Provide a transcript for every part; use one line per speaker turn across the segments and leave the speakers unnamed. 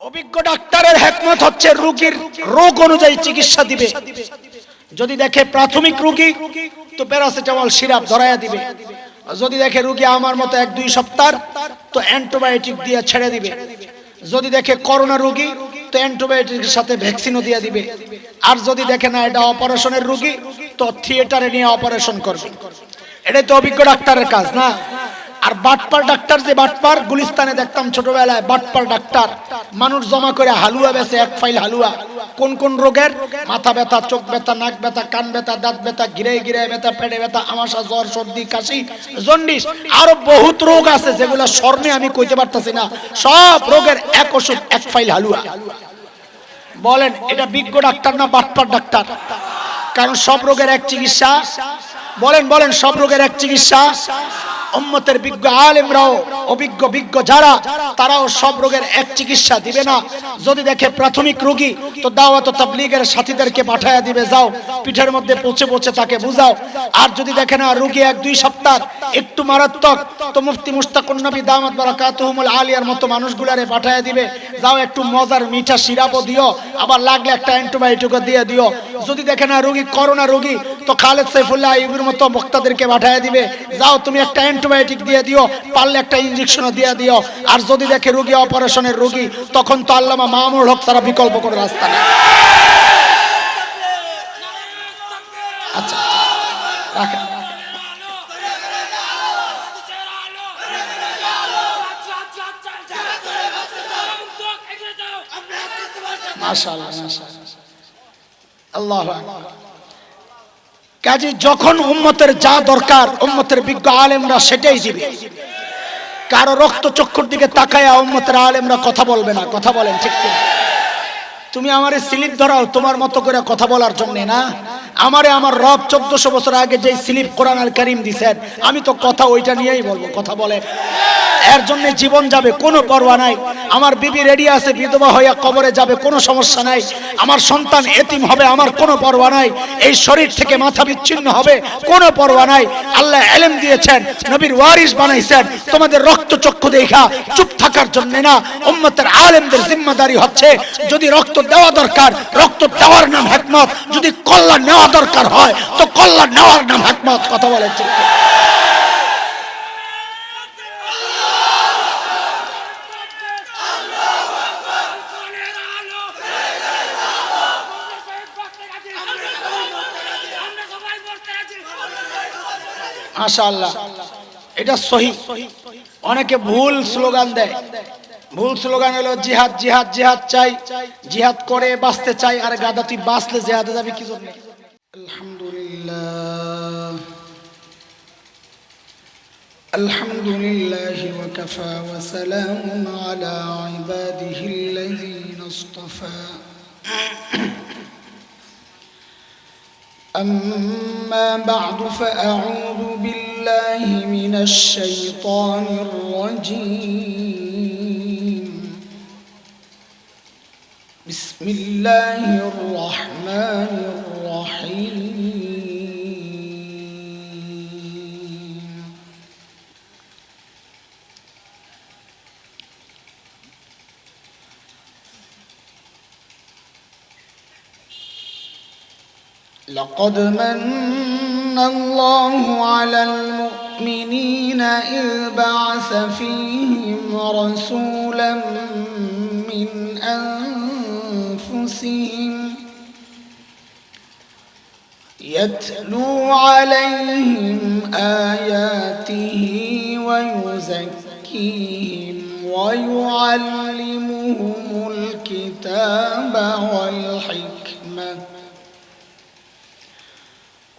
অভিজ্ঞ ডাক্তারের হিকমত হচ্ছে রোগীর রোগ অনুযায়ী চিকিৎসা দিবে। যদি দেখে প্রাথমিক রোগী তো প্যারাসিটামল সিরাপ ধরায়া দিবে, যদি দেখে রোগী আমার মতো 1-2 সপ্তাহ তো অ্যান্টিবায়োটিক দিয়ে ছেড়ে দিবে, যদি দেখে করোনা রোগী তো অ্যান্টিবায়োটিকের সাথে ভ্যাকসিনও দিয়ে দিবে, আর যদি দেখে না এটা অপারেশনের রোগী তো থিয়েটারে নিয়ে অপারেশন করবে। এটাই তো অভিজ্ঞ ডাক্তারের কাজ না? আর বাটপার ডাক্তার, যে বাটপার গুলিস্তানে দেখতাম ছোটবেলায়, বাটপার ডাক্তার মানুষ জমা করে হালুয়া বেচে, 1 ফাইল হালুয়া। কোন কোন রোগের? মাথা ব্যথা, চোখ ব্যথা, নাক ব্যথা, কান ব্যথা, দাঁত ব্যথা, গিরে গিরে ব্যথা, পেটে ব্যথা, আমাশা, জ্বর, সর্দি, কাশি, জন্ডিস, আরো বহুত রোগ আছে যেগুলো শর্মে আমি কইতে পারতাছি না। সব রোগের এক ওষুধ, 1 ফাইল হালুয়া। বলেন এটা বিজ্ঞ ডাক্তার না বাটপার ডাক্তার? কারণ সব রোগের এক চিকিৎসা। বলেন বলেন, সব রোগের এক চিকিৎসা। উম্মতের বিজ্ঞ আলেমরাও, অভিজ্ঞ বিজ্ঞ যারা, তারাও সব রোগের এক চিকিৎসা দিবে না। যদি দেখে প্রাথমিক রোগী তো দাওয়াত ও তাবলীগের সাথীদেরকে পাঠায়া দিবে, যাও পিঠের মধ্যে পচে পচে তাকে বুঝাও। আর যদি দেখে না রোগী 1-2 সপ্তাহ একটু মারাত্মক তো মুফতি মুশতাকুন নবী দামাত বারাকাতুহুমুল আলিয়ার মতো মানুষগুলারে পাঠায়া দিবে, যাও একটু মজার মিঠা সিরাপও দিও, আবার লাগলে একটা অ্যান্টিবায়োটিকও দিয়ে দিও। যদি দেখে না রোগী করোনা রোগী তো খালেদ সাইফুল্লাহ আইয়ুবের মতো বক্তাদেরকে পাঠায়া দিবে, যাও তুমি একটা অ্যান্টিবায়োটিক দিয়ে দিও, পারলে একটা ইনজেকশনও দিয়ে দিও। আর যদি দেখে রোগী অপারেশনের রোগী, তখন তো আল্লামা মামুনুল হক ছাড়া বিকল্প কোনো রাস্তা নেই। আচ্ছা রাখেন। মাশাআল্লাহ মাশাআল্লাহ, আল্লাহু আকবার। কাজে যখন উম্মতের যা দরকার উম্মতের বিজ্ঞ আলেমরা সেটাই দিবে। কারো রক্ত চক্ষুর দিকে তাকায়া উম্মতের আলেমরা কথা বলবে না। কথা বলেন ঠিক কি? তুমি আমারে স্লিপ ধরাও তোমার মতো করে কথা বলার জন্য না। আমারে আমার রব 1400 বছর আগে যে স্লিপ কোরআন আল কারীম দিয়েছেন, আমি তো কথা ওইটা নিয়েই বলবো। কথা বলেন। এর জন্য জীবন যাবে কোনো পরোয়া নাই। আমার বিবি রেডি আছে বিধবা হইয়া কবরে যাবে, কোনো সমস্যা নাই। আমার সন্তান এতিম হবে, আমার কোনো পরোয়া নাই। এই শরীর থেকে মাথা বিচ্ছিন্ন হবে, কোনো পরোয়া নাই। আল্লাহ ইলম দিয়েছেন, নবীর ওয়ারিস বানাইছেন। তোমাদের রক্ত চক্ষু দেখা চুপ থাকার জন্য না, উম্মতের আলেমদের জিম্মাদারি হচ্ছে যদি রক্ত দেওয়া দরকার রক্ত দেওয়ার নাম হিকমত, যদি কল্যাণ নেওয়া দরকার হয় তো কল্যাণ নেওয়ার নাম হিকমত। কথা বলেন ঠিক? মাশাআল্লাহ, এটা সহিহ। অনেকে ভুল স্লোগান দেয়। ভুল স্লোগান হলো জিহাদ জিহাদ জিহাদ চাই, জিহাদ করে বাঁচতে চাই। আর গাদা তুই বাঁচলে জিহাদে যাবি কি জন্য? আলহামদুলিল্লাহ আলহামদুলিল্লাহি ওয়া কাফা ওয়া সালামুন আলা ইবাদিহিল্লাযীনা ইসতাফা। أما بعد فأعوذ بالله من الشيطان الرجيم. بسم الله الرحمن الرحيم. لقد من الله على المؤمنين إذ بعث فيهم رسولا من أنفسهم يتلو عليهم آياته ويزكيهم ويعلمهم الكتاب والحكمة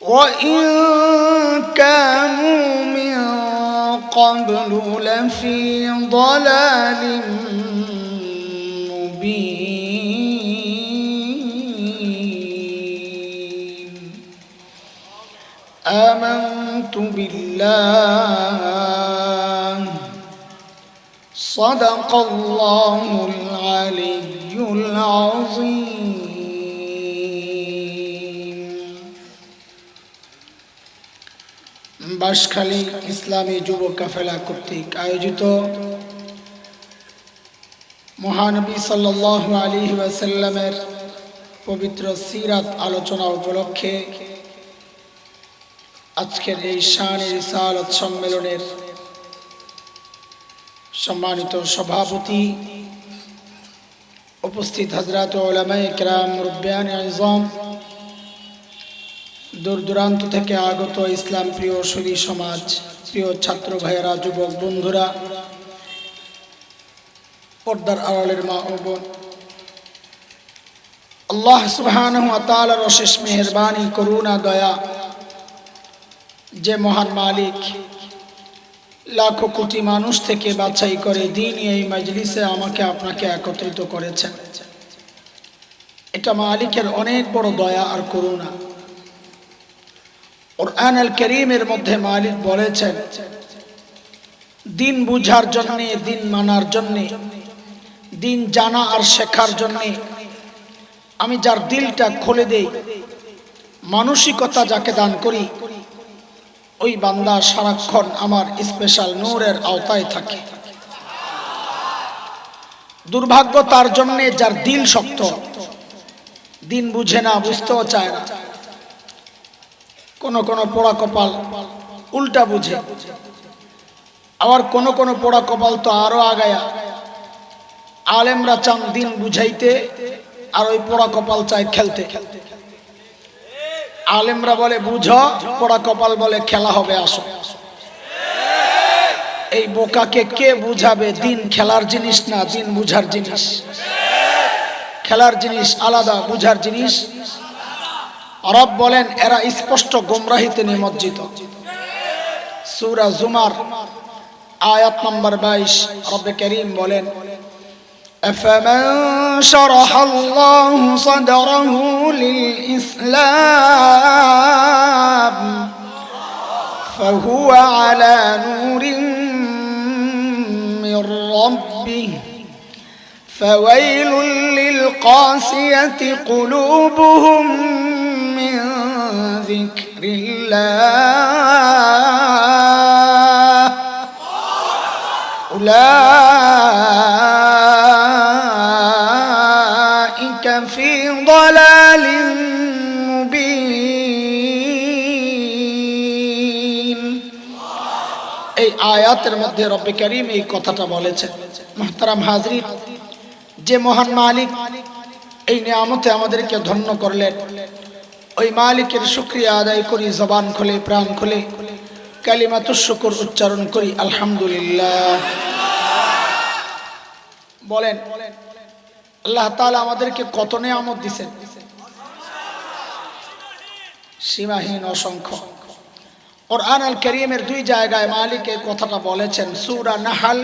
وإن كانوا من قبل لفي ضلال مبين. آمنت بالله صدق الله العلي العظيم. বাঁশখালী ইসলামী যুব কাফেলা কর্তৃক আয়োজিত মহানবী সাল্লাল্লাহু আলাইহি ওয়াসাল্লামের পবিত্র সিরাত আলোচনা উপলক্ষে আজকের এই শান রিসালাত সম্মেলনের সম্মানিত সভাপতি, উপস্থিত হযরত উলামায়ে কেরাম, মুরব্বিয়ানে আযম, দূর দূরান্ত থেকে আগত ইসলাম প্রিয় সুধী সমাজ, প্রিয় ছাত্র ভাইয়েরা, যুবক বন্ধুরা, পর্দার আড়ালের মা ও বোন, আল্লাহ সুবহানাহু ওয়া তাআলার অশেষ মেহেরবানি, করুণা, দয়া, যে মহান মালিক লাখো কোটি মানুষ থেকে বাছাই করে দ্বীনি এই মজলিসে আমাকে আপনাকে একত্রিত করেছেন, এটা মালিকের অনেক বড় দয়া আর করুণা। কুরআন আল কারীমের মধ্যে মালিক বলেছেন, দিন বুঝার জন্যে, দিন মানার জন্যে, দিন জানা আর শেখার জন্যে আমি যার দিলটা খুলে দেই, মানসিকতা যাকে দান করি, ওই বান্দা সারাক্ষণ আমার স্পেশাল নূরের আওতায় থাকে। দুর্ভাগ্য তার জন্যে যার দিল শক্ত, দিন বুঝে না, বুঝতেও চায় না, কোন কোন পোড়া কপাল উল্টা বুঝে, আবার কোন কোন পোড়া কপাল তো আরো আগায়া, আলেমরা চান দিন বুঝাইতে আর ওই পোড়া কপাল চায় খেলতে। আলেমরা বলে বুঝো, পোড়া কপাল বলে খেলা হবে, আসো। এই বোকাকে কে বুঝাবে? দিন খেলার জিনিস না, দিন বুঝার জিনিস। খেলার জিনিস আলাদা, বুঝার জিনিস। রব বলেন এরা স্পষ্ট গোমরাহিতে নিমজ্জিত। সূরা জুমার আয়াত নম্বর 22 রব্বে কারীম বলেন, أفمن شرح الله صدره للإسلام فهو على نور من ربه فويل للقاسية قلوبهم من ذكر الله أولئك في ضلال মুবিন। এই আয়াতের মধ্যে রব্বে কারীম এই কথাটা বলেছেন। মুহতারাম হাজরিন, যে মহান মালিক এই নিয়ামতে আমাদেরকে ধন্য করলেন, ওই মালিকের শুকরিয়া আদায় করি, জবান খুলে, প্রাণ খুলে কালিমাতুশ শুকর উচ্চারণ করি, আলহামদুলিল্লাহ। বলেন আল্লাহ তাআলা আমাদেরকে কত নিয়ামত দিয়েছেন, সীমাহীন, অসংখ্য। কুরআন আল কারীমের দুই জায়গায় মালিক এই কথাটা বলেছেন, সূরা নাহল,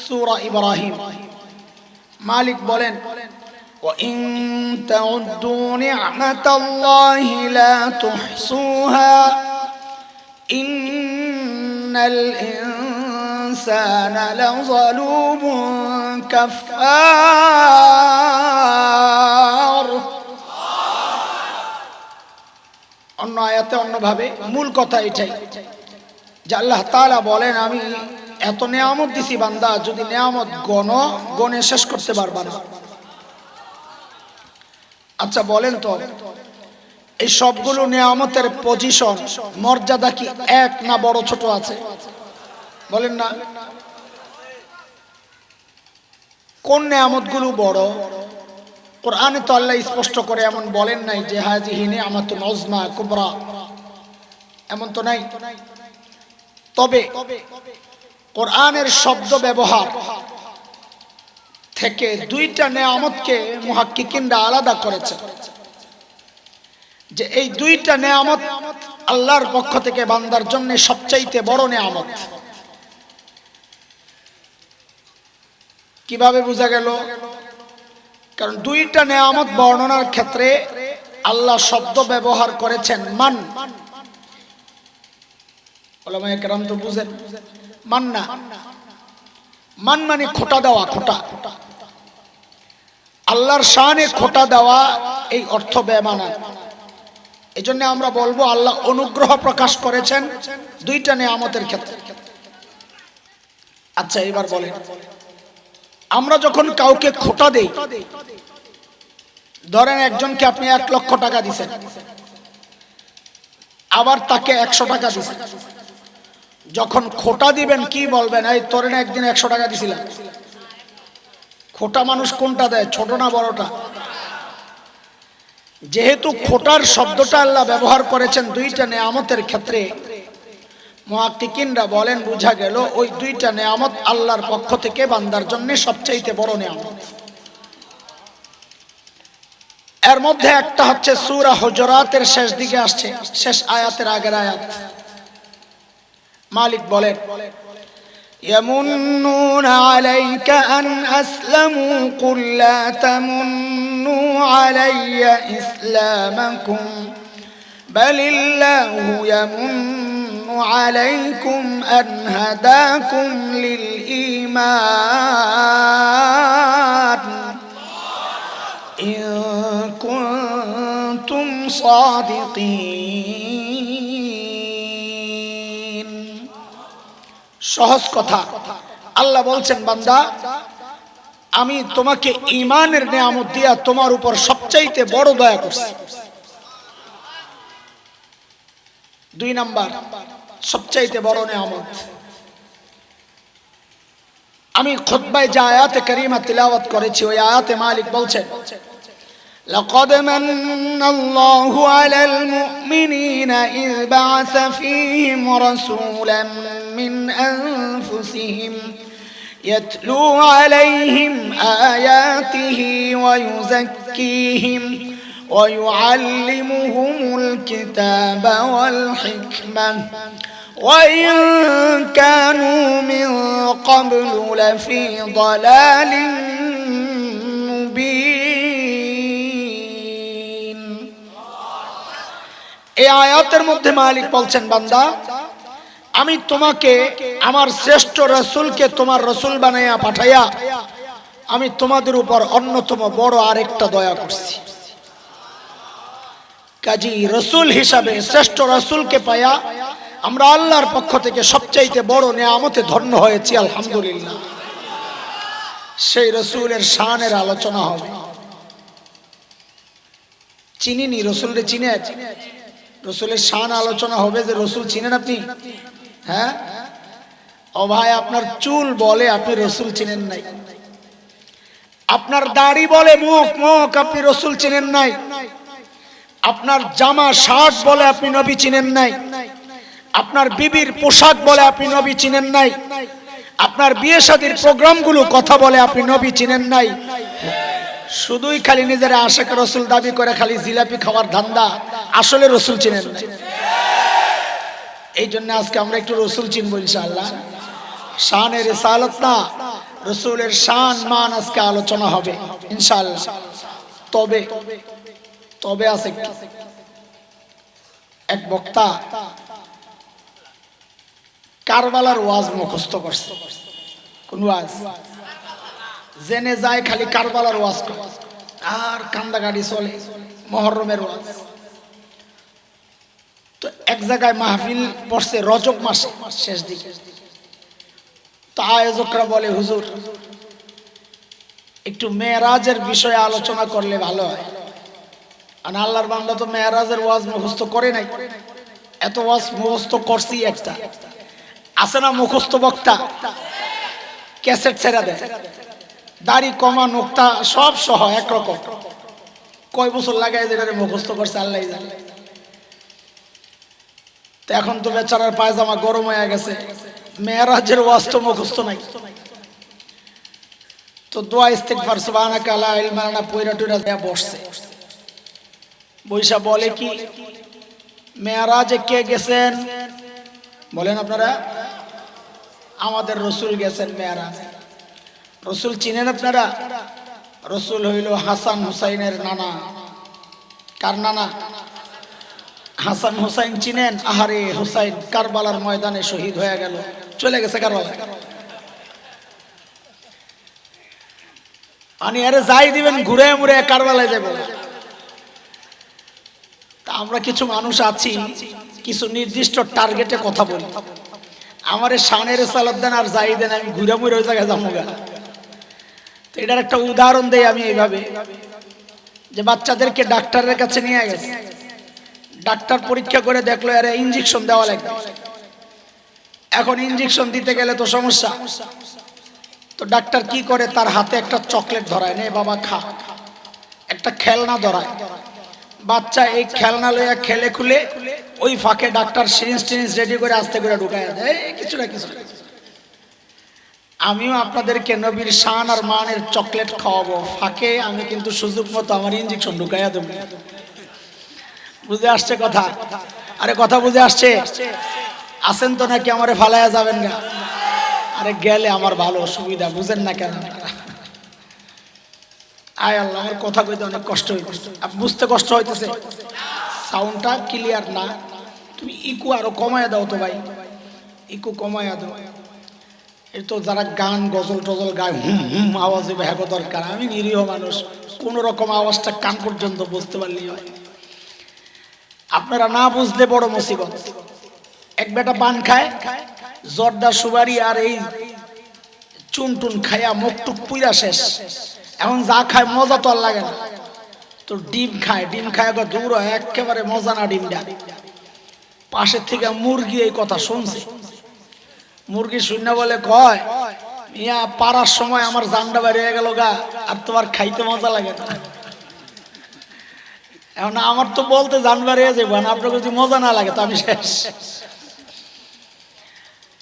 সূরা ইব্রাহিম। মালিক বলেন, ওয়া ইন তাউদ্দু নি'মাতাল্লাহি লা তুহসুহা ইন্নাল ইনসানা লাযালুমুন কাফফার। অন্য আয়াতে অন্যভাবে, মূল কথা এটাই যে আল্লাহ তাআলা বলেন আমি এত নিয়ামত দিছি বান্দা, যদি নিয়ামত গণে শেষ করতে পারবা না। আচ্ছা বলেন তো, এই সবগুলো নিয়ামতের পজিশন, মর্যাদা কি এক না বড় ছোট আছে? বলেন না। কোন নিয়ামতগুলো বড়? কোরআনে তো আল্লাহ স্পষ্ট করে এমন বলেন নাই যে হাযিহি নি'মাতুন উযমা কুবরা, এমন তো নাই। তবে কোরআনের শব্দ ব্যবহার থেকে দুইটা নিয়ামতকে মুহাক্কিকিনরা আলাদা করেছে, যে এই দুইটা নিয়ামত আল্লাহর পক্ষ থেকে বান্দার জন্য সবচাইতে বড় নিয়ামত। কিভাবে বোঝা গেল? কারণ দুইটা নিয়ামত বর্ণনার ক্ষেত্রে আল্লাহ শব্দ ব্যবহার করেছেন মান। উলামায়ে কেরাম তো বুঝেন মান না, মান মানে খোটা দেওয়া, খোটা। আল্লাহর শানে খোটা দেওয়া, এই অর্থ বেমানা। এই জন্য আমরা বলবো আল্লাহ অনুগ্রহ প্রকাশ করেছেন দুইটা নিয়ামতের ক্ষেত্রে। আচ্ছা এবার বলেন, আমরা যখন কাউকে খোটা দেই, ধরেন একজনকে আপনি 1 লক্ষ টাকা দিয়েছেন, আবার তাকে 100 টাকা দিয়েছেন, যখন খোটা দিবেন কি বলবেন? এই তোরে না একদিন 100 টাকা দিছিলাম। খোটা মানুষ কোনটা দেয়, ছোট না বড়টা? যেহেতু খোটার শব্দটা আল্লাহ ব্যবহার করেছেন দুইটা নেয়ামতের ক্ষেত্রে, মুহাক্কিকিনরা বলেন বোঝা গেল ওই দুইটা নেয়ামত আল্লাহর পক্ষ থেকে বান্দার জন্য সবচেয়ে বড় নেয়ামত। এর মধ্যে একটা হচ্ছে সূরা হুজুরাতের শেষ দিকে আসছে, শেষ আয়াতের আগের আয়াত। মালিক বলেন, يمنون عليك أن أسلموا قل لا تمنوا علي إسلامكم بل الله يمن عليكم أن هداكم للإيمان إن كنتم صادقين। সহজ কথা, আল্লাহ বলছেন বান্দা আমি তোমাকে ঈমানের নিয়ামত দিয়া তোমার উপর সবচাইতে বড় দয়া করছি। 2 নাম্বার সবচাইতে বড় নিয়ামত। আমি খুতবায় যে আয়াতে কারিমা তিলাওয়াত করেছি ওই আয়াতে মালিক বলছেন, لقد من الله على المؤمنين إذ بعث فيهم رسولا من أنفسهم يتلو عليهم آياته ويزكيهم ويعلمهم الكتاب والحكمة وإن كانوا من قبل لفي ضلال مبين। এই আয়াতের মধ্যে মালিক বলছেন বান্দা আমি তোমাকে আমার শ্রেষ্ঠ রাসূলকে তোমার রাসূল বানাইয়া পাঠাইয়া আমি তোমাদের উপর অন্যতম বড় আরেকটা দয়া করছি। কাজী রাসূল হিসাবে শ্রেষ্ঠ রাসূলকে পায়া আমরা আল্লাহর পক্ষ থেকে সবচাইতে বড় নিয়ামতে ধন্য হয়েছি, আলহামদুলিল্লাহ। সেই রাসূলের শানের আলোচনা হবে। চিনিনি রাসূলকে? চিনে রাসূলের শান আলোচনা হবে যে রাসূল চিনেন আপনি? হ্যাঁ ও ভাই, আপনার চুল বলে আপনি রাসূল চিনেন নাই, আপনার দাড়ি বলে মুখ মুখ আপনি রাসূল চিনেন নাই, আপনার জামা শার্ট বলে আপনি নবী চিনেন নাই, আপনার বিবির পোশাক বলে আপনি নবী চিনেন নাই, আপনার বিয়ে শাদীর প্রোগ্রামগুলো কথা বলে আপনি নবী চিনেন নাই। শুধুই খালি নিজের আশিক রাসূল দাবি করে খালি জিলাপি খাওয়ার ধান্দা, আসলে রাসূল চিনেন নাই। এই জন্য আজকে আমরা একটু রাসূল চিনবো ইনশাআল্লাহ। শানে রিসালাত না, রাসূলের শান মান আজকে আলোচনা হবে ইনশাআল্লাহ। তবে আছে এক বক্তা কারবালার ওয়াজ মুখস্থ করছে। কোন ওয়াজ? জেনে যায় খালি কারবালার ওয়াজ করে আর কান্দা গাড়ি চলে, মুহররমের ওয়াজ। তো এক জায়গায় মাহফিল পড়ছে রজব মাসে শেষ দিকে। তো আয়োজকরা বলে হুজুর একটু মেরাজের বিষয়ে আলোচনা করলে ভালো হয়। আর আল্লাহর বান্দা তো মেরাজের ওয়াজ মুখস্থ করে নাই, এত ওয়াজ মুখস্থ করছি একটা আছে না মুখস্থ বক্তা, ক্যাসেট ছেড়ে দেয়, দাড়ি কমা নোক্তা সব সহ একরকম, কয় বছর লাগায় যেটা মুখস্থ করছে আল্লাহ জানে। তো এখন তো বেচারার পায়জামা গরম হয়ে গেছে, মেরাজের ওয়াজ তো মুখস্থ নাই। তো দোয়া ইস্তিগফার সুবহানাকা লা ইলমা লানা পয়রা টুরা দেয়া বসছে। বৈশা বলে কি মেরাজে কে গেছেন বলেন আপনারা? আমাদের রাসূল গেছেন মেরাজে। রাসূল চিনেন আপনারা? রাসূল হইল হাসান হুসাইনের নানা। কার নানা? হাসান হুসাইন চিনেন? আহারে হুসাইন কারবালার ময়দানে শহীদ হয়ে গেল, চলে গেছে কারবালা। আনি আরে যাই দিবেন ঘুরে মুড়ে কারবালায় যাব। তা আমরা কিছু মানুষ আছি কিছু নির্দিষ্ট টার্গেটে কথা বলি। আমারে শানের সালাত দেন আর যাই দেন, আমি ঘুরে মুড়ে ওই জায়গায় যাবো গা। তো এটার একটা উদাহরণ দেই আমি এইভাবে, যে বাচ্চাদেরকে ডাক্তারের কাছে নিয়ে গেছে, ডাক্তার পরীক্ষা করে দেখলো আরে ইনজেকশন দেওয়া লাগবে। এখন ইনজেকশন দিতে গেলে তো সমস্যা, তো ডাক্তার কি করে, তার হাতে একটা চকলেট ধরায়, নে বাবা খা। একটা খেলনা ধরায়, বাচ্চা এই খেলনা লইয়া খেলে খুলে ওই ফাঁকে ডাক্তার সিরিঞ্জ টিরিঞ্জ রেডি করে আস্তে করে ঢুকায় দেয় কিছু না কিছু। আমিও আপনাদেরকে নবীর শান আর মানের চকলেট খাওয়াবো, ফাঁকে আমি কিন্তু সুযোগ মতো আমার ইনজেকশন ঢুকাইয়া দেবো। বুঝে আসছে কথা? আরে কথা বুঝে আসছে? আসেন তো নাকি আমারে ফালাইয়া যাবেন না? আরে গেলে আমার ভালো সুবিধা, বুঝেন না কেন? আয় আল্লাহ, আমার কথা কইতে অনেক কষ্ট হইতেছে, বুঝতে কষ্ট হইতেছে। সাউন্ডটা ক্লিয়ার না, তুমি ইকু আরো কমায়া দাও তো ভাই, ইকু কমায়া দাও। এর তো যারা গান গজল টজল গায় হুম হুম আওয়াজে ভেগো দরকার। আমি নিরীহ মানুষ, কোন রকম আওয়াজটা কান পর্যন্ত বুঝতে পারলেই হয়। আপনারা না বুঝলে বড় মুসিবত। এক বেটা পান খায়, জর্দা সুবারি আর এই চুন টুন খায়া মুখ টুক পুইরা শেষ। এখন যা খায় মজা তো আর লাগে না, তো ডিম খায়, ডিম খায় দূর একেবারে মজা না ডিমটা। পাশের থেকে মুরগি এই কথা শুনছে, মুরগি শূন্য বলে কয় ইয়া পারার সময় আমার জানটা বের হয়ে গেল গা, আর তোমার খাইতে মজা লাগে না। এখন আমার তো বলতে জান বের হয়ে যাবো, আপনার যদি মজা না লাগে তো আমি শেষ।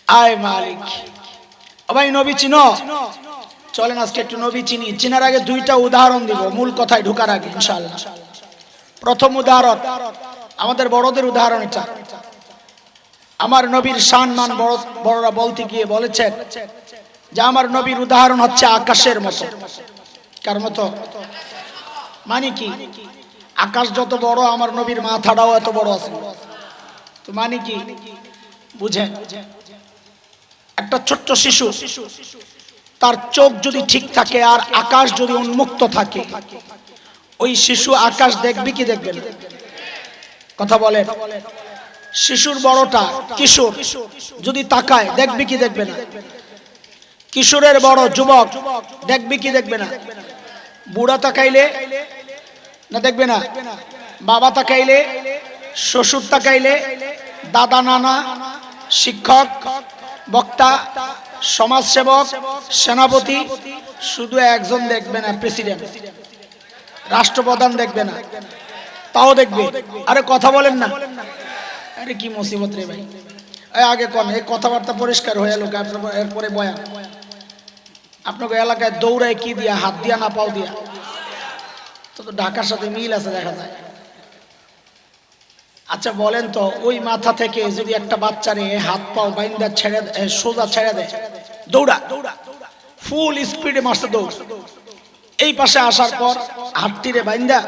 আয় মালিক, ও ভাই নবী চিনো? চলেন আজকে একটু নবী চিনি। চিনার আগে দুইটা উদাহরণ দিব মূল কথায় ঢোকার আগে ইনশাআল্লাহ। প্রথম উদাহরণ আমাদের বড়দের উদাহরণ। এটা আমার নবীর শান মান বড়রা বলতে গিয়ে বলেছেন যে আমার নবীর উদাহরণ হচ্ছে আকাশের মতো। কার মতো? মানে কি? আকাশ যত বড় আমার নবীর মাথাটাও এত বড় আছে। তো মানে কি বুঝেন? একটা ছোট্ট শিশু, তার চোখ যদি ঠিক থাকে আর আকাশ যদি উন্মুক্ত থাকে, ওই শিশু আকাশ দেখবে কি দেখবে না? কথা বলেন। শিশুর বড়টা কিশোর যদি তাকায় দেখবে কি দেখবে না? কিশোরের বড় যুবক দেখবে কি দেখবে না? বুড়া তাকাইলে না দেখবে না? বাবা তাকাইলে, শ্বশুর তাকাইলে, দাদা নানা, শিক্ষক, বক্তা, সমাজসেবক, সেনাপতি, শুধু একজন দেখবে না, প্রেসিডেন্ট, রাষ্ট্রপ্রধান দেখবে না, তাও দেখবে। আরে কথা বলেন না, আরে কি মুসিবত রে ভাই। আগে কোন এই কথাবার্তা পরিষ্কার হয়ে এলো, এরপরে বয়ান। আপনাকে এলাকায় দৌড়ায় কি দিয়া? হাত দিয়া না পাও দিয়া? তো ঢাকার সাথে মিল আছে দেখা যায়। আচ্ছা বলেন তো, ওই মাথা থেকে যদি একটা বাচ্চারে হাত পাও বাইন্দা ছেড়ে সোজা ছেড়ে দেয়, দৌড়া ফুল স্পিডে মারছে দৌড়, এই পাশে আসার পর হাতটিরে বাইন্দা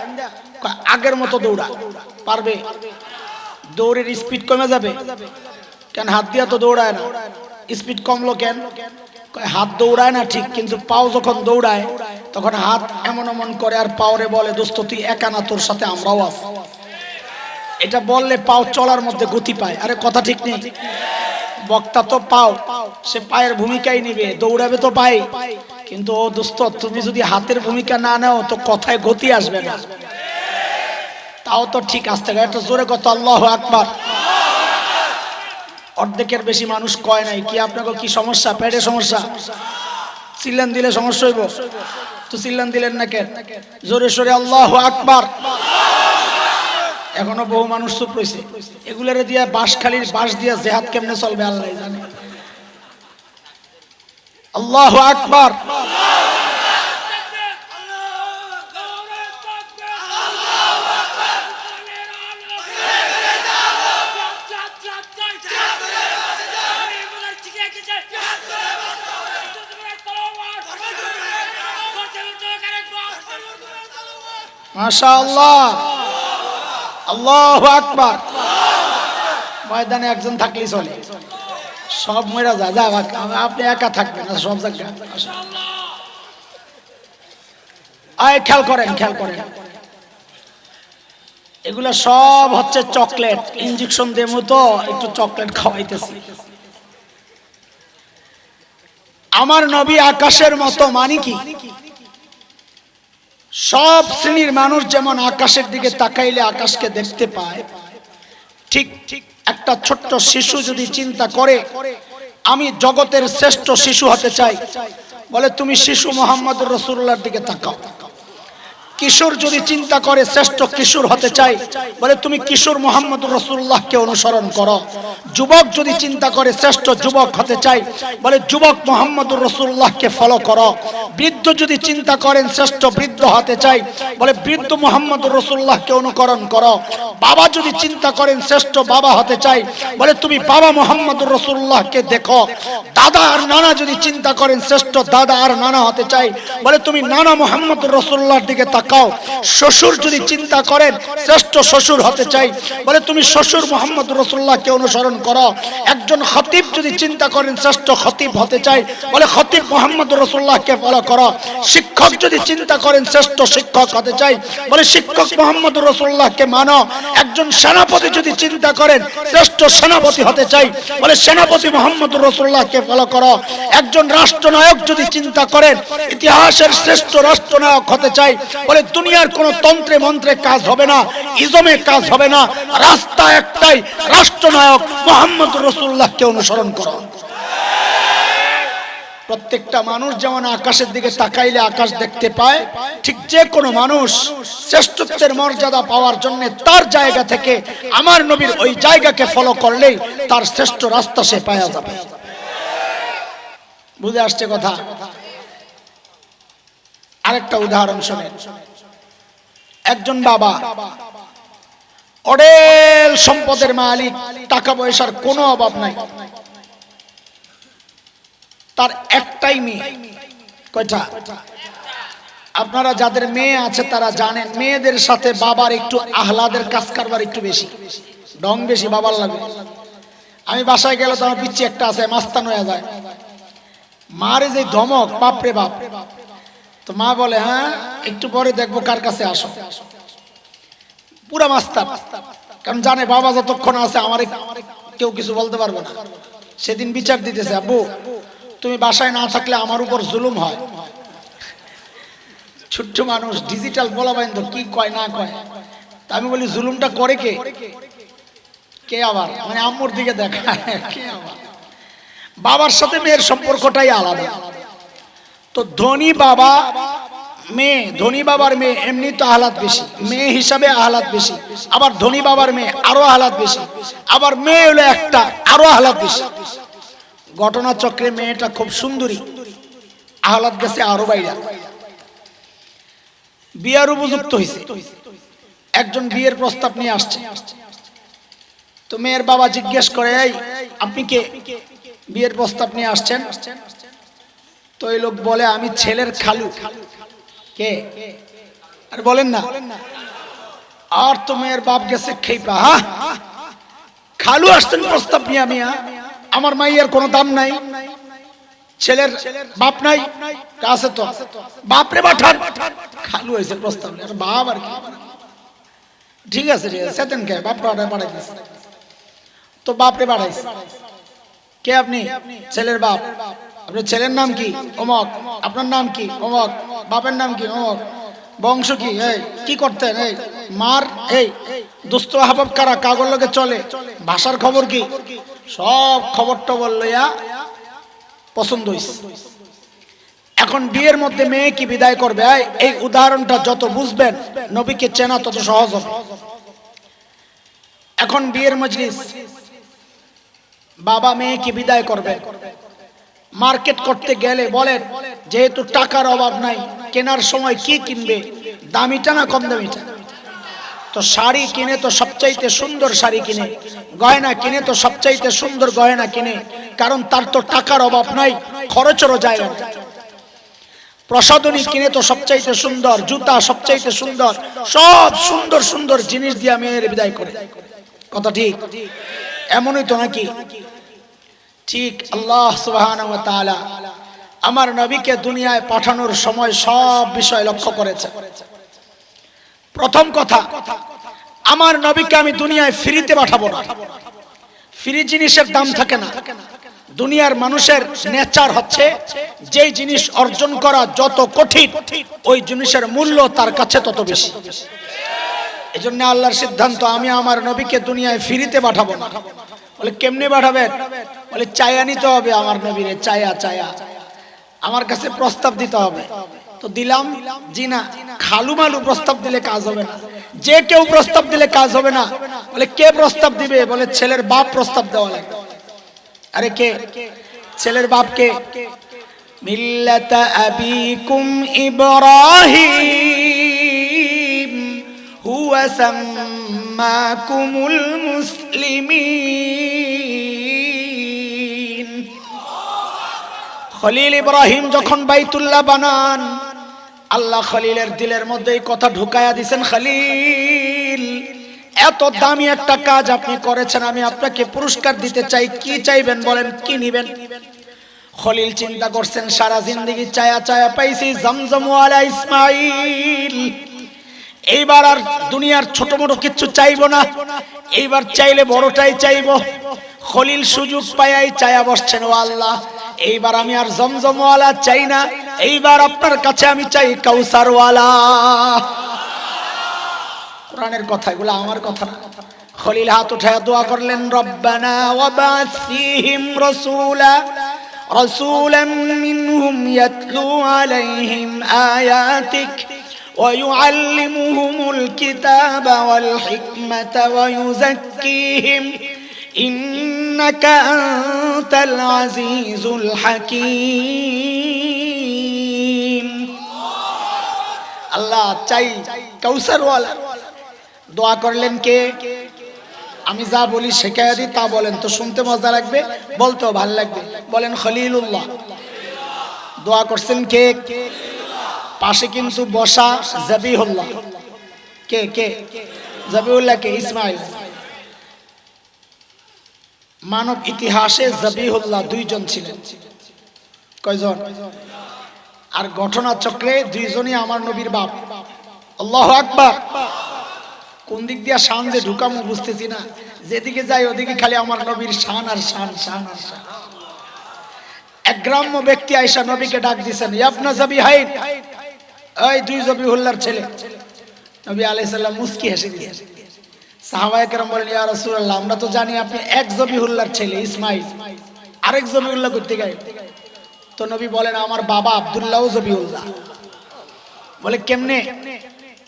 আগের মতো দৌড়া, পারবে? দৌড়ের স্পিড কমে যাবে কেন? হাত দিয়া তো দৌড়ায় না, স্পিড কমলো কেন? হাত দৌড়ায় না ঠিক, কিন্তু পাও যখন দৌড়ায় তখন হাত এমন এমন করে আর পাওরে বলে দোস্ত তুই একা না, তোর সাথে আমরাও আছি। এটা বললে পাও চলার মধ্যে গতি পায়। আরে কথা ঠিক নেই? বক্তা তো পাও, সে পায়ের ভূমিকাই নিবে, দৌড়াবে তো পাই, কিন্তু ও দোস্ত তুমি যদি হাতের ভূমিকা না নাও তো কথায় গতি আসবে না। তাও তো ঠিক আসতে গেলে একটা জোরে কত আল্লাহু আকবার। অর্ধেকের বেশি মানুষ কয় নাই। কি আপনাকে কি সমস্যা? পেটে সমস্যা? চিল্লান দিলে সমস্যা হইব তো চিল্লান দিলেন না কেন? জোরে সোরে আল্লাহু আকবার। এখনো বহু মানুষ চুপ রয়েছে। এগুলারে দিয়া বাঁশখালীর বাঁশ দিয়া জেহাদ কেমনে চলবে আল্লাহ জানে। আল্লাহু আকবার। মাশাআল্লাহ, আল্লাহু আকবার। ময়দানে একজন থাকলেই চলে, সব মরে যায়। যা আপনি একা থাকবেন না সব জায়গায়। আয় খেয়াল করেন, খেয়াল করেন, এগুলা সব হচ্ছে চকলেট। ইনজেকশন দেবো তো একটু চকলেট খাওয়াইতেছি। আমার নবী আকাশের মতো মানে কি? সব শ্রেণীর মানুষ যেমন আকাশের দিকে তাকাইলে আকাশকে দেখতে পায়, ঠিক একটা ছোট্ট শিশু যদি চিন্তা করে আমি জগতের শ্রেষ্ঠ শিশু হতে চাই, বলে তুমি শিশু মুহাম্মদুর রাসূলুল্লাহর দিকে তাকাও। কিশোর যদি চিন্তা করে শ্রেষ্ঠ কিশোর হতে চাই, বলে তুমি কিশোর মুহাম্মদুর রাসূলুল্লাহকে অনুসরণ করো। যুবক যদি চিন্তা করে শ্রেষ্ঠ যুবক হতে চাই, বলে যুবক মুহাম্মদুর রাসূলুল্লাহকে ফলো করো। বৃদ্ধ যদি চিন্তা করেন শ্রেষ্ঠ বৃদ্ধ হতে চাই, বলে বৃদ্ধ মুহাম্মদুর রাসূলুল্লাহকে অনুকরণ করো। বাবা যদি চিন্তা করেন শ্রেষ্ঠ বাবা হতে চাই, বলে তুমি বাবা মুহাম্মদুর রাসূলুল্লাহকে দেখো। দাদা আর নানা যদি চিন্তা করেন শ্রেষ্ঠ দাদা আর নানা হতে চাই, বলে তুমি নানা মুহাম্মদুর রাসূলুল্লাহর দিকে তাকাও। শ্বশুর যদি চিন্তা করেন শ্রেষ্ঠ শ্বশুর হতে চাই, বলে তুমি শ্বশুর মুহাম্মদুর রাসূলুল্লাহকে অনুসরণ করো। একজন খতিব যদি চিন্তা করেন শ্রেষ্ঠ খতিব হতে চাই, বলে খতিব মুহাম্মদুর রাসূলুল্লাহকে ফলো করো। শিক্ষক যদি চিন্তা করেন শ্রেষ্ঠ শিক্ষক হতে চাই, বলে শিক্ষক মুহাম্মদুর রাসূলুল্লাহকে মানো। একজন সেনাপতি যদি চিন্তা করেন শ্রেষ্ঠ সেনাপতি হতে চাই, বলে সেনাপতি মুহাম্মদুর রাসূলুল্লাহকে ফলো করো। একজন রাষ্ট্রনায়ক যদি চিন্তা করেন ইতিহাসের শ্রেষ্ঠ রাষ্ট্রনায়ক হতে চাই, বলে দুনিয়ার কোন তন্ত্রে মন্ত্রে কাজ হবে না, ইজমে কাজ হবে না, রাস্তা একটাই, রাষ্ট্রনায়ক মুহাম্মদুর রাসূলুল্লাহকে অনুসরণ করো। প্রত্যেকটা মানুষ যেমন আকাশের দিকে তাকাইলে আকাশ দেখতে পায়, ঠিক যে কোনো মানুষ শ্রেষ্ঠত্বের মর্যাদা পাওয়ার জন্য তার জায়গা থেকে আমার নবীর ওই জায়গাকে ফলো করলেই তার শ্রেষ্ঠ রাস্তা সে পাওয়া যাবে। বুঝে আসছে কথা? আরেকটা উদাহরণ শুনেন। একজন বাবা অঢেল সম্পদের মালিক, টাকা পয়সার কোনো অভাব নাই, তার একটাই মেয়ে। কয়টা? আপনারা যাদের মেয়ে আছে তারা জানেন মেয়েদের সাথে বাবার একটু আহ্লাদের কাজ কারবার একটু বেশি, ঢং বেশি বাবার লাগে। আমি বাসায় গেলে তো আমার পিচ্ছি একটা আছে, মাস্তান হয়ে যায়। মারে যে ধমক, বাপরে বাপ। তো মা বলে হ্যাঁ একটু পরে দেখবো কার কাছে আসো। পুরা মাস্তান, কারণ জানে বাবা যতক্ষণ আছে আমার কেউ কিছু বলতে পারবে না। সেদিন বিচার দিতেছে, আব্বু তুমি বাসায় না থাকলে আমার উপর জুলুম হয়। ছোট্ট মানুষ, ডিজিটাল বলা বাইন্দ কি কয় না কয়। তা আমি বলি জুলুমটা করে কে? কে আবার? মানে আম্মুর দিকে দেখা কে আবার? বাবার সাথে মেয়ের সম্পর্কটাই আলাদা। তো ধনী বাবা মেয়ে, ধনী বাবার মেয়ে এমনি তো আহ্লাদ বেশি, মেয়ে হিসাবে আহ্লাদ বেশি। আবার ধনী বাবার মেয়ে আরো আহ্লাদ বেশি। আবার মেয়ে হলো একটা, আরো আহ্লাদ বেশি। ঘটনা চক্রে মেয়েটা খুব সুন্দরী, আহ্লাদ গেছে আরো বাইরে। বিয়ার উপযুক্ত হয়েছে, একজন বিয়ের প্রস্তাব নিয়ে আসছে। তো মেয়ের বাবা জিজ্ঞেস করে, এই আপনি কে, বিয়ের প্রস্তাব নিয়ে আসছেন? তো এই লোক বলে আমি ছেলের খালু। কে? আর বলেন না। আর তো মেয়ের বাপ গেছে খেপা, খালু আসছেন প্রস্তাব নিয়ে, আমি আমার মাইয়ার কোনো দাম নাই, ছেলের বাপ নাই, আছে তো বাপরে পাঠান, খালু হয়েছে প্রস্তাব নিয়ে। বাপ আর কি, ঠিক আছে ঠিক আছে সেতেন কে বাপ পাঠাইছে। তো বাপরে পাঠাইছে। কে আপনি? ছেলের বাপ। আপনার ছেলের নাম কি? অমক। আপনার নাম কি? অমক। বাপের নাম কি? অমক। বংশ কি? এই কি করতেন? এই মার, এই দোস্ত আহবাব কারা, কাগর লোকে চলে, ভাষার খবর কি, সব খবর টবর লইয়া পছন্দ হইছে। এখন বিয়ের মধ্যে মেয়ে কি বিদায় করবে? এই উদাহরণটা যত বুঝবেন নবীকে চেনা তত সহজ হবে। এখন বিয়ের মজলিস, বাবা মেয়ে কি বিদায় করবে। মার্কেট করতে গেলে বলেন যেহেতু টাকার অভাব নাই, কেনার সময় কি কিনবে, দামিটা না কম দামিটা? তো শাড়ি কিনে তো সবচাইতে সুন্দর শাড়ি কিনে, গয়না কিনে তো সবচাইতে সুন্দর গয়না কিনে, কারণ তার তো টাকার অভাব নাই, খরচেরও জায়গা নাই। প্রসাধনী কিনে তো সবচাইতে সুন্দর, জুতা সবচাইতে সুন্দর, সব সুন্দর সুন্দর জিনিস দিয়ে মেয়ের বিদায় করে। কথা ঠিক? এমনই তো নাকি? ঠিক আল্লাহ সুবহানাহু ওয়া তাআলা আমার নবীকে দুনিয়ায় পাঠানোর সময় সব বিষয় লক্ষ্য করেছে। প্রথম কথা, আমার নবীকে আমি দুনিয়ায় ফ্রিতে পাঠাবো না। ফ্রি জিনিসের দাম থাকে না। দুনিয়ার মানুষের নেচার হচ্ছে যে জিনিস অর্জন করা যত কঠিন ওই জিনিসের মূল্য তার কাছে তত বেশি। এজন্য আল্লাহর সিদ্ধান্ত, আমি আমার নবীকে দুনিয়ায় ফ্রিতে পাঠাবো না। বলে কেমনে পাঠাবেন? বলে চায়া নিতে হবে আমার নবীরে, চায়া চায়া আমার কাছে প্রস্তাব দিতে হবে। তো দিলাম, জি না, খালু মালু প্রস্তাব দিলে কাজ হবে না, যে কেউ প্রস্তাব দিলে কাজ হবে না। বলে কে প্রস্তাব দিবে? বলে ছেলের বাপ প্রস্তাব দেওয়া লাগবে। আরে কে? ছেলের বাপ কে? মিল্লাতা আবিকুম ইব্রাহিম হুয়া সাম্মাকুমুল মুসলিমিন। খলিল ইব্রাহিম যখন বাইতুল্লাহ বানান, আল্লাহ খলিলের দিলের মধ্যে এই কথা ঢুকায়া দিয়েছেন, খলিল এত দামি একটা কাজ আপনি করেছেন, আমি আপনাকে পুরস্কার দিতে চাই। কি চাইবেন বলেন, কি নিবেন? খলিল চিন্তা করছেন, সারা জিন্দেগি চায়া চায়া পাইছি জমজম ওয়ালা ইসমাইল, এইবার আর দুনিয়ার ছোট মোটো কিচ্ছু চাইবো না, এইবার চাইলে বড়টাই চাইবো। খলিল সুযোগ পায়াই চায়া বসছেন, ও আল্লাহ এইবার আমি আর জমজম ওয়ালা চাই না, এইবার আপনার কাছে আমি চাই কাউসার ওয়ালা। কোরআনের কথা, এগুলো আমার কথা না। খলিল হাত উঠায় দোয়া করলেন, রব্বানা ওয়াবা'থ ফীহিম রাসূলান মিনহুম ইয়াতলু আলাইহিম আয়াতিক ওয়া ইউআল্লিমুহুমুল কিতাবা ওয়াল হিকমাতা ওয়া ইউযাক্কিহিম ইন্নাকা আনতাল আজিজুল হাকীম। আল্লাহ চাই কাউসার ওয়ালা। দোয়া করলেন কে? আমি যা বলি শেখায়া দিই তা বলেন তো, শুনতে মজা লাগবে, বলতেও ভালো লাগবে। বলেন খলিলুল্লাহ। দোয়া করছেন কে? পাশে কিন্তু বসা জাবিহুল্লাহ। কে কে? জাবিহুল্লাহ কে? ইসমাইল। মানব ইতিহাসে জাবিহুল্লাহ দুইজন ছিলেন। কয়জন? আর ঘটনা চক্রে দুইজনই আমার নবীর বাপ। আল্লাহু আকবার। কোন দিক দিয়া শান যে ঢুকামো বুঝতেছি না, যেদিকে যাই ওদিকে খালি আমার নবীর শান আর শান, শান আর শান। এক গ্রাম্য ব্যক্তি আয়েশা নবীকে ডাক দিয়েছেন, ইবনা জাবিহাইন, এই দুই জাবিহুল্লাহর ছেলে। নবী আলাইহিস সালাম মুস্কি হেসে দিয়েছেন। সাহাবায়ে কেরাম বলেন, ইয়া রাসূলুল্লাহ, আমরা তো জানি আপনি এক জাবিহুল্লাহর ছেলে ইসমাইল, আরেক জাবিহুল্লাহ করতে গেলেন। তো নবী বলেন, আমার বাবা আব্দুল্লাহও জাবিহুল্লাহ। বলে কেমনে?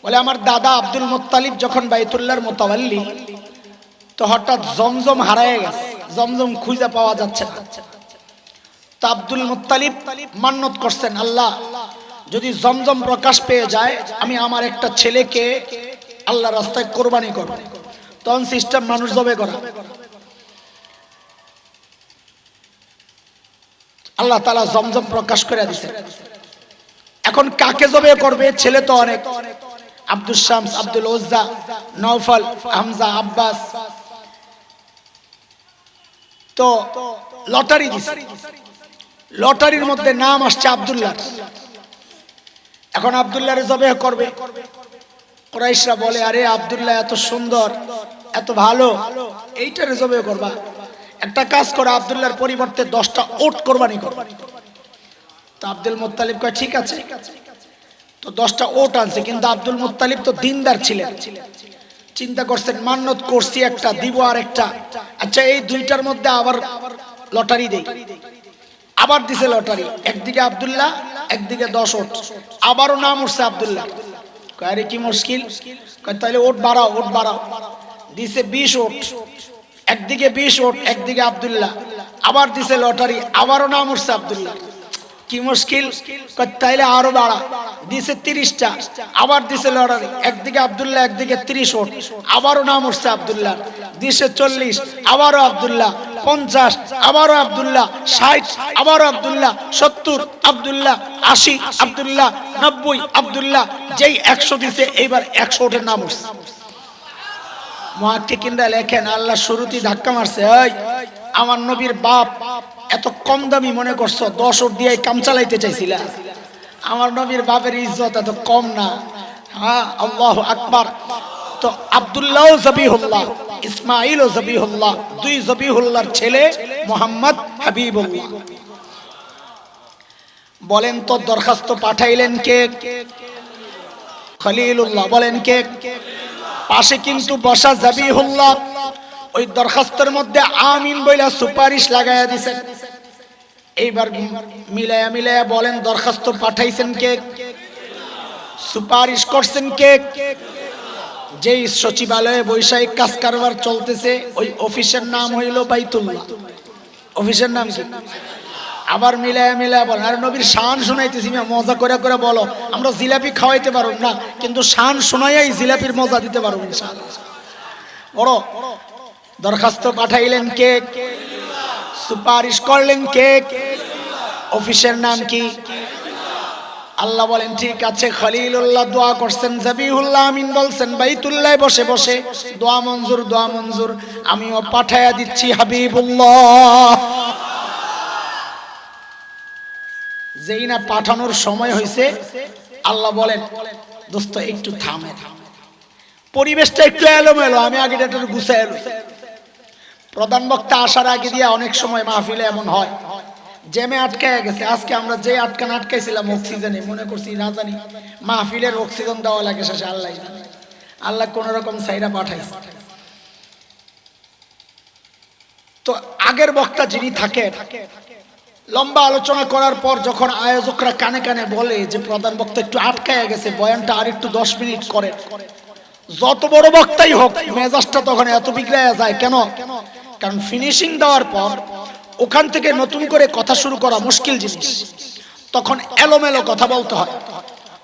বলে আমার দাদা আব্দুল মুত্তালিব যখন বাইতুল্লাহর মুতাওয়াল্লি, তো হঠাৎ জমজম হারায় গেছে, জমজম খুঁজে পাওয়া যাচ্ছে না। তো আব্দুল মুত্তালিব মান্নত করছেন, আল্লাহ যদি জমজম প্রকাশ পেয়ে যায়, আমি আমার একটা ছেলেকে আল্লাহর রাস্তায় কোরবানি করব। তখন সিস্টেম মানুষ জবে করা। আল্লাহ তাআলা জমজম প্রকাশ করে দিয়েছে। এখন কাকে জবে করবে? ছেলে তো অনেক, আব্দুল শামস, আব্দুল উজ্জা, নওফল, হামজা, আব্বাস। তো লটারি দিছে, লটারির মধ্যে নাম আসছে আব্দুল্লাহ। এখন আব্দুল্লাহরে জবে করবে। কুরাইশরা বলে, আরে আব্দুল্লাহ এত সুন্দর, এত ভালো, এইটারে জবে করবা? একটা কাজ করো, আব্দুল্লাহর পরিবর্তে 10টা ওট কোরবানি করো। তো আব্দুল মুত্তালিব কয় ঠিক আছে। তো 10টা ওট আনছে, কিন্তু আব্দুল মুত্তালিব তো দিনদার ছিলেন। চিন্তা করছেন, মান্নত করছি একটা, দিব আর একটা, আচ্ছা এই দুইটার মধ্যে আবার লটারি দেই। আবার দিছে লটারি, একদিকে আব্দুল্লাহ, একদিকে 10 ওট। আবারও নাম উঠছে আব্দুল্লাহ। কয় আরে কি মুশকিল, কয় তাহলে ওট বাড়াও, ওট বাড়াও। দিছে 20 ওট, একদিকে 20 ওট, একদিকে আব্দুল্লাহ। আবার দিছে লটারি, আবারও নাম উঠছে আব্দুল্লাহ। কি মুশকিল, তাইলে আরো বাড়া। দিছে 30টা, আবার দিছে লটারি, একদিকে আব্দুল্লাহ, একদিকে 30 ওট। আবারও নাম উঠছে আব্দুল্লাহ। দিছে 40, আবারও আব্দুল্লাহ। 50, আবারও আব্দুল্লাহ। 60, আবারও আব্দুল্লাহ। 70 আব্দুল্লাহ। 80 আব্দুল্লাহ। 90 আব্দুল্লাহ। যেই 100 দিছে, এইবার 100 ওটের নাম উঠছে। মুহাক্কিকিনরা লেখেন, আল্লাহ শুরুতেই ধাক্কা মারছে, এই আমার নবীর বাপ এত কম দামি মনে করছো, 10 ওট দিয়ে কাম চালাইতে চাইছিলা? আমার নবীর বাপের ইজ্জত এত কম না। হ্যাঁ, আল্লাহু আকবার। তো আব্দুল্লাহ জাবিহুল্লাহ, ইসমাইল ও জবিহুল্লাহ, দুই জবিহুল্লাহর ছেলে মুহাম্মদ হাবিবুল্লাহ। বলেন তো দরখাস্ত পাঠাইলেন কে? খলিলুল্লাহ। বলেন কে? পাশে কিন্তু বসা জবিহুল্লাহ ওই দরখাস্তের মধ্যে আমিন বইলা সুপারিশ লাগাইয়া দিছেন। এইবার মিলায়া মিলায়া বলেন দরখাস্ত পাঠাইছেন কে? সুপারিশ করছেন কে? যেই সচিবালয়ে বৈষয়িক কাজ কারবার চলতেছে ওই অফিসের নাম হইল বাইতুল্লাহ। অফিসের নাম কি? আবার মিলায়া মিলায়া বলেন, আরে নবীর শান শোনাইতেছি, মজা করে করে বলো, আমরা জিলাপি খাওয়াইতে পারব না কিন্তু শান শোনাইয়াই জিলাপির মজা দিতে পারবো ইনশাআল্লাহ। বড় দরখাস্ত পাঠাইলেন কে? সুপারিশ করলেন কে? অফিসের নাম কি? আল্লাহ বলেন ঠিক আছে। খলিলুল্লাহ দোয়া করছেন, জবিহুল্লাহ আমিন বলছেন, বাইতুল্লাহ বসে বসে দোয়া মঞ্জুর, দোয়া মঞ্জুর, আমিও পাঠায়া দিচ্ছি হাবিবুল্লাহ। যেই না পাঠানোর সময় হয়েছে আল্লাহ বলেন দোস্ত একটু থামে, পরিবেশটা একটু এলোমেলো, আমি আগে একটু গুছাই। প্রধান বক্তা আসার আগে দিয়ে অনেক সময় মাহফিলে এমন হয় জ্যামে আটকায় গেছে। আজকে আমরা যে আটকাইছিলাম অক্সিজেনে, মনে করছি না জানি মাহফিলের অক্সিজেন দেওয়া লাগে, শেষে আল্লাহ জানে। আল্লাহ কোন রকম সাইরা পাঠাইছে। তো আগের বক্তা যিনি থাকে লম্বা আলোচনা করার পর যখন আয়োজকরা কানে কানে বলে যে প্রধান বক্তা একটু আটকায় গেছে, বয়ানটা আর একটু 10 মিনিট করে, যত বড় বক্তাই হোক মেজাজটা তখন এত বিগড়ায়া যায়। কেন? কারণ ফিনিশিং দেওয়ার পর ওখান থেকে নতুন করে কথা শুরু করা মুশকিল জিনিস। তখন এলোমেলো কথা বলতে হয়।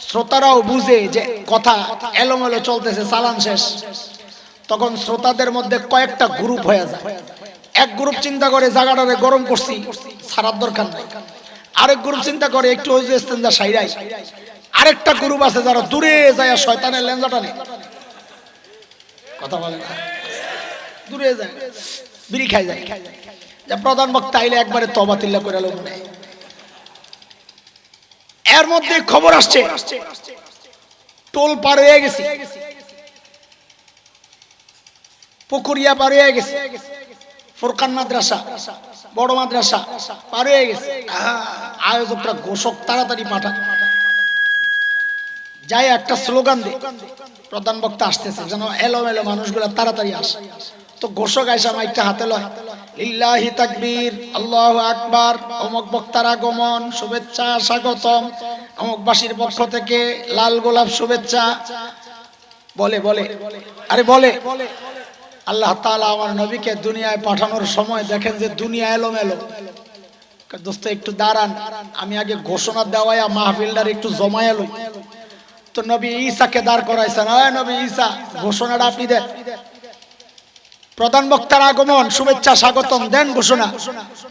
শ্রোতারাও বুঝে যে কথা এলোমেলো চলতেছে, চালান শেষ। তখন শ্রোতাদের মধ্যে কয়েকটা গ্রুপ হয়ে যায়। এক গ্রুপ চিন্তা করে জায়গাটারে গরম করছি, ছাড়ার দরকার নাই। আরেক গ্রুপ চিন্তা করে একটু ওযু ইস্তেঞ্জা সাইরাই। আরেকটা গ্রুপ আছে যারা দূরে যায় শয়তানের লেঞ্জা টানে। কথা বলে না, দূরে যায়, বিড়ি খাই যায়। যে প্রধান বক্তা আইলে একবারে তওবা তিল্লা করে লোক নেয়। এর মধ্যে খবর আসছে টোল পার হয়ে গেছে, পুকুরিয়া পার হয়ে গেছে, ফুরকান মাদ্রাসা, বড় মাদ্রাসা পার হয়ে গেছে। আয়োজকরা ঘোষক তাড়াতাড়ি পাঠা যাই একটা স্লোগান দে, প্রধান বক্তা আসতেছে, যেন এলোমেলো মানুষগুলা তাড়াতাড়ি আসে। তো ঘোষক আইসা মাইকটা হাতে লয়, লিল্লাহি তাকবীর, আল্লাহু আকবার, অমুক বক্তার আগমন, শুভেচ্ছা, স্বাগতম, অমুকবাসীর পক্ষ থেকে লাল গোলাপ শুভেচ্ছা বলে বলে আরে বলে। আল্লাহ তাআলা আমার নবীকে দুনিয়ায় পাঠানোর সময় দেখেন যে দুনিয়া এলোমেলো। দোস্ত একটু দাঁড়ান, আমি আগে ঘোষণা দেওয়ায়া মাহফিলটার একটু জমায়া লই। তো নবী ঈসাকে দাঁড় করাইছেন, ওই নবী ঈসা ঘোষণাটা আপনি দেন। প্রধান বক্তার আগমন, শুভেচ্ছা, স্বাগতম দেন ঘোষণা।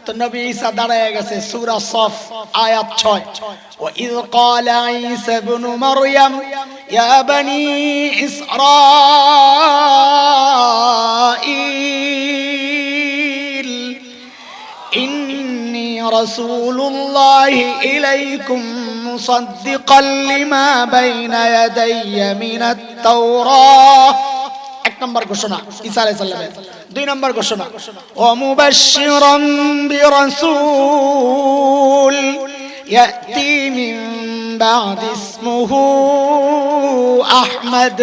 তো নবী ঈসা দাঁড়ায় গেছে। সূরা সফ আয়াত 6, ওয়া ইয ক্বালা ঈসা ইবনু মারইয়াম ইয়া বানি ইসরাঈল ইন্নী রাসূলুল্লাহি ইলাইকুম মুসাদ্দিকাল লিমা বাইনা ইয়াদাইয়া মিনাত তাওরাহ। এক নম্বর ঘোষণা ঈসা আলাইহিস সালামের। দুই নম্বর ঘোষণা, ওয়া মুবাশশিরাম বিরাসূল ইয়াতি মিন বা'দি ইসমুহু আহমদ।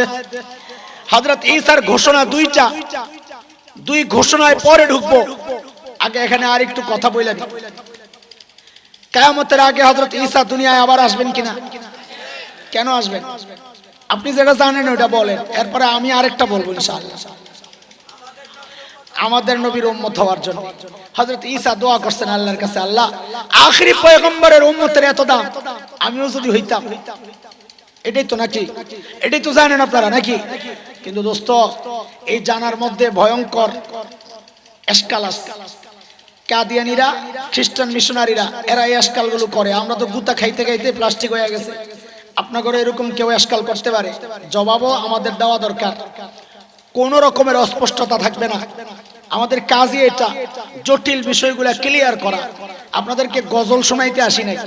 হযরত ঈসার ঘোষণা দুইটা, দুই ঘোষণায় পরে ঢুকবো। আগে এখানে আর একটু কথা বইলা দিই। কিয়ামতের আগে হযরত ঈসা দুনিয়ায় আবার আসবেন কিনা? কেন আসবেন? আপনি যেটা জানেন ওটা বলেন, এরপরে আমি আরেকটা বলবো ইনশাআল্লাহ। আমাদের নবীর উম্মত হওয়ার জন্য হযরত ঈসা দোয়া করছেন আল্লাহর কাছে, আল্লাহ আখেরি পয়গম্বরের উম্মতের এত দাম, আমিও যদি হইতাম। এটাই তো নাকি? এটাই তো জানেন আপনারা নাকি? কিন্তু দোস্ত এই জানার মধ্যে ভয়ঙ্কর এশকাল আছে। কাদিয়ানীরা, খ্রিস্টান মিশনারিরা, এরা এই এশকালগুলো করে। আমরা তো গুতা খাইতে খাইতে প্লাস্টিক হয়ে গেছে। আপনাদের এরকম কেউ এশকাল করতে পারে, জবাবও আমাদের দেওয়া দরকার। কোন রকমের অস্পষ্টতা থাকবে না। আমাদের কাজই এটা, জটিল বিষয়গুলো ক্লিয়ার করা। আপনাদেরকে গজল শোনাইতে আসি নাই।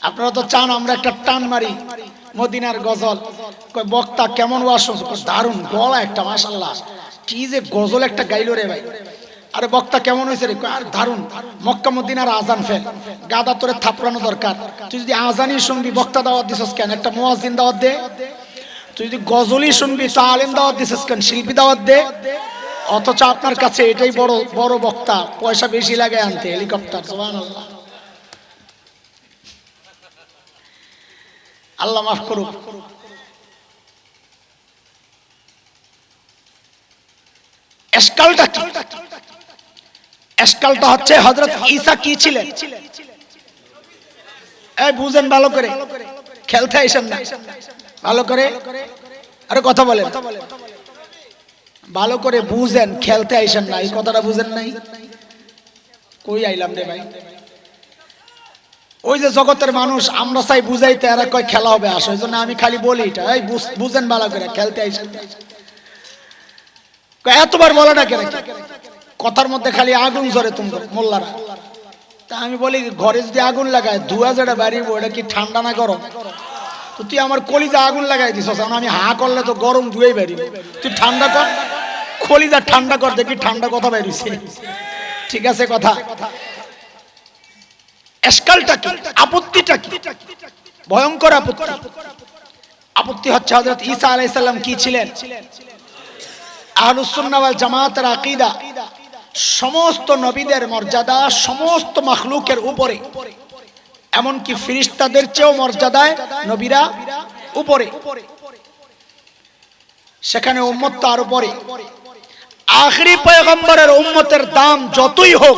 আপনারা তো চান আমরা একটা টান মারি মদিনার গজল। বক্তা কেমন ওয়াজ শুনছো? দারুণ গলা একটা, মাশাআল্লাহ। কি যে গজল একটা গাইলো রে ভাই। আরে বক্তা কেমন হয়েছে রে? আর দারুন, মক্কা মদিনার আজান ফেল, গাদা তোরে থাপড়ানো দরকার। তুই যদি আজানই শুনবি বক্তা দাওয়াত দিছস কেন? একটা মুয়াজ্জিন দাওয়াত দে। তুই যদি গজলই শুনবি তো আলেম দাওয়াত দিছস কেন? শিল্পী দাওয়াত দে। অথচ আপনার কাছে এটাই বড় বড় বক্তা, পয়সা বেশি লাগে আনতে, হেলিকপ্টার। সুবহানাল্লাহ, আল্লাহ মাফ করুক। এসকালটা কি? এসকালটা হচ্ছে হযরত ঈসা কি ছিলেন? এই বুঝেন ভালো করে, খেলতে আইসেন না, ভালো করে আরে কথা বলেন, ভালো করে বুঝেন, খেলতে আইসেন না। এই কথাটা বুঝেন নাই? কই আইলাম রে ভাই? ওই যে জগতের মানুষ আমরা চাই বুঝাইতে, এরা কয় খেলা হবে আসো। এই জন্য আমি খালি বলি এটা, এই বুঝেন ভালো করে, খেলতে আইসেন। এতবার বলাটা কেন? কথার মধ্যে খালি আগুন ঝরে তোমরা মোল্লারা। তা আমি বলি ঘরে যদি আগুন লাগায় ধোঁয়া যেটা বাড়িব, ওটা কি ঠান্ডা না গরম? তো তুই আমার কলিজা আগুন লাগাই দিস, আমি হা করলে তো গরম ধুয়েই বেরিব। তুই ঠান্ডা কর, কলিজা ঠান্ডা কর, দেখি ঠান্ডা কথা বেরিয়েছে। ঠিক আছে কথা? এসকালটা কি? আপত্তিটা কি? ভয়ঙ্কর আপত্তি। আপত্তি হচ্ছে হযরত ঈসা আলাইহিস সালাম কি ছিলেন? আহলুস সুন্নাহ ওয়াল জামাতের আকীদা সমস্ত নবীদের মর্যাদা সমস্ত মাখলুকের উপরে, এমনকি ফেরেশতাদের চেয়েও মর্যাদায় নবীরা উপরে, সেখানে উম্মত তার উপরে। আখেরি পয়গম্বরের উম্মতের দাম যতই হোক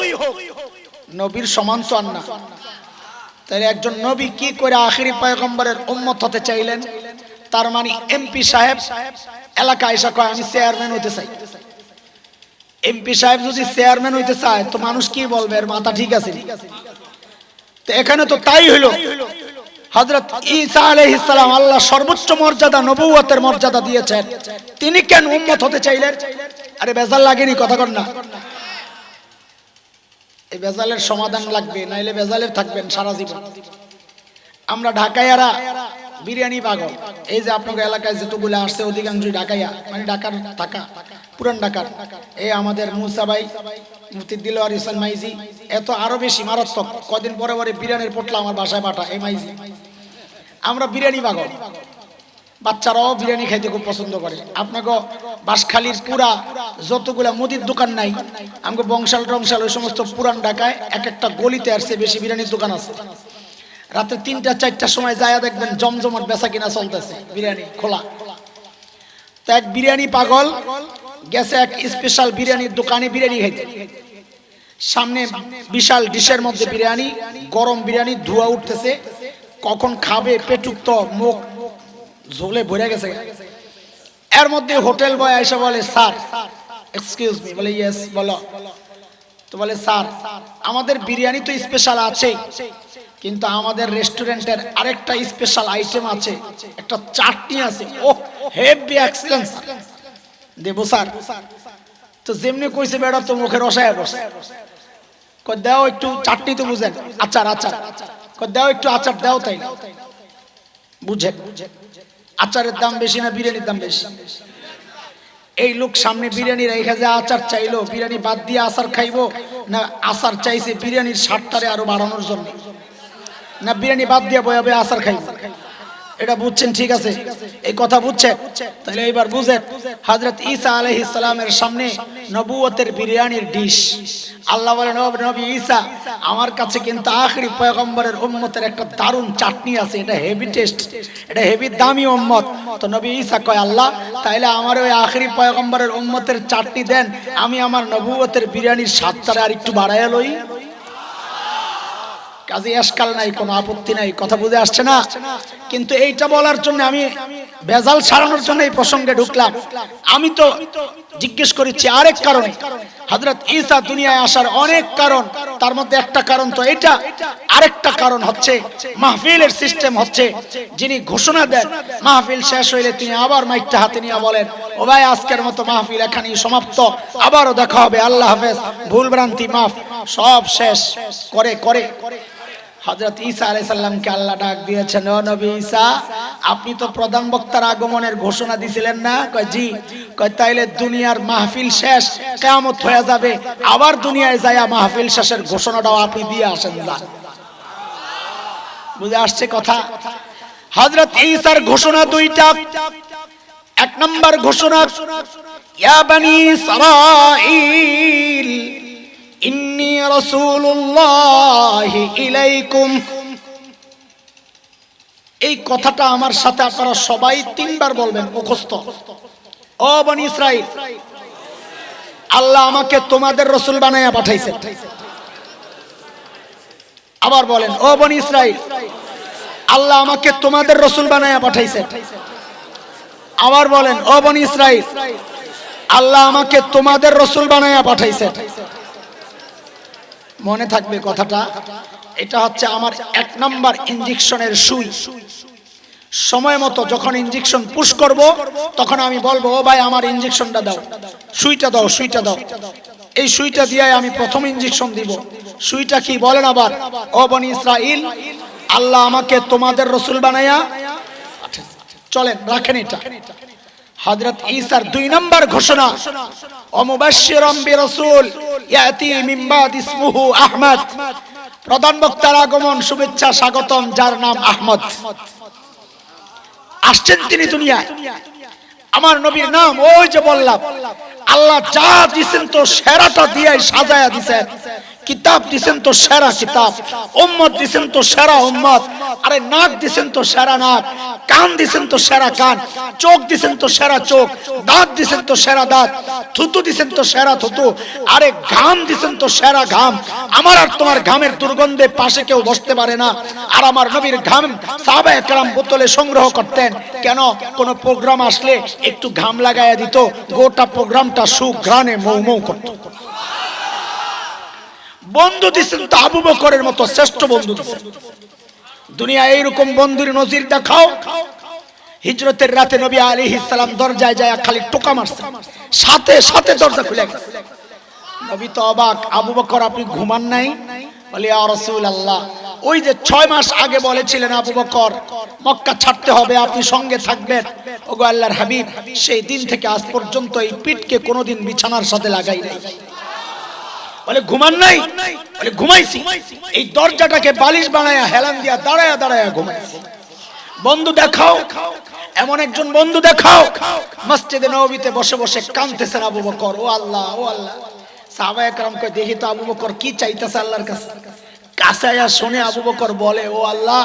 নবীর সমান তো আর না। তাহলে একজন নবী কি করে আখেরি পয়গম্বরের উম্মত হতে চাইলেন? তার মানে এমপি সাহেব এলাকা এসে কয় আমি চেয়ারম্যান হতে চাই। এমপি সাহেব যদি চেয়ারম্যান হইতে চায় তো মানুষ কি বলবে? এর মাথা ঠিক আছে। তো এখানে তো তাই হলো। হযরত ঈসা আলাইহিস সালাম আল্লাহ সর্বোচ্চ মর্যাদা, নবুয়তের মর্যাদা দিয়েছেন, তিনি কেন উম্মত হতে চাইলেন? আরে বেজাল লাগেনি? কথা কর না। এই বেজালের সমাধান লাগবে, নাইলে বেজালের থাকবেন সারা জীবন। আমরা ঢাকাইয়ারা বিরিয়ানি পাগল। এই যে আপনাদের এলাকায় যতগুলো আসছে অধিকাংশই ঢাকাইয়া, মানে ঢাকার থাকা, পুরান ঢাকার। এই আমাদের মুসা ভাই, মুফতি দিলওয়ার হোসেন মাইজি, এত আরো বেশি মারাত্মক। কদিন পরে পরে বিরিয়ানির পোটলা আমার বাসায় পাঠা এই মাইজি। আমরা বিরিয়ানি পাগল, বাচ্চারাও বিরিয়ানি খাইতে খুব পছন্দ করে। আপনাকে বাঁশখালীর পুরা যতগুলা মুদির দোকান নাই, আমাকে বংশাল টংশাল ওই সমস্ত পুরান ঢাকায় এক একটা গলিতে আসছে বেশি বিরিয়ানির দোকান আছে। রাতে 3টা 4টার সময় যায় দেখবেন জমজমাট বেচা কিনা চলতেছে, বিরিয়ানি খোলা। তো এক বিরিয়ানি পাগল গেছে এক স্পেশাল বিরিয়ানির দোকানে বিরিয়ানি খাইতে। সামনে বিশাল ডিশের মধ্যে বিরিয়ানি, গরম বিরিয়ানি, ধোঁয়া উঠতেছে। কখন খাবে পেটুক তো মুখ ঝোলে ভরে গেছে। এর মধ্যে হোটেল বয় এসে বলে স্যার, এক্সকিউজ মি, বলে ইয়েস বলো। তো বলে স্যার আমাদের বিরিয়ানি তো স্পেশাল আছে, কিন্তু আমাদের রেস্টুরেন্টের আরেকটা স্পেশাল আইটেম আছে, একটা চাটনি আছে, ও হেভি এক্সেলেন্স, দেবো স্যার? তো যেমনি কইছে বেড়া তো মুখে রসায় বসে। কই দাও একটু চাটনি, তো বুঝেন আচার, আচার কই দাও একটু আচার দাও। তাই বুঝে আচারের দাম বেশি না বিরিয়ানির দাম বেশি? এই লোক সামনে বিরিয়ানি রেখে যে আচার চাইলো, বিরিয়ানি বাদ দিয়ে আচার খাইবো, না আচার চাইছে বিরিয়ানির স্বাদটারে আরো বাড়ানোর জন্য, না বিরিয়ানি বাদ দিয়ে বয়াবে আচার খাইবো? এটা বুঝছেন? ঠিক আছে, এই কথা বুঝছেন? তাহলে এবার বুঝেন, হযরত ঈসা আলাইহিস সালামের সামনে নবুয়তের বিরিয়ানির ডিশ। আল্লাহ বলেন, নবী ঈসা আমার কাছে কিন্তু আখেরি পয়গম্বরের উম্মতের একটা দারুণ চাটনি আছে, এটা হেভি টেস্ট, এটা হেভি দামি উম্মত। তো নবী ঈসা কয় আল্লাহ তাইলে আমার ওই আখেরি পয়গম্বরের উম্মতের চাটনি দেন, আমি আমার নবুয়তের বিরিয়ানির স্বাদটারে আর একটু বাড়াইয়া লই। কাজে এসকাল নাই, কোনো আপত্তি নাই। কথা বুঝে আসছে না? কিন্তু এইটা বলার জন্য আমি ভেজাল ছাড়ানোর জন্য এই প্রসঙ্গে ঢুকলাম। আমি তো জিজ্ঞেস করেছি আরেক কারণে। হযরত ঈসা দুনিয়ায় আসার অনেক কারণ, তার মধ্যে একটা কারণ তো এটা। আরেকটা কারণ হচ্ছে মাহফিলের সিস্টেম হচ্ছে, যিনি ঘোষণা দেন মাহফিল শেষ হইলে তিনি আবার মাইকটা হাতে নিয়ে বলেন, ও ভাই আজকের মতো মাহফিল এখানেই সমাপ্ত, আবারও দেখা হবে, আল্লাহ হাফেজ, ভুল ভ্রান্তি মাফ, সব শেষ করে করে হযরত ঈসা আলাইহিস সালামকে আল্লাহ ডাক দিয়েছেন, ও নবী ঈসা, আপনি তো প্রধান বক্তার আগমনের ঘোষণা দিছিলেন না? কয় জি। কয় তাইলে দুনিয়ার মাহফিল শেষ, কিয়ামত হয়ে যাবে, আবার দুনিয়ায় যায়া মাহফিল শেষের ঘোষণাটাও আপনি দিয়ে আসেন। যান। বুঝে আসছে কথা? হযরত ঈসার ঘোষণা দুইটা। এক নম্বর ঘোষণা, ইয়া বনি ইসরাঈল ইন্নী রাসূলুল্লাহি ইলাইকুম। এই কথাটা আমার সাথে আপনারা সবাই তিনবার বলবেন, মুখস্থ। ও বনি ইসরাঈল, আল্লাহ আমাকে তোমাদের রাসূল বানায়া পাঠাইছে। আবার বলেন, ও বনি ইসরাঈল, আল্লাহ আমাকে তোমাদের রাসূল বানায়া পাঠাইছে। আবার বলেন, ও বনি ইসরাঈল, আল্লাহ আমাকে তোমাদের রাসূল বানায়া পাঠাইছে। মনে থাকবে কথাটা। এটা হচ্ছে আমার এক নাম্বার ইনজেকশনের সুই। সময় মতো যখন ইনজেকশন পুশ করব, তখন আমি বলবো, ও ভাই আমার ইনজেকশনটা দাও, সুইটা দাও, সুইটা দাও। এই সুইটা দিয়ে আমি প্রথম ইনজেকশন দিব। সুইটা কি বলেন আবার, ও বনি ইসরাঈল, আল্লাহ আমাকে তোমাদের রাসূল বানায়া। চলেন রাখেন এটা। হযরত ঈসার দুই নাম্বার ঘোষণা, ও মুবাশশিরাম বিরাসূল ইয়াতি মিন বাদ ইসমুহু আহমদ। প্রধান বক্তার আগমন, শুভেচ্ছা, স্বাগতম, যার নাম আহমদ। আসছেন তিনি দুনিয়ায়। আমার নবীর নাম ওই যে বললাম, আল্লাহ যা দিবেন তো সেরাটা দিয়ে সাজায়া দিবেন। কিতাব দিবেন তো সেরা কিতাব, উম্মত দিবেন তো সেরা উম্মত। আরে নাক দিবেন তো সেরা নাক, কান দিবেন তো সেরা কান, চোখ দিবেন তো সেরা চোখ, দাঁত দিবেন তো সেরা দাঁত, থুতু দিবেন তো সেরা থুতু, আরে ঘাম দিবেন তো সেরা ঘাম। আমার আর তোমার ঘামের দুর্গন্ধে পাশে কেউ বসতে পারে না। আর আমার নবীর ঘাম সাহাবায়ে কেরাম বোতলে সংগ্রহ করতেন। কেন? কোন প্রোগ্রাম আসলে একটু ঘাম লাগায়া দিত, গোটা প্রোগ্রামটা সুঘ্রাণে মৌ মৌ করত। বন্ধু দিছেন তো আবু বকরের মতো শ্রেষ্ঠ বন্ধু দিছেন। দুনিয়া এইরকম বন্ধুর নজির দেখাও। হিজরতের রাতে নবী আলাইহিস সালাম দরজায় যায় খালি টোকা মারছে, সাথে সাথে দরজা খুলে গেছে। নবী তো অবাক, আবু বকর আপনি ঘুমান নাই? বলে, ইয়া রাসূলুল্লাহ, ওই যে 6 মাস আগে বলেছিলেন আবু বকর মক্কা ছাড়তে হবে, আপনি সঙ্গে থাকবেন। ওগো আল্লাহর হাবিব, সেই দিন থেকে আজ পর্যন্ত এই পিঠকে কোনোদিন বিছানার সাথে লাগাই নাই। বলে ঘুমান নাই? বলে ঘুমাইছি। এই দরজাটাকে বালিশ বানায়া হেলান দিয়া দাঁড়ায়া দাঁড়ায়া ঘুমাইছি। বন্ধু দেখাও, এমন একজন বন্ধু দেখাও। মসজিদে নববীতে বসে বসে কাঁদতেছেন আবু বকর, ও আল্লাহ, ও আল্লাহ। সাহাবায়ে কেরাম কয়, দেখি তো আবু বকর কি চাইতেছে আল্লাহর কাছে। কাছে আয়া শুনে আবু বকর বলে, ও আল্লাহ,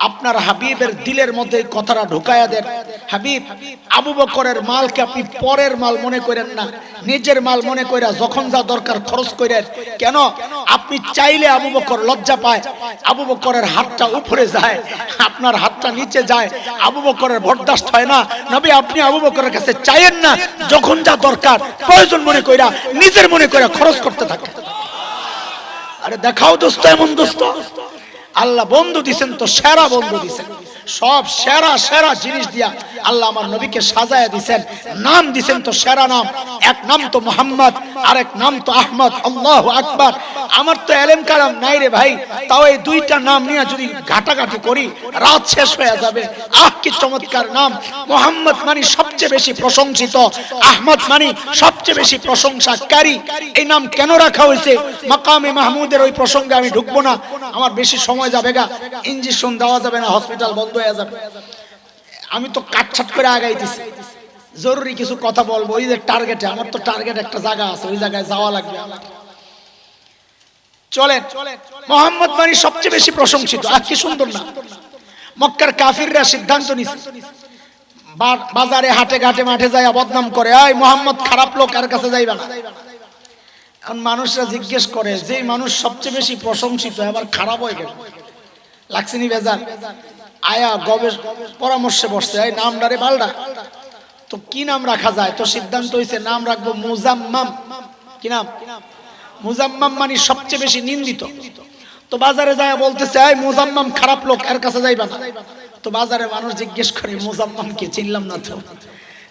আপনার হাবিবের দিলের মধ্যে কথাটা ঢুকায়া দেন। হাবিব, আবু বকরের মালকে আপনি পরের মাল মনে করেন না, নিজের মাল মনে কইরা যখন যা দরকার খরচ করেন। কেন? আপনি চাইলে আবু বকর লজ্জা পায়, আবু বকরের হাতটা উপরে যায়, আপনার হাতটা নিচে যায়, আবু বকরের বরদাস্ত হয় না। নবী, আপনি আবু বকরের কাছে চাইেন না, যখন যা দরকার প্রয়োজন মনে কইরা নিজের মনে কইরা খরচ করতে থাকেন। আরে দেখাও দোস্ত, এমন দোস্ত। আল্লাহ বন্ধু দিছেন তো সেরা বন্ধু দিছেন, সব সেরা সেরা জিনিস দিয়া আল্লাহ আমার নবীকে সাজায়া দিছেন। নাম দিছেন তো সেরা নাম, এক নাম তো মুহাম্মদ, আরেক নাম তো আহমদ। আল্লাহু আকবার। আমার তো এলেম কালাম নাই রে ভাই, তাও এই দুইটা নাম নিয়ে যদি ঘাটাঘাটি করি রাত শেষ হয়ে যাবে। আহ কি চমৎকার নাম! মুহাম্মদ মানে সবচেয়ে বেশি প্রশংসিত, আহমদ মানে সবচেয়ে বেশি প্রশংসাকারী। এই নাম কেন রাখা হয়েছে? মাকামে মাহমুদের ওই প্রসঙ্গে আমি ঢুকবো না, আমার বেশি সময় যাবে গা, ইনজেকশন দেওয়া যাবে না, হসপিটাল বন্ধ হয়ে যাবে। আমি তো কাটছাট করে আগাইতেছি, জরুরি কিছু কথা বলবো। ওই যে টার্গেটে, আমার তো টার্গেট একটা জায়গা আছে, ওই জায়গায় যাওয়া লাগবে আমার। চলেন, মুহাম্মদ মানে সবচেয়ে বেশি প্রশংসিত। আর কি সুন্দর না! মক্কার কাফিররা সিদ্ধান্ত নিছে, বাজারে হাটে ঘাটে মাঠে যায় বদনাম করে, এই মুহাম্মদ খারাপ লোক, আর কাছে যাইবা না। এখন মানুষরা জিজ্ঞেস করে, যে মানুষ সবচেয়ে বেশি প্রশংসিত আবার খারাপ হয়ে গেল, লাগছেনি বেজান? আয়া পরামর্শে বসছে, এই নামটারে পাল্টা, তো কি নাম রাখা যায়? তো সিদ্ধান্ত হয়েছে নাম রাখবো মুজাম্মাম। কি নাম? মুজাম্মাম মানে সবচেয়ে বেশি নিন্দিত। তো বাজারে যায় বলতেছে, এই মুজাম্মাম খারাপ লোক, এর কাছে যাইবা না। তো বাজারে মানুষ জিজ্ঞেস করে, মুজাম্মাম কে? চিনলাম না তো।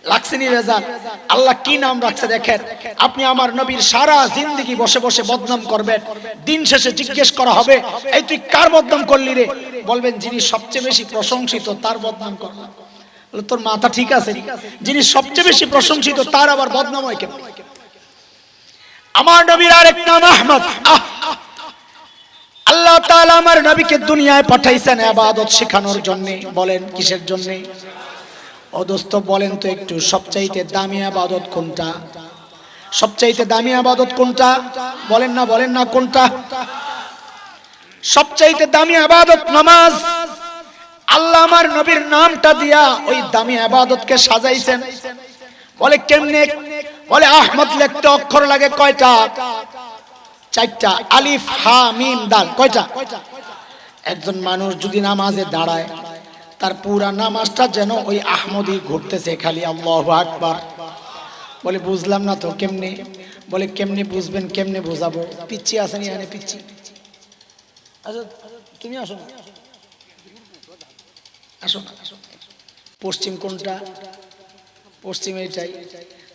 লাগছেনি রেজাল্ট। আল্লাহ কি নাম রাখছে দেখেন। আপনি আমার নবীর সারা জিন্দেগি বসে বসে বদনাম করবেন, দিন শেষে জিজ্ঞেস করা হবে এই তুই কার বদনাম করলি রে? বলবেন যিনি সবচেয়ে বেশি প্রশংসিত তার বদনাম করলাম। তোর মাথা ঠিক আছে? যিনি সবচেয়ে বেশি প্রশংসিত তার আবার বদনাম হয় কেন? আমার নবীর আরেক নাম আহমদ। আল্লাহ তাআলা আমার নবীকে দুনিয়ায় পাঠাইছেন ইবাদত শেখানোর জন্য। বলেন কিসের জন্য? ও দোস্ত বলেন তো একটু, সবচাইতে দামি ইবাদত কোনটা? সবচাইতে দামি ইবাদত কোনটা? বলেন না কোনটা? সবচাইতে দামি ইবাদত নামাজ। আল্লাহ আমার নবীর নামটা দিয়া ওই দামি ইবাদতকে সাজাইছেন। বলে কেমনে? বলে আহমদ লিখতে অক্ষর লাগে কয়টা? 4টা, আলিফ হা মিম দাল। কয়টা? একজন মানুষ যদি নামাজে দাঁড়ায় তার পুরা নামাজটা যেন ওই আহমদই ঘুরতেছে খালি, আল্লাহু আকবার। বলে বুঝলাম না তো কেমনে? বলে কেমনে বুঝবেন, কেমনে বোঝাবো? পিচ্ছি আসেনি এখানে? পিচ্ছি আচ্ছা তুমি আসো না, আসো না। পশ্চিম কোনটা? পশ্চিম এইটাই।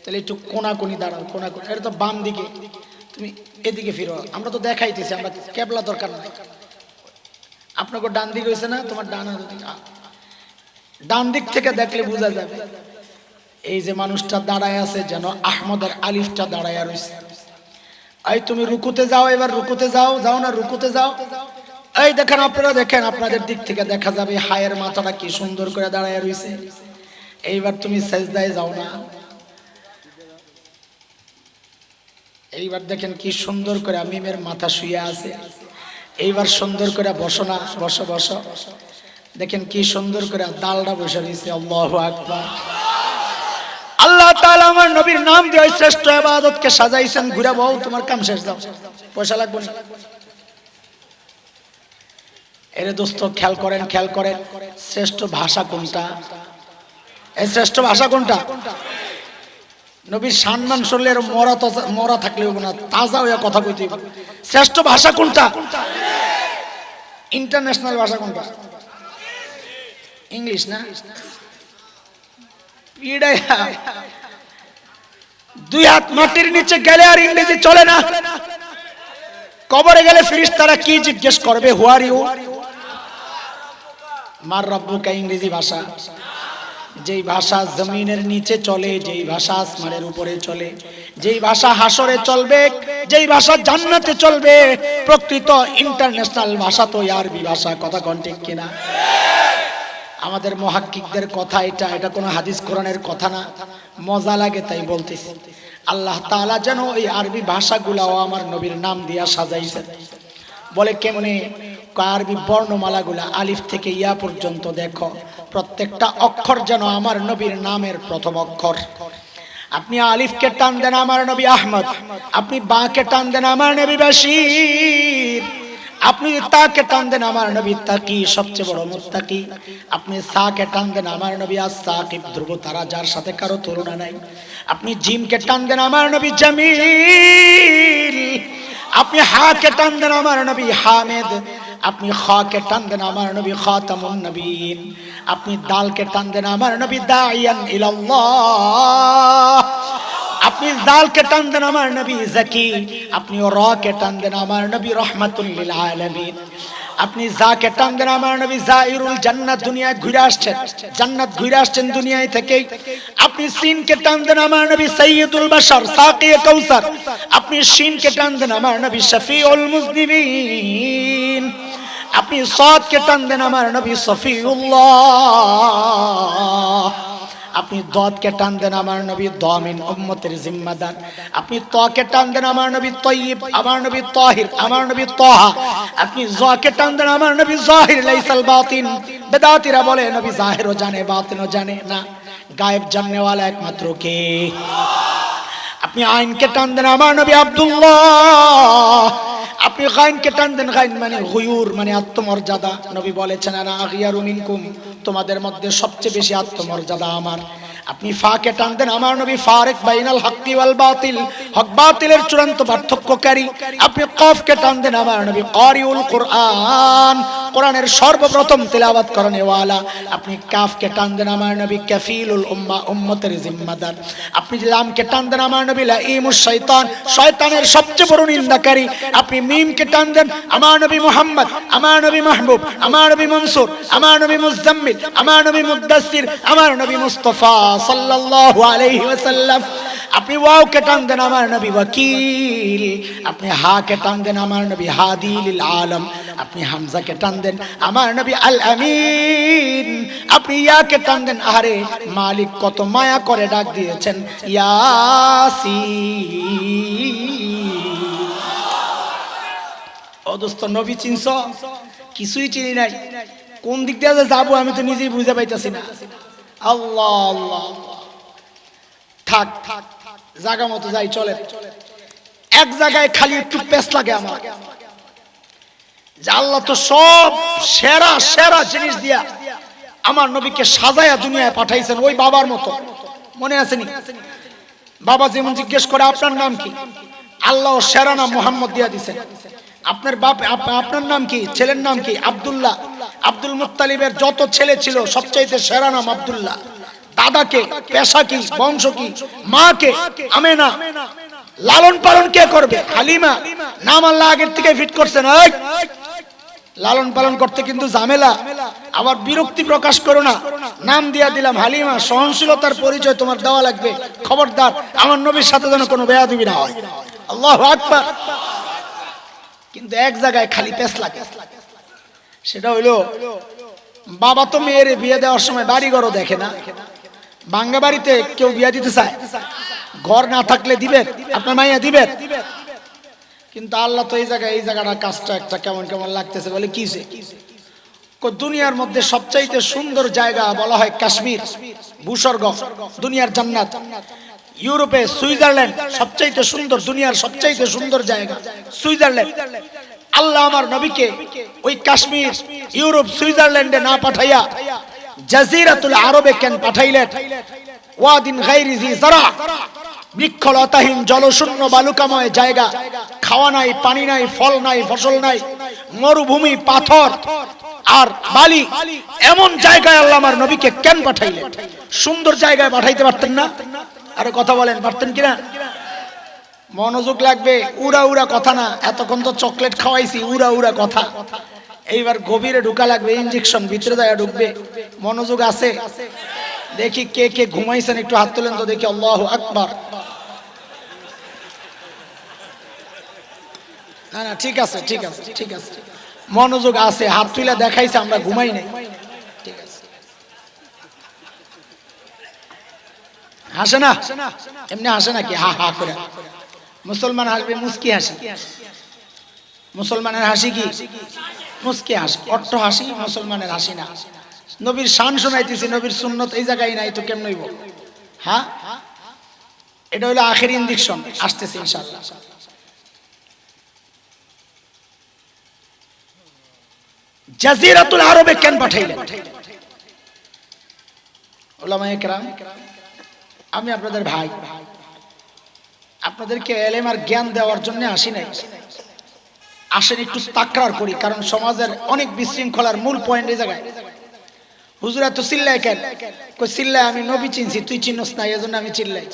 তাহলে একটু কোনাকুনি দাঁড়াও, কোনাকুনি। এটা তো বাম দিকে, তুমি এদিকে ফিরো। আমরা তো দেখাইতেছি, আমরা কেবলা দরকার নাই। আপনাকে ডান দিকে হয়েছে না? তোমার ডান দিক থেকে দেখলে বোঝা যাবে এই যে মানুষটা দাঁড়ায় আছে যেন আহমদের আলিফটা দাঁড়ায় রয়েছে। এই তুমি রুকুতে যাও, এবার রুকুতে যাও। যাও না, রুকুতে যাও। এই দেখেন, আপনারা দেখেন, আপনাদের দিক থেকে দেখা যাবে হায়ের মাথাটা কি সুন্দর করে দাঁড়ায় রয়েছে। এইবার তুমি সেজদায় যাও না, এইবার দেখেন কি সুন্দর করে মিমের মাথা শুয়ে আছে। এইবার সুন্দর করে বসো না, বসো বসো। দেখেন কি সুন্দর করে দালটা বসে রয়েছে। আল্লাহু আকবার। আল্লাহ তাআলা আমার নবীর নাম দিয়ে শ্রেষ্ঠ ইবাদতকে সাজাইছেন। ঘুরে বউ, তোমার কাম শেষ, দাও, পয়সা লাগবে না। এরে দোস্ত খেয়াল করেন, খেয়াল করেন, শ্রেষ্ঠ ভাষা কোনটা? এই শ্রেষ্ঠ ভাষা কোনটা? নবীর সম্মান শুনলে মরা থাকলেও না, তাজা হইয়া কথা কইতে। শ্রেষ্ঠ ভাষা কোনটা? ইন্টারন্যাশনাল ভাষা কোনটা? ইংলিশ না? দুই হাত মাটির নিচে গেলে আর ইংরেজি চলে না। কবরে গেলে ফেরেশতারা কি জিজ্ঞেস করবে? হু আর ইউ? মার রব্বুকা ইংরেজি ভাষা। যেই ভাষা জমিনের নিচে চলে, যেই ভাষা আসমানের উপরে চলে, যেই ভাষা হাসরে চলবে, যেই ভাষা জান্নাতে চলবে, প্রকৃত ইন্টারন্যাশনাল ভাষা তো আরবি ভাষা। কথা কোন ঠিক কিনা? আমাদের মুহাক্কিকদের কথা এটা, এটা কোনো হাদিস কোরআনের কথা না। মজা লাগে তাই বলতেছি। আল্লাহ তাআলা যেন এই আরবি ভাষাগুলাও আমার নবীর নাম দিয়া সাজাইছেন। বলে কেমনে? আরবি বর্ণমালাগুলা আলিফ থেকে ইয়া পর্যন্ত দেখো, প্রত্যেকটা অক্ষর যেন আমার নবীর নামের প্রথম অক্ষর। আপনি আলিফকে টান দেন আমার নবী আহমদ, আপনি বাকে টান দেন আমার নবী বাশীর, আপনি তাকে টান দেন আমার নবী তাকি, সবচেয়ে বড় মুত্তাকি। আপনি সাকে টান দেন আমার নবী আস-সাকিব, ধ্রুব তারা যার সাথে কারো তুলনা নাই। আপনি জিমকে টান দেন আমার নবী জামিল, আপনি হাকে টান দেন আমার নবী হামিদ, আপনি খাকে টান দেন আমার নবী খাতামুন নবীন, আপনি দালকে টান দেন আমার নবী দাইয়ান ইলাল্লাহ, আপনি জালকে টান দেন আমার নবী জাকি, আপনি রাকে টান দেন আমার নবী রাহমাতুল লিল আলামিন, আপনি যাকে টান দেন আমার নবী জাইরুল জান্নাত, দুনিয়ায় ঘুরে আসছেন, জান্নাত ঘুরে আসছেন দুনিয়ায় থেকে। আপনি সিনকে টান দেন আমার নবী সাইয়্যিদুল বাশার সাকিয়ে কাউসার, আপনি শিনকে টান দেন আমার নবী শফিউল মুজনিবিন, আপনি সাদকে টান দেন আমার নবী সফিউল্লাহ, আপনি দদকে টান দেন আমার নবী দামিন উম্মতের জিম্মাদার, আপনি তকে টান দেন আমার নবী তয়্যিব, আমার নবী তাহির, আমার নবী তাহা, আপনি জাকে টান দেন আমার নবী জাহির লাইসাল বাতিন। বেদাতীরা বলে নবী জাহিরও জানে বাতিনও জানে না, গায়েব জাননে ওয়ালা একমাত্র কে? আপনি আইনকে টান দেন আমার নবী আব্দুল্লাহ, আপনি গাইনকে টান দেন, গাইন মানে গুয়ুর মানে আত্মমর্যাদা। নবী বলেছেন আনা আগিয়ারু মিনকুম, তোমাদের মধ্যে সবচেয়ে বেশি আত্মমর্যাদা আমার। আপনি ফাকে টান দেন আমার নবী ফারিক বাইনাল হক্কি ওয়াল বাতিল, হক বাতিলের চূড়ান্ত পার্থক্যকারী। আপনি কফকে টান দেন আমার নবী কারিউল কুরআন, কোরআনের সর্বপ্রথম তেলাওয়াত করেন ওয়ালা, আপনি কাফকে টান দেন আমার নবী কাফিলুল উম্মাহ, উম্মতের জিম্মাদার। আপনি লামকে টান দেন আমার নবী লাঈমুশ শয়তান, শয়তানের সবচেয়ে বড় নিন্দাকারী। আপনি মিমকে টান দেন আমার নবী মুহাম্মদ, আমার নবী মাহবুব, আমার নবী মনসুর, আমার নবী মুজাম্মিল, আমার নবী মুদ্দাসসির, আমার নবী মুস্তাফা সাল্লাল্লাহু আলাইহি ওয়াসাল্লাম। আপনি ওয়াওকে টান দেন আমার নবী ওয়াকিল, আপনি হাকে টান দেন আমার নবী হাদি লিল আলম, আপনি হামজাকে টান দেন আমার নবী আল আমিন, আপনি ইয়াকে টান দেন আরে মালিক কত মায়া করে ডাক দিয়েছেন ইয়াসিন। ও দোস্ত নবী চিনছ? কিছুই চিনি নাই, কোন দিক দিয়ে যাবো আমি তো নিজেই বুঝে পাইতেছি না। আল্লাহ আল্লাহ, থাক থাক জায়গা মতো যাই, চলে। এক জায়গায় খালি একটু পেছ লাগে আমার, যে আল্লাহ তো সব সেরা সেরা জিনিস দিয়া আমার নবীকে সাজায়া দুনিয়ায় পাঠাইছেন ওই বাবার মতো। মনে আছে নি? বাবা যেমন জিজ্ঞেস করে আপনার নাম কি, আল্লাহ সেরা নাম মুহাম্মদ দিয়া দিছেন। আপনার বাপ আপনার নাম কি, ছেলের নাম কি? আব্দুল্লাহ। আব্দুল মুত্তালিবের যত ছেলে ছিল সবচাইতে সেরা নাম আব্দুল্লাহ। দাদাকে, পেশা কি, বংশ কি, মাকে আমেনা, লালন পালন কে করবে? হালিমা। নাম আল্লাহ আগের থেকে ফিট করছেন। লালন পালন করতে কিন্তু ঝামেলা, আবার বিরক্তি প্রকাশ করো না, নাম দিয়া দিলাম হালিমা। সহনশীলতার পরিচয় তোমার দেওয়া লাগবে, খবরদার আমার নবীর সাথে যেন কোনো বেয়াদবি না হয়। আল্লাহু আকবার। কিন্তু এক জায়গায় খালি পেছ লাগে, সেটা হইলো বাবা তো মেয়ের বিয়ে দেওয়ার সময় বাড়ি ঘরও দেখে না। বাঙ্গা বাড়িতে কেউ বিয়ে দিতে চায়, ঘর না থাকলে দিবেন, আপনার মাইয়া দিবেন। কিন্তু আল্লাহ তো এই জায়গাটা কাজটা একটা কেমন কেমন লাগতেছে, বলে কিসে? দুনিয়ার মধ্যে সবচাইতে সুন্দর জায়গা বলা হয় কাশ্মীর, ভূস্বর্গ, দুনিয়ার জান্নাত। ইউরোপে সুইজারল্যান্ড সবচাইতে সুন্দর, দুনিয়ার সবচাইতে সুন্দর জায়গা সুইজারল্যান্ড। আল্লাহ আমার নবীকে ওই কাশ্মীর, ইউরোপ, সুইজারল্যান্ডে না পাঠাইয়া জাজিরাতুল আরবে কেন পাঠাইলেন? ওয়াদিন গায়রি জি যারা, বৃক্ষলতাহীন জলশূন্য বালুকাময় জায়গা, খাওয়া নাই, পানি নাই, ফল নাই, ফসল নাই, মরুভূমি, পাথর আর বালি, এমন জায়গায় আল্লাহ আমার নবীকে কেন পাঠাইলেন? সুন্দর জায়গায় পাঠাইতে পারতেন না? আরে কথা বলেন, পারতেন কিনা? মনোযোগ লাগবে, উড়া উড়া কথা না। এতক্ষণ তো চকলেট খাওয়াইছি, উড়া উড়া কথা। এইবার গভীরে ঢুকা লাগবে, ইনজেকশন ভিতরে যায় ঢুকবে। মনোযোগ আছে? দেখি কে কে ঘুমাইছেন, একটু হাত তুলেন তো দেখি। আল্লাহু আকবার। না না, ঠিক আছে ঠিক আছে ঠিক আছে, মনোযোগ আছে, হাত তুলে দেখাইছে, আমরা ঘুমাই নাই। ঠিক আছে, হাসে না? এমনি হাসে নাকি? হা হা করে। মুসলমান হাসবে মুস্কি হাসি। মুসলমানের হাসি কি? মুস্কি হাসি, অট্ট হাসি। মুসলমানের হাসি না। নবীর শান শোনাইতেছি, নবীর সুন্নত এই জায়গায় নাই তো কেমন হইব? হ্যাঁ, এটা হলো আখের ইনজেকশন, আসতেছে ইনশাআল্লাহ। জাজিরাতুল আরবে কেন পাঠাইলেন? উলামায়ে কেরাম, আমি আপনাদের ভাই, আপনাদেরকে এলেম আর জ্ঞান দেওয়ার জন্য আসি নাই। আসেন একটু তাকরার করি, কারণ সমাজের অনেক বিশৃঙ্খলার মূল পয়েন্ট এই জায়গায়। হুজুর এত চিল্লায় কেন? কই চিল্লায় আমি নবী চিনছি, তুই চিনস না, এই জন্য আমি চিল্লাই।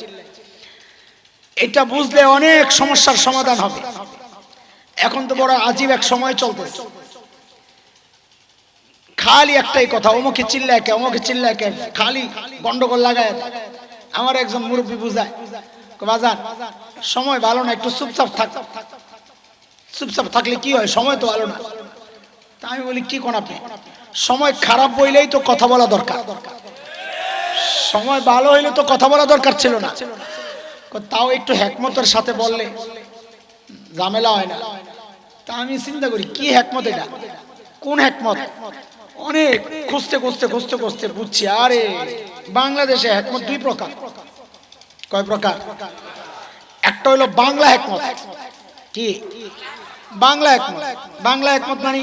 এটা বুঝলে অনেক সমস্যার সমাধান হবে। এখন তো বড় আজীব এক সময় চলতেছে, খালি একটাই কথা, অমুকে চিল্লায় কে, অমুকে চিল্লায় কে, খালি গন্ডগোল লাগায়। আমার একজন মুরব্বী বুঝায়, বাজান সময় ভালো না, একটু চুপচাপ থাক। চুপচাপ থাকলে কি হয়? সময় তো ভালো না। তা আমি বলি কি কোন আপনি? সময় খারাপ বইলেই তো কথা বলা দরকার, সময় ভালো হইলে তো কথা বলা দরকার ছিল না। তাও একটু হিকমতের সাথে বললে ঝামেলা হয় না। তা আমি চিন্তা করি কি হিকমত এটা, কোন হিকমত? অনেক খুঁজতে খুঁজতে খুঁজতে খুঁজতে বুঝছি, আরে বাংলাদেশে হিকমত দুই প্রকার। কয় প্রকার? একটা হলো বাংলা হিকমত। কি বাংলা হিকমত? বাংলা হিকমত মানে,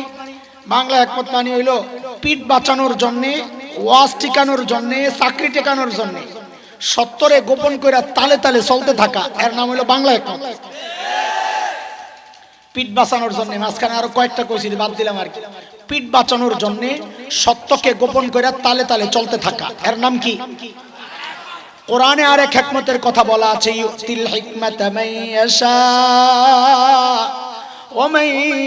বাংলা হিকমত মানে হইলো পিঠ বাঁচানোর জন্যে, ওয়াজ টিকানোর জন্যে, চাকরি টেকানোর জন্যে সত্তরে গোপন করে তালে তালে চলতে থাকা, এর নাম হইলো বাংলা হিকমত। পিঠ বাঁচানোর জন্য, মাঝখানে আরো কয়েকটা কইছি, বাদ দিলাম আর কি। পিঠ বাঁচানোর জন্য সত্যকে গোপন করে তালে তালে চলতে থাকা, এর নাম কি? কোরআনে আরেক হিকমতের কথা বলা আছে, ইউতিল হিকমাতা মান ইয়াশা ওয়া মান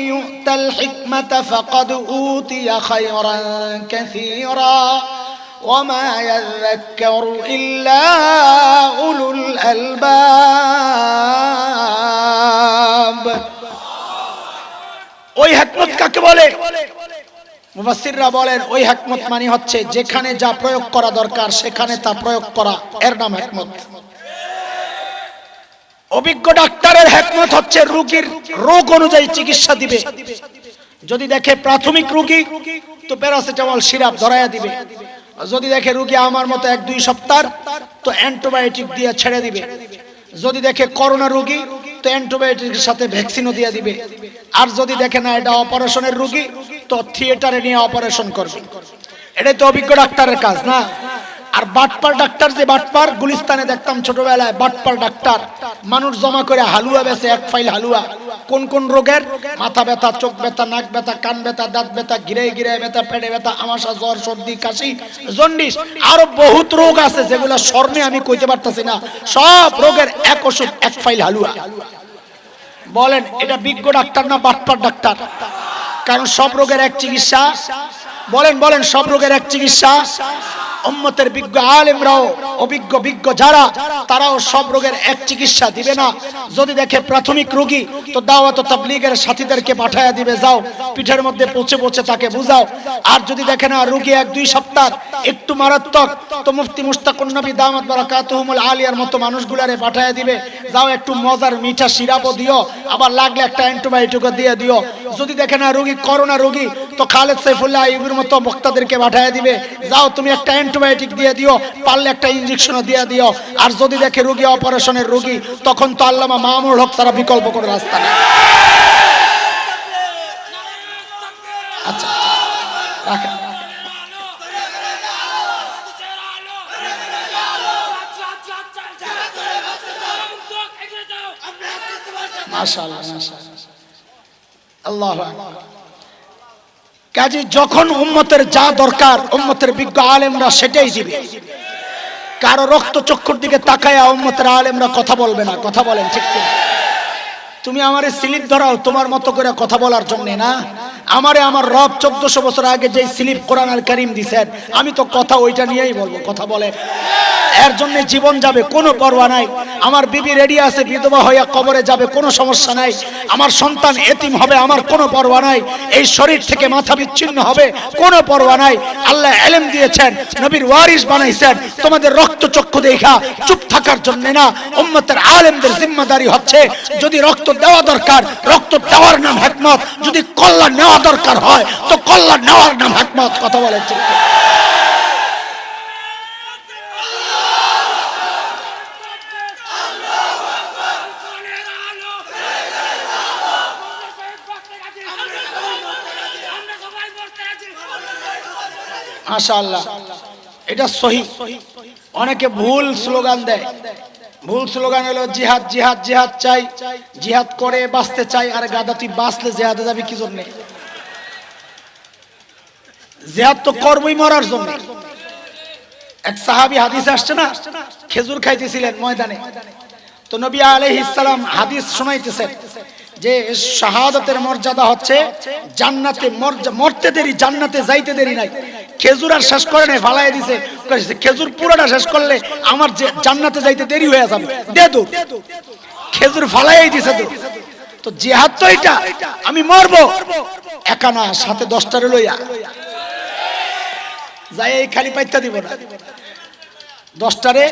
ইউতাল হিকমাতা ফাকাদ উতিয়া খায়রান কাসীরা ওয়া মা ইয়াযাক্কারু ইল্লা উলুল আলবাব। ওই হিকমত কাকে বলে? মুফাসসিররা বলেন ওই হিকমত মানে হচ্ছে যেখানে যা প্রয়োগ করা দরকার সেখানে তা প্রয়োগ করা, এর নাম হিকমত। অভিজ্ঞ ডাক্তারের হিকমত হচ্ছে রোগীর রোগ অনুযায়ী চিকিৎসা দিবে। যদি দেখে প্রাথমিক রোগী তো প্যারাসিটামল সিরাপ ধরায়া দিবে। যদি দেখে রোগী আমার মতো 1-2 সপ্তাহ তো অ্যান্টিবায়োটিক দিয়ে ছেড়ে দিবে। যদি দেখে করোনা রোগী তো অ্যান্টিবায়োটিকের সাথে ভ্যাকসিনও দিয়ে দিবে। আর যদি দেখে না এটা অপারেশনের রোগী তো থিয়েটারে নিয়ে অপারেশন করবে। এটাই তো অভিজ্ঞ ডাক্তারের কাজ না? আর বাটপার ডাক্তার, যে বাটপার গুলিস্তানে দেখতাম ছোটবেলায়, বাটপার ডাক্তার মানুষ জমা করে হালুয়া বেচে, 1 ফাইল হালুয়া। কোন কোন রোগের? মাথা ব্যথা, চোখ ব্যথা, নাক ব্যথা, কান ব্যথা, দাঁত ব্যথা, গিরায় গিরায় ব্যথা, পেটে ব্যথা, আমাশা, জ্বর, সর্দি, কাশি, জন্ডিস, আরো বহুত রোগ আছে যেগুলো স্বর্ণে আমি কইতে পারতাছি না। সব রোগের এক ওষুধ, 1 ফাইল হালুয়া। বলেন এটা বিজ্ঞ ডাক্তার না বাটপার ডাক্তার? কারণ সব রোগের এক চিকিৎসা। বলেন বলেন সব রোগের এক চিকিৎসা। উম্মতের বিজ্ঞ আলেমরাও, অভিজ্ঞ বিজ্ঞ যারা, তারাও সব রোগের এক চিকিৎসা দিবে না। যদি দেখে প্রাথমিক রোগী তো দাওয়াত ও তাবলীগের সাথীদেরকে পাঠায়া দিবে, যাও পিঠের মধ্যে পচে পচে তাকে বুঝাও। আর যদি দেখে না রোগী 1-2 সপ্তাহ একটু মারাত্মক তো মুফতি মুশতাকুন নবী দামাত বারাকাতুহুমুল আলিয়ার মতো মানুষগুলারে পাঠায়া দিবে, যাও একটু মজার মিঠা সিরাপও দিও, আবার লাগলে একটা অ্যান্টিবায়োটিকও দিয়ে দিও। যদি দেখে না রোগী করোনা রোগী তো খালেদ সাইফুল্লাহ আইয়ুবের মতো বক্তাদেরকে পাঠায়া দিবে, যাও তুমি একটা অ্যান্টিবায়োটিক দিয়ে দিও, পারলে একটা ইনজেকশনও দিয়ে দিও। আর যদি দেখে রোগী অপারেশনের রোগী তখন তো আল্লামা মামুনুল হক ছাড়া বিকল্প কোনো রাস্তা নেই। আচ্ছা রাখেন। মাশাআল্লাহ মাশাআল্লাহ, আল্লাহু আকবার। কাজে যখন উম্মতের যা দরকার উম্মতের বিজ্ঞ আলেমরা সেটাই দিবে। কারো রক্ত চক্ষুর দিকে তাকায়া উম্মতের আলেমরা কথা বলবে না। কথা বলেন ঠিক কি? তুমি আমারে স্লিপ ধরাও তোমার মতো করে কথা বলার জন্য না। আমারে আমার রব 1400 বছর আগে যেই স্লিপ কোরআন আল কারীম দিয়েছেন, আমি তো কথা ওইটা নিয়েই বলবো। কথা বলেন। এর জন্য জীবন যাবে কোনো পরোয়া নাই। আমার বিবি রেডি আছে বিধবা হইয়া কবরে যাবে, কোনো সমস্যা নাই। আমার সন্তান এতিম হবে, আমার কোনো পরোয়া নাই। এই শরীর থেকে মাথা বিচ্ছিন্ন হবে, কোনো পরোয়া নাই। আল্লাহ ইলম দিয়েছেন, নবীর ওয়ারিস বানাইছেন। তোমাদের রক্ত চক্ষু দেখা চুপ থাকার জন্য না, উম্মতের আলেমদের জিম্মাদারি হচ্ছে যদি রক্ত দেওয়া দরকার রক্ত দেওয়ার নাম হিকমত, যদি কল্যাণ নেওয়া দরকার হয় তো কল্যাণ নেওয়ার নাম হিকমত। কথা বলেন ঠিক? মাশাআল্লাহ, এটা সহিহ। অনেকে ভুল স্লোগান দেয়। ভুল স্লোগান হলো জিহাদ জিহাদ জিহাদ চাই, জিহাদ করে বাঁচতে চাই। আর গাদা তুই বাঁচলে জিহাদে যাবি কি জন্য? জিহাদ তো করবই মরার জন্য। এক সাহাবী হাদিস আসছে না, খেজুর খাইতেছিলেন ময়দানে, তো নবী আলাইহিস সালাম হাদিস শোনাইতেছেন যে শাহাদাতের মর্যাদা হচ্ছে জান্নাতে মরতে দেরি, জান্নাতে যাইতে দেরি নাই। খেজুর আর শেষ করে নাই, ফালাই দিছে। খেজুর পুরোটা শেষ করলে আমার যে জান্নাতে যাইতে দেরি হয়ে যাবে, দে দো। খেজুর ফালাই দিছে। তো জিহাদ তো এটা, আমি মরবো একা না, সাথে 10টারে লইয়া যাই, এই খালি পাইতা দিব না। 10টারে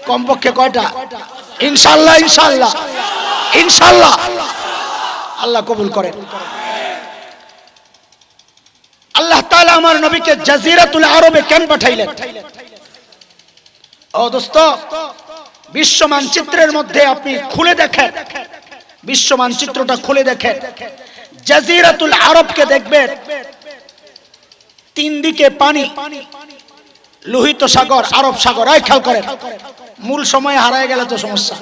কমপক্ষে কয়টা? ইনশাআল্লাহ ইনশাআল্লাহ ইনশাআল্লাহ। আল্লাহ কবুল করেন। আল্লাহ তাআলা আমার নবীকে জাজিরাতুল আরবে কেন পাঠাইলেন? ও দোস্ত, বিশ্ব মানচিত্রের মধ্যে আপনি খুলে দেখেন, বিশ্ব মানচিত্রটা খুলে দেখেন, জাজিরাতুল আরবকে দেখবেন 3 দিকে পানি, লোহিত সাগর, আরব সাগর। এই খেয়াল করেন, মূল সময় হারায় গেলে তো সমস্যা।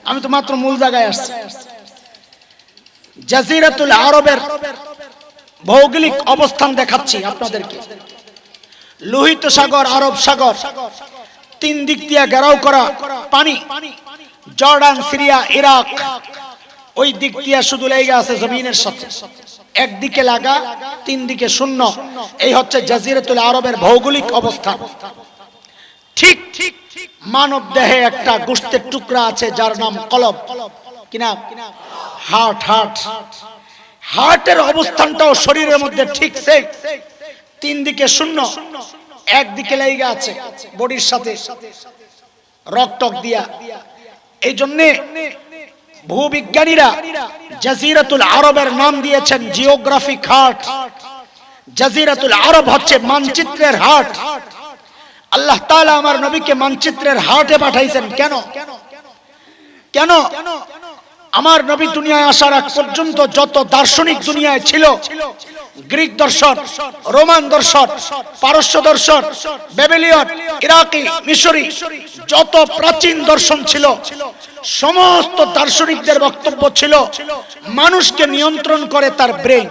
আমি তো মাত্র মূল জায়গায় আসছি। জাজিরাতুল আরবের ভৌগোলিক অবস্থান দেখাচ্ছি আপনাদেরকে। লোহিত সাগর, আরব সাগর, তিন দিক দিয়ে ঘেরাও করা পানি। জর্ডান, সিরিয়া, ইরাক ওই দিক দিয়ে শুধু লেগে আছে জমিনের সাথে, একদিকে লাগা, তিন দিকে শূন্য। এই হচ্ছে জাজিরাতুল আরবের ভৌগোলিক অবস্থান। ঠিক মানব দেহে একটা গোশতের টুকরা আছে যার নাম কলব। কি নাম? হার্ট। হার্টের অবস্থানটাও শরীরের মধ্যে ঠিক সেই তিন দিকে শূন্য, একদিকে লেগে আছে বডির সাথে রক্তক দিয়া। এই জন্যে ভূবিজ্ঞানীরা জাজিরাতুল আরবের নাম দিয়েছেন জিওগ্রাফিক হার্ট। জাজিরাতুল আরব হচ্ছে মানচিত্রের হার্ট। আল্লাহ তাআলা আমার নবীকে মানচিত্রের হার্টে পাঠাইছেন। কেন? আমার নবী দুনিয়ায় আসার আগ পর্যন্ত যত দার্শনিক দুনিয়ায় ছিল, গ্রিক দর্শন, রোমান দর্শন, পারস্য দর্শন, ব্যাবিলন, ইরাকি, মিশরি, যত প্রাচীন দর্শন ছিল, সমস্ত দার্শনিকদের বক্তব্য ছিল মানুষকে নিয়ন্ত্রণ করে তার ব্রেন।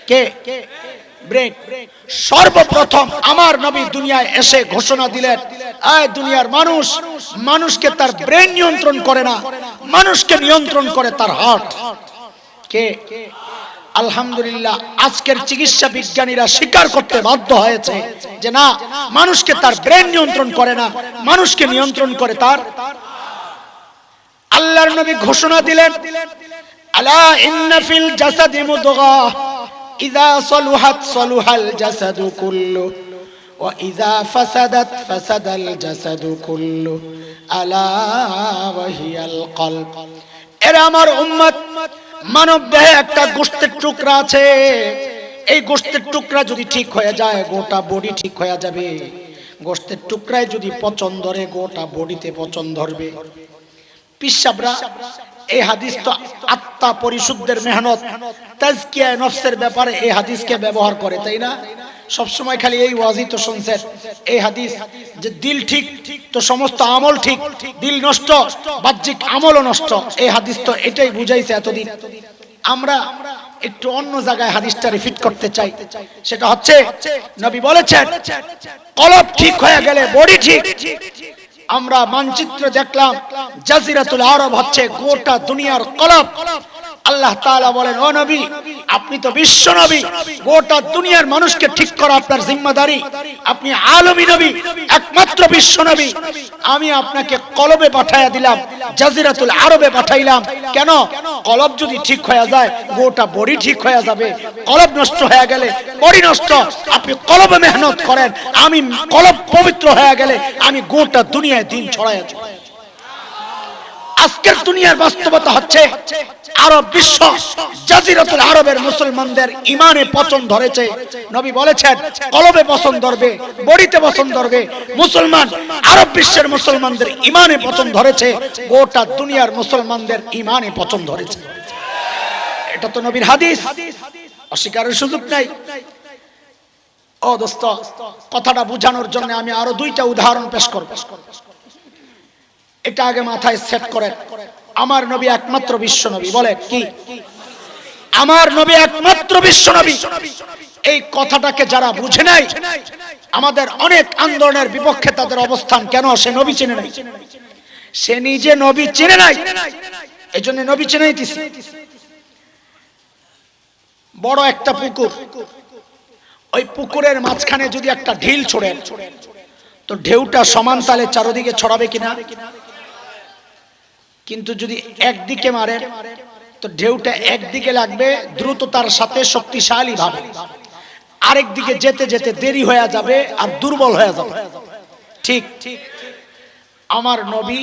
কে? ব্রেন। সর্বপ্রথম আমার নবী দুনিয়ায় এসে ঘোষণা দিলেন, এই দুনিয়ার মানুষকে তার ব্রেন নিয়ন্ত্রণ করে না, মানুষকে নিয়ন্ত্রণ করে তার হার্ট। কে? আলহামদুলিল্লাহ, আজকের চিকিৎসা বিজ্ঞানীরা স্বীকার করতে বাধ্য হয়েছে যে না, মানুষকে তার ব্রেন নিয়ন্ত্রণ করে না, মানুষকে নিয়ন্ত্রণ করে তার। আল্লাহর নবী ঘোষণা দিলেন, আলা ইন্না ফিল জাসাদি মুদগাহ ইযা সালুহাত সালুহাল জাসাদু কুল্লু ওয়া ইযা ফাসাদাত ফাসাদাল জাসাদু কুল্লু আলা ওয়া হিয়াল কলব। এরা আমার উম্মত, মানব দেহে একটা গোশতের টুকরা আছে। এই গোশতের টুকরা যদি ঠিক হয়ে যায়, গোটা বডি ঠিক হয়ে যাবে। গোশতের টুকরায় যদি পচন ধরে, গোটা বডিতে পচন ধরবে। পিসাবরা এই হাদিস তো আত্মা পরিশুদ্ধের মেহনত, তাজকিয়া নফসের ব্যাপারে এই হাদিসকে ব্যবহার করে, তাই না? সব সময় খালি এই ওয়াজি তো শুনছেন এই হাদিস যে দিল ঠিক তো সমস্ত আমল ঠিক, দিল নষ্ট বাহ্যিক আমলও নষ্ট। এই হাদিস তো এটাই বুঝাইছে এতদিন। আমরা একটু অন্য জায়গায় হাদিসটা রিপিট করতে চাই। সেটা হচ্ছে নবী বলেছেন কলব ঠিক হয়ে গেলে বডি ঠিক। আমরা মানচিত্র দেখলাম জাজিরাতুল আরব হচ্ছে গোটা দুনিয়ার কলব। আল্লাহ তাআলা বলেন, ও নবী, আপনি তো বিশ্ব নবী, গোটা দুনিয়ার মানুষকে ঠিক করা আপনার জিম্মাদারি। আপনি আলমী নবী, একমাত্র বিশ্ব নবী। আমি আপনাকে কলবে পাঠাইয়া দিলাম, জাজিরাতুল আরবে পাঠাইলাম। কেন? কলব যদি ঠিক হয়ে যায়, গোটা বডি ঠিক হয়ে যাবে। কলব নষ্ট হয়ে গেলে বডি নষ্ট। আপনি কলবে মেহনত করেন, আমি কলব পবিত্র হয়ে গেলে আমি গোটা দুনিয়ায় দিন ছড়াইয়া দেব। আজকের দুনিয়ার বাস্তবতা হচ্ছে আরব বিশ্ব, জাজিরাতুল আরবের মুসলমানদের ইমানে পচন ধরেছে। নবী বলেছেন কলবে পচন ধরবে, বডিতে পচন ধরবে। মুসলমান, আরব বিশ্বের মুসলমানদের ইমানে পচন ধরেছে, গোটা দুনিয়ার মুসলমানদের ইমানে পচন ধরেছে। এটা তো নবীর হাদিস, অস্বীকারের সুযোগ নাই। ও দোস্ত, কথাটা বোঝানোর জন্য আমি আরো দুইটা উদাহরণ পেশ করব। এটা আগে মাথায় সেট করেন। আমার নবী একমাত্র বিশ্ব নবী। বলে কি? আমার নবী একমাত্র বিশ্ব নবী। এই কথাটাকে যারা বুঝে নাই, আমাদের অনেক আন্দোলনের বিপক্ষে তাদের অবস্থান। কেন? সে নবী চেনে নাই, সে নিজে নবী চেনে নাই, এই জন্য নবী চেনাইতেছে। বড় একটা পুকুর, ওই পুকুরের মাঝখানে যদি একটা ঢিল ছোড়েন তো ঢেউটা সমান তালে চারদিকে ছড়াবে কিনা? কিন্তু যদি একদিকে মারেন তো ঢেউটা একদিকে লাগবে দ্রুততার সাথে, শক্তিশালী ভাবে। আরেক দিকে যেতে যেতে দেরি হয়ে যাবে আর দুর্বল হয়ে যাবে। ঠিক আমার নবী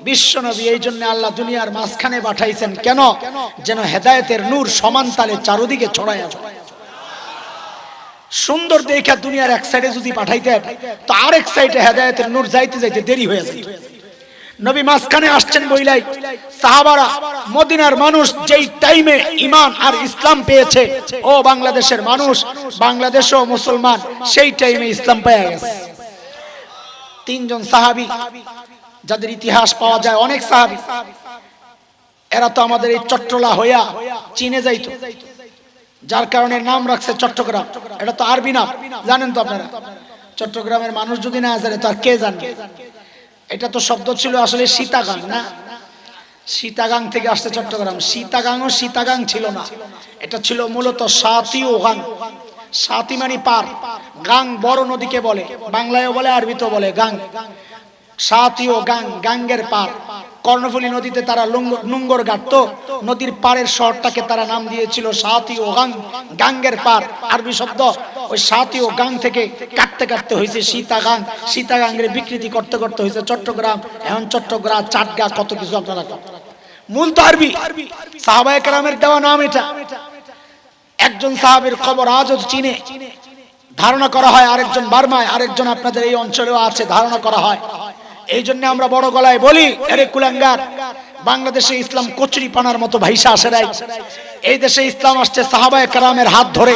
বিশ্ব নবী, এই জন্য আল্লাহ দুনিয়ার মাঝখানে পাঠাইছেন। কেন? যেন হেদায়েতের নূর সমান তালে চারদিকে ছড়ায় যায়। সুন্দর দেখা দুনিয়ার এক সাইডে যদি পাঠাইতেন তো আরেক সাইডে হেদায়েতের নূর যাইতে যাইতে দেরি হয়ে যায়। নবী মাঝখানে আসছেন বইলাই সাহাবারা, মদিনার মানুষ যেই টাইমে ঈমান আর ইসলাম পেয়েছে, ও বাংলাদেশের মানুষ, বাংলাদেশও মুসলমান সেই টাইমে ইসলাম পেয়ে গেছে। তিনজন সাহাবী যাদের ইতিহাস পাওয়া যায়, অনেক সাহাবী, এরা তো আমাদের এই চট্টলা হইয়া চীনে যাইতো। যার কারণে নাম রাখছে চট্টগ্রাম। এটা তো আরবি নাম, জানেন তো আপনারা। চট্টগ্রামের মানুষ যদি না জানে তো আর কে জানবে? এটা তো শব্দ ছিল আসলে সীতাগাং, না? সীতাগাং থেকে আসছে চট্টগ্রাম। সীতাগাংও সীতাগাং ছিল না, এটা ছিল মূলত সাতি ও গাং। সাতি মানে পার, গাং বড় নদীকে বলে, বাংলায়ও বলে আরবিতেও বলে গাং। সাতি ও গাং, গাঙ্গের পার। কর্ণফুলী নদীতে তারা নুঙ্গর গাড়তো, নদীর পাড়ের শহরটাকে তারা নাম দিয়েছিল সাতি ও গাং, গাঙ্গের পার। আরবি শব্দ ওই সাতি ও গাং থেকে কাটতে কাটতে হয়েছে সীতাগাং। সীতাগাঙ্গের বিকৃতি করতে করতে হয়েছে চট্টগ্রাম। এখন চট্টগ্রাম, চাটগা, কত কিছু আপনারা। মূল তো আরবি, সাহাবায়ে কেরামের দেওয়া নাম এটা। একজন সাহাবীর কবর আজও চীনে ধারণা করা হয়, আরেকজন বার্মায়, আরেকজন আপনাদের এই অঞ্চলেও আছে, ধারণা করা হয়। এই জন্য আমরা বড় গলায় বলি, আরে কুলাঙ্গার, বাংলাদেশে ইসলাম কচুরি পানার মতো ভাইসা আসে নাই। এই দেশে ইসলাম আসছে সাহাবায়ে কেরামের হাত ধরে।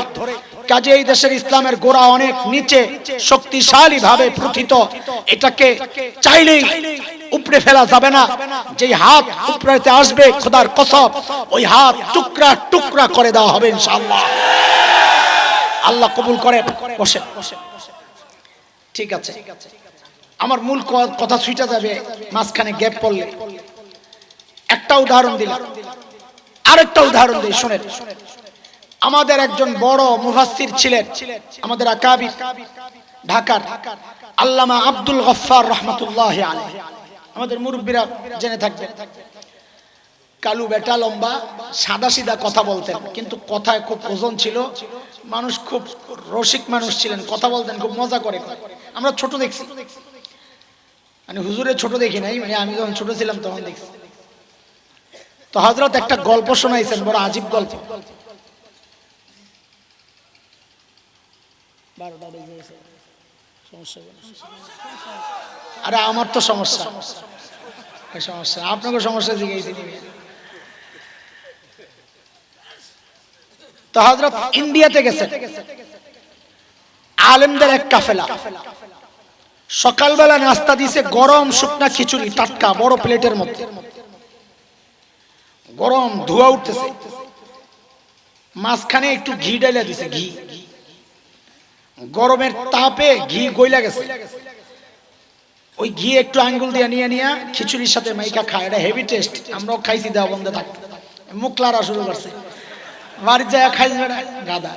কাজে এই দেশের ইসলামের গোড়া অনেক নিচে, শক্তিশালী ভাবে প্রথিত। এটাকে চাইলেই উপড়ে ফেলা যাবে না। যেই হাত উপড়াতে আসবে, খোদার কসম, ওই হাত টুকরা টুকরা করে দেওয়া হবে ইনশাআল্লাহ। আল্লাহ কবুল করেন। বসে, ঠিক আছে। আমার মূল কথা ছুটে যাবে মাঝখানে গ্যাপ পড়লে। একটা উদাহরণ দিলাম, আরেকটা উদাহরণ দিই, শুনেন। আমাদের একজন বড় মুফাসসির ছিলেন, আমাদের আকাবির, ঢাকার আল্লামা আব্দুল গফফার রাহমাতুল্লাহি আলাইহি। আমাদের মুরব্বীরা জেনে থাকবেন। কালু বেটা, লম্বা, সাদা সিধা কথা বলতেন, কিন্তু কথায় খুব ওজন ছিল। মানুষ খুব রসিক মানুষ ছিলেন, কথা বলতেন খুব মজা করে। আমরা ছোট দেখছি, মানে হুজুরের ছোট দেখি নাই, মানে আমি যখন ছোট ছিলাম তখন দেখছি। তো হযরত একটা গল্প শোনাইছেন, বড় আজীব গল্প। আরে আমার তো সমস্যা, আপনাকে সমস্যা জিজ্ঞেস। তো হযরত ইন্ডিয়াতে গেছেন, আলেমদের এক কাফেলা। সকালবেলা নাস্তা দিছে গরম শুকনা খিচুড়ি, টাটকা, বড় প্লেটের মধ্যে, গরম ধোঁয়া উঠতেছে। মাঝখানে একটু ঘি ঢেলে দিছে, ঘি। গরমের তাপে ঘি গইলা গেছে। ওই ঘি একটু আঙ্গুল দিয়ে নিয়ে নিয়ে খিচুড়ির সাথে মাইকা খায়। এটা হেভি টেস্ট, আমরাও খাইছি দেওয়া বন্ধে থাকতে। মুখ লারা শুরু করছে, বাড়ির জায়গা খাইছে গাদা।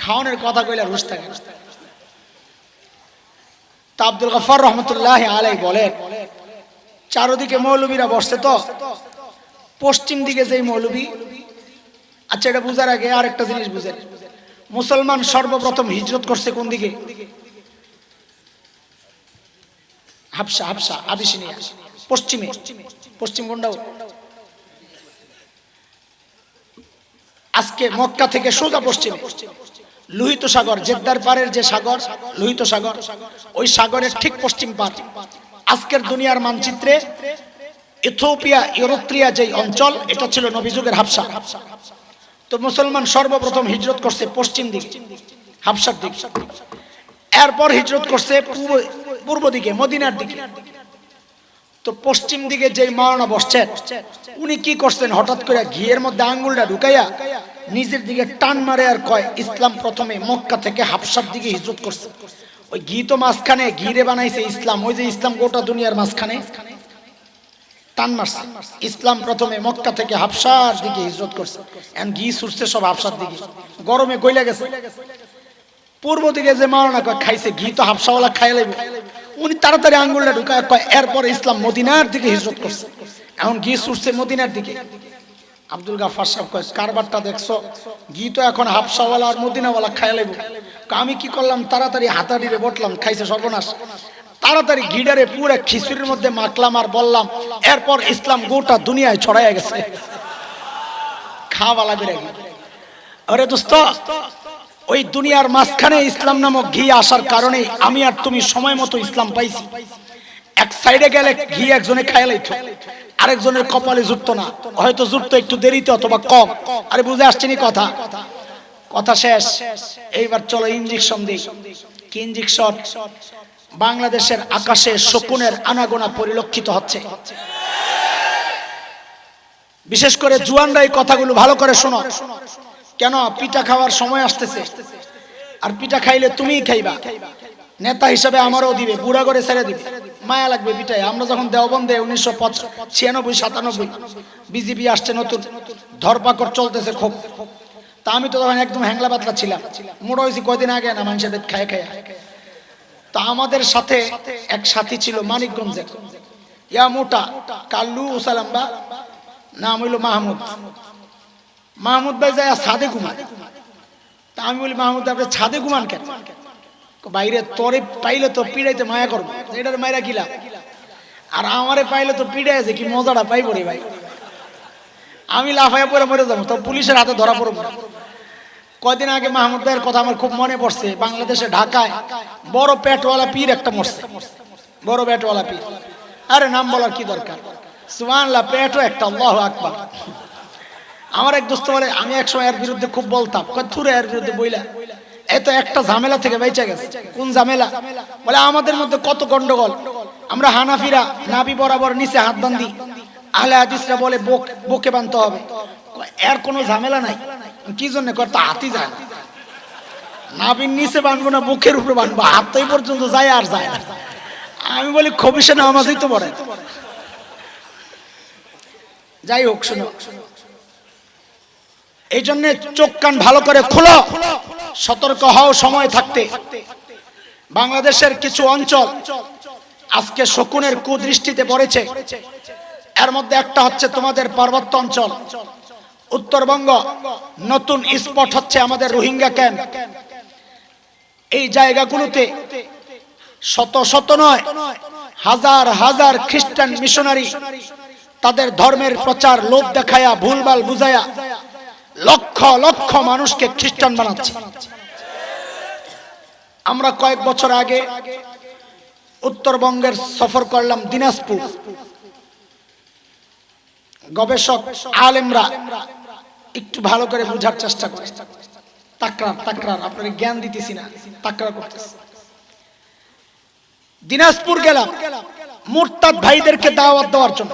খাওয়ানোর কথা কইলে রুশ থাকে। তা আব্দুল গফফার রহমতুল্লাহি আলাইহি বলেন, চারদিকে মৌলবীরা বসছে। তো পশ্চিম দিকে যেই মৌলবী, আচ্ছা এটা বুঝার আগে আরেকটা জিনিস বুঝেন। মুসলমান সর্বপ্রথম হিজরত করছে কোন দিকে? হাবশা, হাবশা, আবিসিনিয়া, পশ্চিমে। পশ্চিম কোনটা? আজকে মক্কা থেকে সোজা পশ্চিমে লোহিত সাগর, জেদ্দার পারের যে সাগর, লোহিত সাগর, ওই সাগরের ঠিক পশ্চিম পার। আজকের দুনিয়ার মানচিত্রে ইথিওপিয়া, ইরিত্রিয়া যে অঞ্চল, এটা ছিল নবীযুগের হাবশা। তো মুসলমান সর্বপ্রথম হিজরত করছে পশ্চিম দিকে, হাবশার দিকে। এরপর হিজরত করছে পূর্ব দিকে, মদিনার দিকে। তো পশ্চিম দিকে যে মাওলানা বসছেন, উনি কি করছেন, হঠাৎ করে ঘিয়ের মধ্যে আঙ্গুলটা ঢুকাইয়া নিজের দিকে টান মারে আর কয়, ইসলাম প্রথমে মক্কা থেকে হাবশার দিকে হিজরত করছে। ওই ঘি তো মাঝখানে, ঘিরে বানাইছে ইসলাম। ওই যে ইসলাম গোটা দুনিয়ার মাঝখানে টান মারছে। ইসলাম প্রথমে মক্কা থেকে হাবশার দিকে হিজরত করছে। এখন ঘি ছুটছে সব হাবশার দিকে, গরমে গইলা গেছে। পূর্ব দিকে যে মাওলানা খাইছে ঘি, তো হাবশাওয়ালা খাই লাইব। উনি তাড়াতাড়ি আঙ্গুলটা ঢুকায় কয়, এরপর ইসলাম মদিনার দিকে হিজরত করছে। এখন ঘি ছুটছে মদিনার দিকে। আব্দুল গফফার সাহেব কয়, কারবারটা দেখছো? ঘি তো এখন হাবশাওয়ালা আর মদিনাওয়ালা খাই লাইব। আমি কি করলাম, তাড়াতাড়ি হাতাড়িরে বটলাম, খাইছে সর্বনাশ। তাড়াতাড়ি ঘিডারে পুরো খিচুড়ির মধ্যে মাখলাম আর বললাম, এরপর ইসলাম গোটা দুনিয়ায় ছড়াইয়া গেছে। খাওয়ালা বেড়ে গেল। আরে দোস্ত, ওই দুনিয়ার মাঝখানে ইসলাম নামক ঘি আসার কারণে আমি আর তুমি সময় মতো ইসলাম পাইছি। এক সাইডে গেলে ঘি একজনে খাইয়া লাইতো, আরেকজনের কপালে জুটতো না, হয়তো জুটতো একটু দেরিতে অথবা কম। আরে বুঝে আসছেনি কথা? কথা শেষ। এইবার চলো ইনজেকশন দিই। কি ইনজেকশন? বাংলাদেশের আকাশে শকুনের আনাগোনা পরিলক্ষিত হচ্ছে। বিশেষ করে জুয়ানরা এই কথাগুলো ভালো করে শোনো। কেন পিঠা খাওয়ার সময় আসতেছে, আর পিঠা খাইলে তুমিই খাইবা, নেতা হিসাবে আমারও দিবে, বুড়া করে ছেড়ে দিবে, মায়া লাগবে পিঠায়। আমরা যখন দেওবন্দে 1996-97 বিজেপি আসছে নতুন, ধরপাকড় চলতেছে খুব, তা আমি তো তখন একদম হ্যাংলা পাতলা ছিলাম, মোটা হয়েছি কয়দিন আগে না মানুষের খায় খায়। তা আমাদের সাথে এক সাথী ছিল মানিকগঞ্জের, ইয়া মোটা কাল্লু উসালাম্বা, নাম হইল মাহমুদ। মাহমুদ ভাই যায় ছাদে ঘুমান। তা আমি বলি, মাহমুদ আপনি ছাদে ঘুমান কেন? বাইরে তোরে পাইলে তো পিড়াইতে মায়া করবো, এটার মায়েরা কিলা, আর আমারে পাইলে তো পিড়াই আছে, কি মজাটা পাইব রে ভাই। আমি লাফাইয়া পরে মরে যাবো, তো পুলিশের হাতে ধরা পড়বো। কয়দিন আগে মাহমুদ ভাইয়ের কথা আমার খুব মনে পড়ছে। বাংলাদেশে ঢাকায় বড় পেটওয়ালা পীর একটা মরছে, বড় পেটওয়ালা পীর। আরে নাম বলার কি দরকার, সুবহানাল্লাহ, পেটও একটা, আল্লাহু আকবার। আমার এক দোস্ত বলে, আমি একসময় এর বিরুদ্ধে খুব বলতাম, থুরে এর বিরুদ্ধে বইলা, এত একটা ঝামেলা থেকে বেঁচে গেছে। কোন ঝামেলা? বলে আমাদের মধ্যে কত গন্ডগোল, আমরা হানাফিরা নাভি বরাবর নিচে হাত বান্ধি, আহলে হাদিসরা বলে বুকে বাঁধতে হবে। এর কোনো ঝামেলা নাই। কি জন্য? তো হাতই যায় না, নাভির নিচে বাঁধবো না বুকের উপরে বাঁধবো, হাত তো এই পর্যন্ত যায় আর যায় না। আমি বলি খবিসে নামাজই তো পড়ে। যাই হোক, শোনো, এই জন্য চোখ কান ভালো করে খোলো, সতর্ক হও সময় থাকতে। বাংলাদেশের কিছু অঞ্চল আজকে শকুনের কুদৃষ্টিতে পড়েছে। এর মধ্যে একটা হচ্ছে তোমাদের পার্বত্য অঞ্চল, উত্তরবঙ্গ। নতুন স্পট হচ্ছে আমাদের রোহিঙ্গা ক্যাম্প। এই জায়গাগুলোতে শত শত নয়, হাজার হাজার খ্রিস্টান মিশনারি তাদের ধর্মের প্রচার লোভ দেখায়া, ভুলভাল বুঝায়া লক্ষ লক্ষ মানুষকে খ্রিস্টান বানাচ্ছে। আমরা কয়েক বছর আগে উত্তরবঙ্গের সফর করলাম, দিনাজপুর। গবেষক আলেমরা একটু ভালো করে বোঝার চেষ্টা করে, তাকরার আপনাকে জ্ঞান দিতেছি না, তাকরার করতেছি। দিনাজপুর গেলাম মুরতাদ ভাইদেরকে দাওয়াত দেওয়ার জন্য,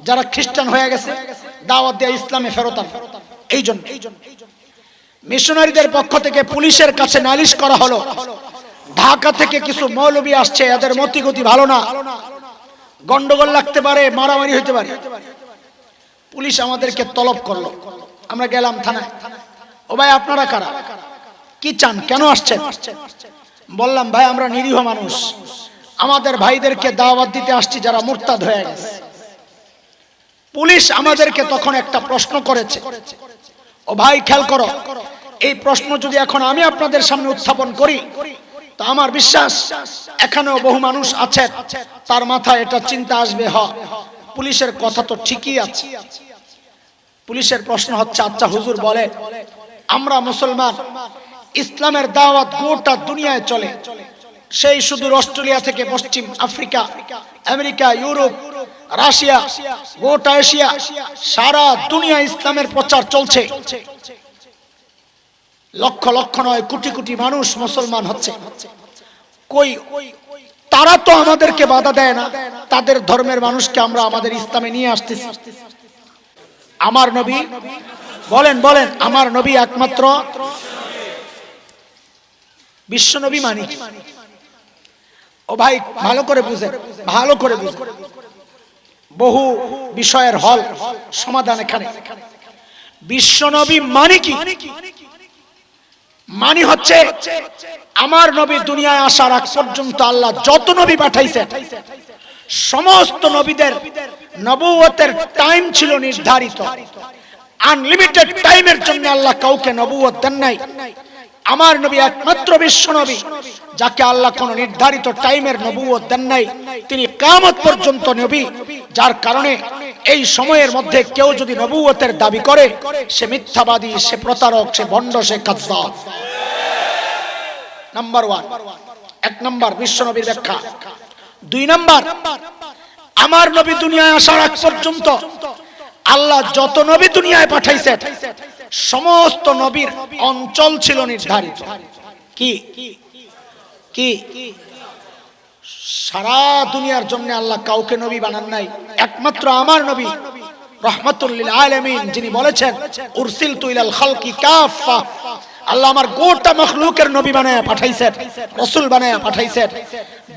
যারা খ্রিস্টান হয়ে গেছে, দাওয়াত দেয়া ইসলামে ফেরত আন। এই জন্য মিশনারিদের পক্ষ থেকে পুলিশের কাছে নালিশ করা হলো, ঢাকা থেকে কিছু মৌলবী আসছে, এদের মতিগতি ভালো না, গন্ডগোল লাগতে পারে, মারামারি হইতে পারে। পুলিশ আমাদেরকে তলব করলো, আমরা গেলাম থানায়। ও ভাই, আপনারা কারা, কি চান, কেন আসছেন? বললাম, ভাই আমরা নিরীহ মানুষ, আমাদের ভাইদেরকে দাওয়াত দিতে আসছি যারা মুরতাদ হয়ে গেছে। পুলিশ আমাদেরকে তখন একটা প্রশ্ন করেছে। ও ভাই খেয়াল করো, এই প্রশ্ন যদি এখন আমি আপনাদের সামনে উত্থাপন করি, তো আমার বিশ্বাস এখানেও বহু মানুষ আছেন, তার মাথায় এটা চিন্তা আসবে, পুলিশের কথা তো ঠিকই আছে। পুলিশের প্রশ্ন হচ্ছে, আচ্ছা হুজুর বলে, আমরা মুসলমান, ইসলামের দাওয়াত গোটা দুনিয়ায় চলে, সেই শুধু অস্ট্রেলিয়া থেকে পশ্চিম আফ্রিকা, আমেরিকা, ইউরোপ, রাশিয়া, গোটা এশিয়া, সারা দুনিয়া ইসলামের প্রচার চলছে। লক্ষ লক্ষ নয়, কোটি কোটি মানুষ মুসলমান হচ্ছে। কই তারা তো আমাদেরকে বাধা দেয় না, তাদের ধর্মের মানুষকে আমরা আমাদের ইসলামে নিয়ে আসতেছি। আমার নবী বলেন, আমার নবী একমাত্র বিশ্ব নবী মানি। ও ভাই ভালো করে বুঝেন, ভালো করে বুঝেন, বহু বিষয়ের হল সমাধান এখানে। বিশ্ব নবী মানে কি? মানি হচ্ছে আমার নবী দুনিয়ায় আসার আগ পর্যন্ত আল্লাহ যত নবী পাঠাইছেন, সমস্ত নবীদের নবুয়তের টাইম ছিল নির্ধারিত, আনলিমিটেড টাইমের জন্য আল্লাহ কাউকে নবুয়ত দেন নাই। আমার নবী একমাত্র বিশ্ব নবী যাকে আল্লাহ কোন নির্ধারিত টাইমের নবুয়ত দেন নাই। তিনি কিয়ামত পর্যন্ত নবী, যার কারণে এই সময়ের মধ্যে কেউ যদি নবুয়তের দাবি করে, সে মিথ্যাবাদী, সে প্রতারক, সে ভণ্ড, সে কাযযাব। নাম্বার 1, এক নাম্বার বিশ্ব নবীর ব্যাখ্যা। 2 নাম্বার, আমার নবী দুনিয়ায় আসার আগ পর্যন্ত আল্লাহ যত নবী দুনিয়ায় পাঠাইছেন, সমস্ত নবীর অঞ্চল ছিল নির্ধারিত। কি কি সারা দুনিয়ার জন্য আল্লাহ কাউকে নবী বানান নাই, একমাত্র আমার নবী রাহমাতুল লিল আলামিন, যিনি বলেছেন উরসিলতু ইলাল খালকি কাফা, আল্লাহ আমার গোটা মাখলুকের নবী বানায়া পাঠাইছেন, রাসূল বানায়া পাঠাইছেন।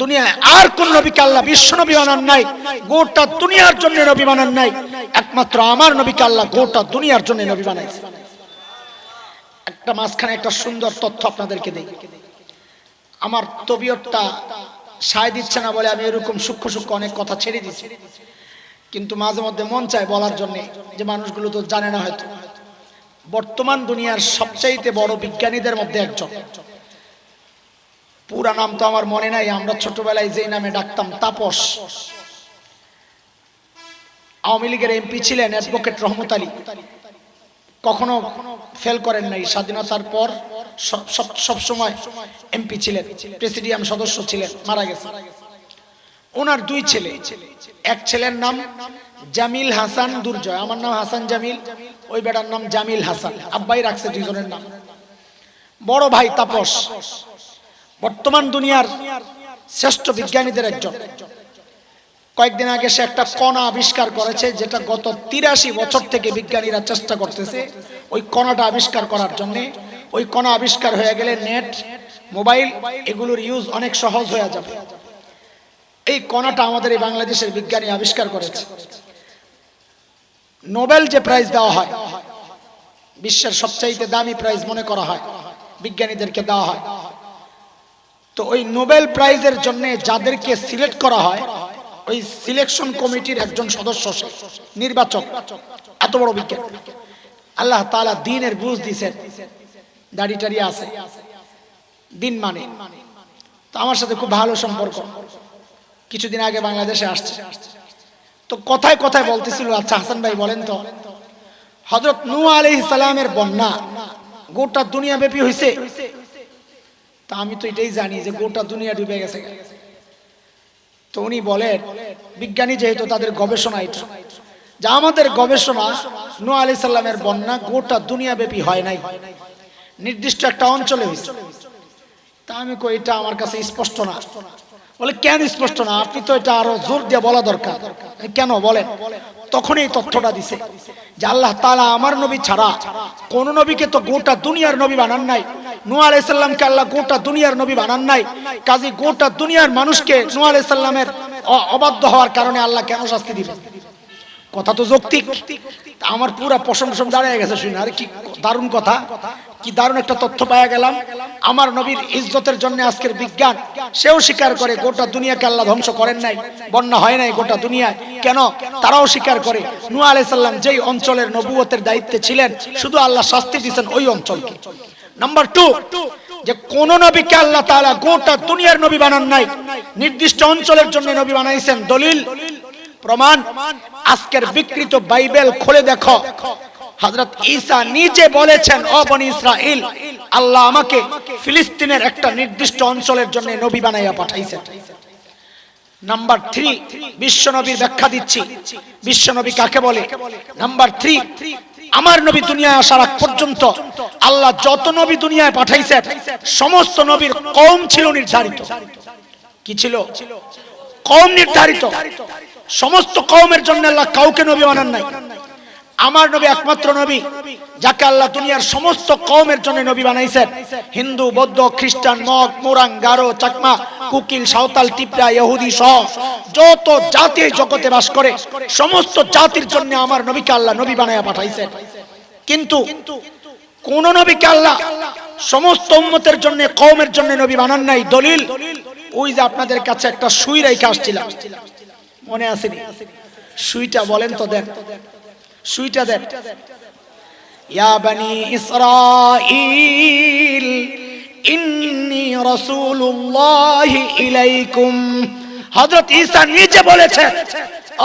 দুনিয়ায় আর কোন নবীকে আল্লাহ বিশ্ব নবী বানান নাই, গোটা দুনিয়ার জন্য নবী বানান নাই, একমাত্র আমার নবীকে আল্লাহ গোটা দুনিয়ার জন্য নবী বানাইছেন। একটা মাঝখানে একটা সুন্দর তথ্য আপনাদেরকে দেই। আমার তবিয়তটা সায় দিচ্ছে না বলে আমি এরকম সূক্ষ্ম সূক্ষ্ম অনেক কথা ছেড়ে দিচ্ছি, কিন্তু মাঝে মধ্যে মন চায় বলার জন্য, যে মানুষগুলো তো জানে না হয়তো। বর্তমান দুনিয়ার সবচাইতে বড় বিজ্ঞানীদের মধ্যে একজন, পুরা নাম তো আমার মনে নাই, আমরা ছোটবেলায় যেই নামে ডাকতাম তাপস, আওয়ামী লীগের এমপি ছিলেন অ্যাডভোকেট রহমত আলী, কখনো ফেল করেন নাই, স্বাধীনতার পর সব সময় এমপি ছিলেন, প্রেসিডিয়াম সদস্য ছিলেন, মারা গেছেন। ওনার দুই ছেলে, এক ছেলের নাম জামিল হাসান দুর্জয়, আমার নাম হাসান জামিল, ওই বেটার নাম জামিল হাসান, আব্বাই রাখছে দুইজনের নাম। বড় ভাই তাপস বর্তমান দুনিয়ার শ্রেষ্ঠ বিজ্ঞানীদের একজন। কয়েকদিন আগে সে একটা কণা আবিষ্কার করেছে, যেটা গত 83 বছর থেকে বিজ্ঞানীরা চেষ্টা করতেছে ওই কণাটা আবিষ্কার করার জন্য। ওই কণা আবিষ্কার হয়ে গেলে নেট, মোবাইল এগুলোর ইউজ অনেক সহজ হয়ে যাবে। এই কণাটা আমাদের এই বাংলাদেশের বিজ্ঞানী আবিষ্কার করেছে। নোবেল যে প্রাইজ দেওয়া হয়, বিশ্বের সবচাইতে দামি প্রাইজ মনে করা হয়, বিজ্ঞানীদেরকে দেওয়া হয়। তো ওই নোবেল প্রাইজের জন্য যাদেরকে সিলেক্ট করা হয়, ওই সিলেকশন কমিটির একজন সদস্য, নির্বাচক, এত বড় বিজ্ঞানী। আল্লাহ তাআলা দ্বীনের বুঝ দিয়েছেন, দাড়ি টাড়ি আছে, দিন মানে। তো আমার সাথে খুব ভালো সম্পর্ক, কিছুদিন আগে বাংলাদেশে আসছে। তো কথায় কথায় বলতেছিল, আচ্ছা হাসান ভাই বলেন তো, হযরত নূহ আলাইহিস সালামের বন্যা গোটা দুনিয়া ব্যাপী হয়েছে। তা আমি তো এটাই জানি যে গোটা দুনিয়া ডুবে গেছে। তো উনি বলেন, বিজ্ঞানী যেহেতু তাদের গবেষণা এটা, যা আমাদের গবেষণা নূহ আলাইহিস সালামের বন্যা গোটা দুনিয়া ব্যাপী হয় নাই, নির্দিষ্ট একটা অঞ্চলে হয়েছে। তা আমি কই এটা আমার কাছে স্পষ্ট না। বলে কেন স্পষ্ট না, আপনি তো এটা আরো জোর দিয়ে বলা দরকার। কেন বলেন? তখন এই তথ্যটা দিছে যে আল্লাহ তাআলা আমার নবী ছাড়া কোন নবীকে তো গোটা দুনিয়ার নবী বানান নাই। নূহ আলাইহিস সালামকে আল্লাহ গোটা দুনিয়ার নবী বানান নাই, কাজী গোটা দুনিয়ার মানুষকে নূহ আলাইহিস সালামের অবাধ্য হওয়ার কারণে আল্লাহ কেন শাস্তি দিবেন? কথা তো যৌক্তিক। আমার পুরা পশম দাঁড়িয়ে গেছে শুনে, আরে কি দারুণ কথা, কি দারুণ একটা তথ্য পাওয়া গেলাম। আমার নবীর ইজ্জতের জন্য আজকের বিজ্ঞান সেও স্বীকার করে গোটা দুনিয়াকে আল্লাহ ধ্বংস করেন নাই, বন্যা হয় নাই গোটা দুনিয়ায়। কেন? তারাও স্বীকার করে নূহ আলাইহিস সালাম যেই অঞ্চলের নবুয়তের দায়িত্বে ছিলেন, শুধু আল্লাহ শাস্তি দিয়েছেন ওই অঞ্চলকে। নাম্বার 2, যে কোন নবীকে আল্লাহ তাআলা গোটা দুনিয়ার নবী বানান নাই, নির্দিষ্ট অঞ্চলের জন্য নবী বানাইছেন। দলিল, প্রমাণ, আজকের বিকৃত বাইবেল খুলে দেখো। হযরত ঈসা নিজে বলেছেন, ও বনি ইসরাইল, আল্লাহ আমাকে ফিলিস্তিনের একটা নির্দিষ্ট অঞ্চলের জন্য নবী বানাইয়া পাঠাইছেন। নাম্বার 3, বিশ্বনবীর ব্যাখ্যা দিচ্ছি, বিশ্বনবী কাকে বলে। নাম্বার 3, আমার নবী দুনিয়ায় আসার আগ পর্যন্ত আল্লাহ যত নবী দুনিয়ায় পাঠাইছেন, সমস্ত নবীর কওম ছিল নির্ধারিত। কি ছিল? কওম নির্ধারিত। সমস্ত কওমের জন্য আল্লাহ কাউকে নবী বানান নাই। আমার নবী একমাত্র নবী যাকে আল্লাহ দুনিয়ার সমস্ত কওমের জন্য নবী বানাইছেন। হিন্দু, বৌদ্ধ, খ্রিস্টান, মগ, মোরাং, গারো, চাকমা, কুকিল, সাঁওতাল, তিবরা, ইহুদি সহ যত জাতি জগতে বাস করে, সমস্ত জাতির জন্য আমার নবীকে আল্লাহ নবী বানায়া পাঠাইছেন। কিন্তু কোন নবীকে আল্লাহ সমস্ত উম্মতের জন্য, কওমের জন্য নবী বানান নাই। দলিল, ওই যে আপনাদের কাছে একটা সুই রেখে আসছিলাম, মনে আছে নি? সুইটা বলেন তো, দেন সুইটা দেন। ইয়া বনি ইসরাঈল ইন্নী রাসূলুল্লাহি ইলাইকুম। হযরত ঈসা নিজে বলেছেন,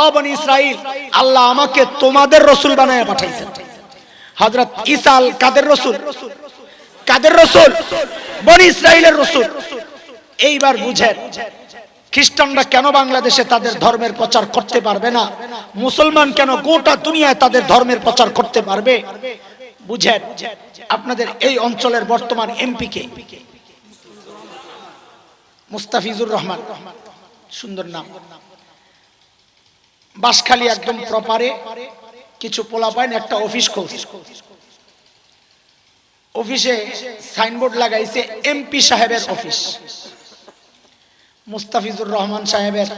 ও বনি ইসরাঈল, আল্লাহ আমাকে তোমাদের রাসূল বানায়া পাঠাইছেন। হযরত ঈসা কাদের রাসূল? কাদের রাসূল? বনি ইসরাঈলের রাসূল। এইবার বুঝেন, খ্রিস্টানরা কেন বাংলাদেশে তাদের ধর্মের প্রচার করতে পারবে না, মুসলমান কেন গোটা দুনিয়ায় তাদের ধর্মের প্রচার করতে পারবে? বুঝেন, আপনাদের এই অঞ্চলের বর্তমান এমপি কে? মুস্তাফিজুর রহমান, সুন্দর নাম। বাঁশখালী একদম প্রপারে কিছু পোলাপাইন একটা অফিস খুলছে, অফিসে সাইনবোর্ড লাগাইছে এমপি সাহেবের অফিস। মুস্তাফিজুর রহমান সাহেবের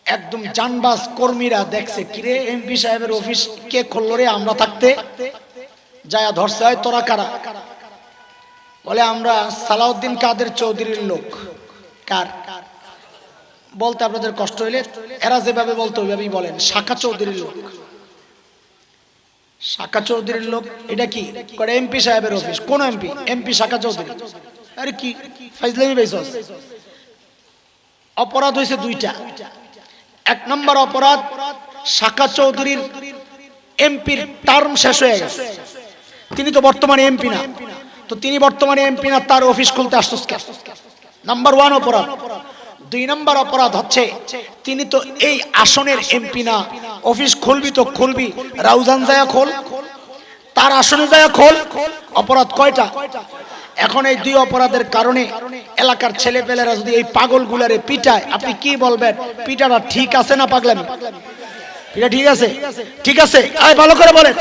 একদম জানবাজ কর্মীরা দেখছে, কিরে এমপি সাহেবের অফিস কে খুললো রে, আমরা থাকতে যায়া ধরছে। হয় তোরা কারা? বলে আমরা সালাউদ্দিন কাদের চৌধুরীর লোক। কার বলতে আপনাদের কষ্ট হইলে এরা যেভাবে বলতো ওইভাবেই বলেন, শাখা চৌধুরীর লোক। শাখা চৌধুরীর লোক এটা কি করে? এমপি সাহেবের অফিস। কোন এমপি? এমপি শাখা চৌধুরী। আরে কি ফাইজলামি বাইছস? অপরাধ হয়েছে দুইটা। এক নম্বর অপরাধ, শাখা চৌধুরীর এমপির টার্ম শেষ হয়ে গেছে, তিনি তো বর্তমানে এমপি না। তো তিনি বর্তমানে এমপি না, তার অফিস খুলতে আসছস কেন? নাম্বার ওয়ান অপরাধ। দুই নম্বর অপরাধ হচ্ছে তিনি তো এই আসনের এমপি না, অফিস খুলবি তো খুলবি রাউজান জায়া খোল, তার আসনে জায়া খোল। অপরাধ কয়টা? এখন এই দুই অপরাধের কারণে এলাকার ছেলেপেলেরা যদি এই পাগলগুলারে পিটায়, আপনি কি বলবেন? পিটাটা ঠিক আছে না পাগলামি? পিটা ঠিক আছে? ঠিক আছে, আয় ভালো করে বলেন।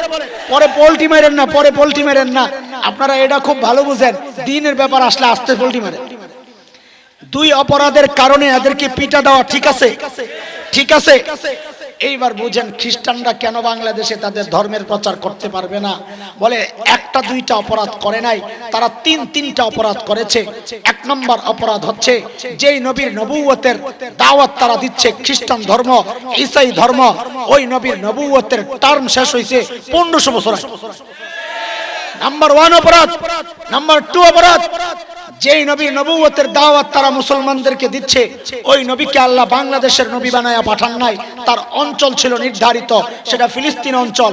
পরে পোল্টি মারেন না, পরে পোল্টি মারেন না। আপনারা এটা খুব ভালো বুঝেন, দিনের ব্যাপার আসলে আস্তে পোল্টি মারেন। দুই অপরাধের কারণে এদেরকে পিটা দেওয়া ঠিক আছে? ঠিক আছে। এইবার বুঝেন খ্রিস্টানরা কেন বাংলাদেশে তাদের ধর্মের প্রচার করতে পারবে না। বলে একটা দুইটা অপরাধ করে নাই, তারা তিনটা অপরাধ করেছে। এক নম্বর অপরাধ হচ্ছে যেই নবীর নবুয়তের দাওয়াত তারা দিচ্ছে, খ্রিস্টান ধর্ম, ঈসাই ধর্ম, ওই নবীর নবুয়তের টার্ম শেষ হয়েছে 1500 বছর আগে। নাম্বার ওয়ান অপরাধ। নাম্বার টু অপরাধ, যেই নবীর নবুয়তের দাওয়াত তারা মুসলমানদেরকে দিচ্ছে, ওই নবীকে আল্লাহ বাংলাদেশের নবী বানায়া পাঠান নাই, তার অঞ্চল ছিল নির্ধারিত, সেটা ফিলিস্তিন অঞ্চল।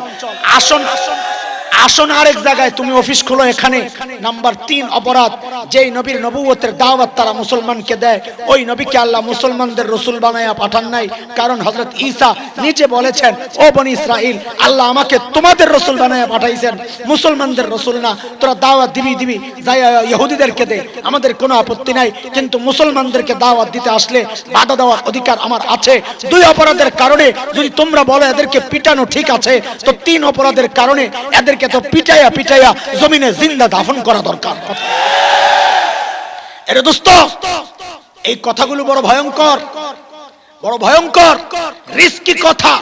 আসন আরেক জায়গায়, তুমি অফিস খোলো এখানে। নাম্বার তিন অপরাধ, যেই নবীর নবুয়তের দাওয়াত তারা মুসলমানকে দেয়, ওই নবীকে আল্লাহ মুসলমানদের রসুল বানায়া পাঠান নাই। কারণ হযরত ঈসা নিজে বলেছেন, ও বনি ইসরাইল, আল্লাহ আমাকে তোমাদের রসুল বানায়া পাঠাইছেন, মুসলমানদের রসুল না। তোরা দাওয়াত দিবি যাই ইহুদিদেরকে দে, আমাদের কোনো আপত্তি নাই, কিন্তু মুসলমানদেরকে দাওয়াত দিতে আসলে বাধা দেওয়ার অধিকার আমার আছে। দুই অপরাধের কারণে যদি তোমরা বলো এদেরকে পিটানো ঠিক আছে, তো তিন অপরাধের কারণে এদেরকে তো পিটাইয়া পিটাইয়া জমিনে জিন্দা দাফন করা দরকার। এরে দোস্ত, এই কথাগুলো বড় ভয়ঙ্কর, বড় ভয়ঙ্কর, রিস্কি কথা,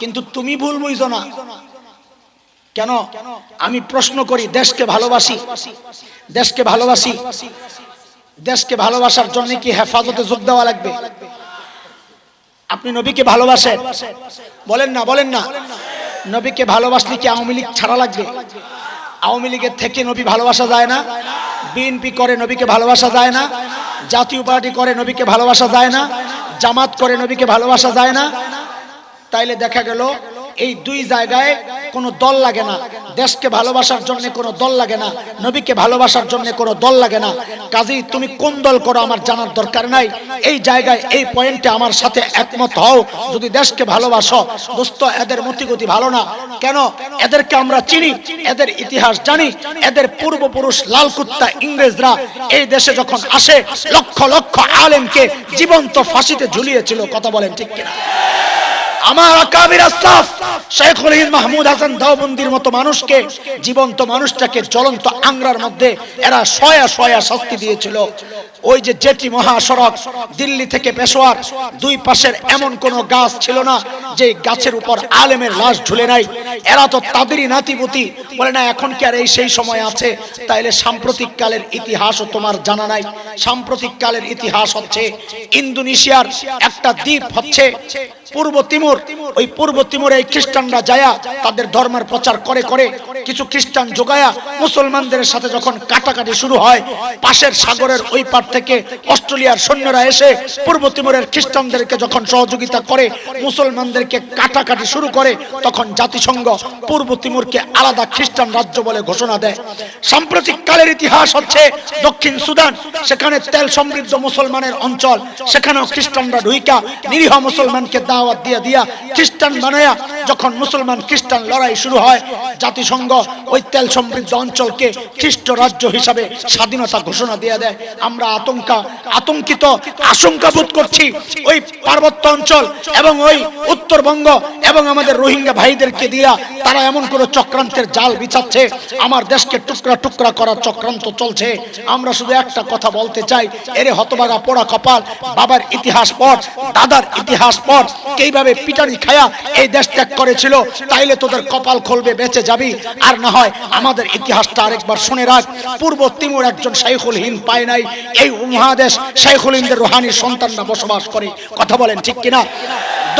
কিন্তু তুমি ভুল বুঝছো না। কেন? আমি প্রশ্ন করি, দেশকে ভালোবাসি, দেশকে ভালোবাসি, দেশকে ভালোবাসার জন্য কি হেফাজতে যোগ দেওয়া লাগবে? আপনি নবীকে ভালোবাসেন? বলেন না, বলেন না। নবীকে ভালোবাসলে কি আওয়ামী লীগ ছাড়া লাগবে? আওয়ামী লীগের থেকে নবী ভালোবাসা যায় না? বিএনপি করে নবীকে ভালোবাসা যায় না? জাতীয় পার্টি করে নবীকে ভালোবাসা যায় না? জামাত করে নবীকে ভালোবাসা যায় না? তাইলে দেখা গেল এই দুই জায়গায় কোনো দল লাগে না। দেশকে ভালোবাসার জন্য কোনো দল লাগে না, নবীকে ভালোবাসার জন্য কোনো দল লাগে না। কাজেই তুমি কোন দল করো আমার জানার দরকার নাই। এই জায়গায় এই পয়েন্টে আমার সাথে একমত হও। যদি দেশকে ভালোবাসো, দোস্ত এদের মতিগতি ভালো না। কেন? এদেরকে আমরা চিনি, এদের ইতিহাস জানি। এদের পূর্বপুরুষ লাল কুত্তা ইংরেজরা এই দেশে যখন আসে, লক্ষ লক্ষ আলেমকে জীবন্ত ফাঁসিতে ঝুলিয়েছিল। কথা বলেন ঠিক কিনা? আমার আকাবির আসলাফ শেখুল হিন্দ মাহমুদ হাসান দেওবন্দির মতো মানুষকে, জীবন্ত মানুষটাকে জ্বলন্ত আংরার মধ্যে এরা শয়া শয়া শাস্তি দিয়েছিল। ওই যে জেটি মহাসড়ক দিল্লি থেকে পেশোয়ার, দুই পাশের এমন কোন গাছ ছিল না যে গাছের উপর আলেমের লাশ ঝুলে নাই। এরা তো তাদেরই নাতিপুতি। বলে না এখন কি আর এই সেই সময় আছে? তাইলে সাম্প্রতিক কালের ইতিহাসও তোমার জানা নাই। সাম্প্রতিক কালের ইতিহাস হচ্ছে ইন্দোনেশিয়ার একটা দ্বীপ হচ্ছে পূর্ব তিমুর। ওই পূর্ব তিমুরে এই খ্রিস্টানরা যায়া তাদের ধর্মের প্রচার করে করে কিছু খ্রিস্টান যোগায়া মুসলমানদের সাথে যখন কাটাকাটি শুরু হয়, পাশের সাগরের ওই পার থেকে অস্ট্রেলিয়ার সৈন্যরা এসে পূর্ব তিমুরের খ্রিস্টানদেরকে যখন সহযোগিতা করে, মুসলমানদেরকে কাটাকাটি শুরু করে, তখন জাতিসংঘ পূর্ব তিমুরকে আলাদা খ্রিস্টান রাজ্য বলে ঘোষণা দেয়। সাম্প্রতিক কালের ইতিহাস হচ্ছে দক্ষিণ সুদান, সেখানে তেল সমৃদ্ধ মুসলমানের অঞ্চল, সেখানেও খ্রিস্টানরা ঢুইকা নিরীহ মুসলমানকে দাওয়াত দিয়া দিয়া খ্রিস্টান বানায়া যখন মুসলমান খ্রিস্টান লড়াই শুরু হয়, জাতিসংঘ ওই তেল সমৃদ্ধ অঞ্চলকে খ্রিস্ট রাজ্য হিসাবে স্বাধীনতা ঘোষণা দিয়ে দেয়। আমরা আতঙ্কিত আশঙ্কা বোধ করছি ওই পার্বত্য অঞ্চল এবং ওই উত্তরবঙ্গ এবং আমাদের রোহিঙ্গা ভাইদেরকে দিয়া তারা এমন কোনো চক্রান্তের জাল বিছাচ্ছে, আমার দেশকে টুকরা টুকরা করার চক্রান্ত চলছে। আমরা শুধু একটা কথা বলতে চাই, এরে হতভাগা পোড়া কপাল, বাবার ইতিহাস পড়, দাদার ইতিহাস পড়, কিভাবে পিটানি খায়া এই দেশ ত্যাগ করেছিল, তাইলে তোদের কপাল খুলবে, বেঁচে যাবি। আর না হয় আমাদের ইতিহাসটা আরেকবার শুনে রাখ। পূর্ব তিমুর একজন শাইখুল হিন্দ পায় নাই, এই উপমহাদেশ শাইখুল হিন্দের রুহানি সন্তানরা বসবাস করে। কথা বলেন ঠিক কিনা?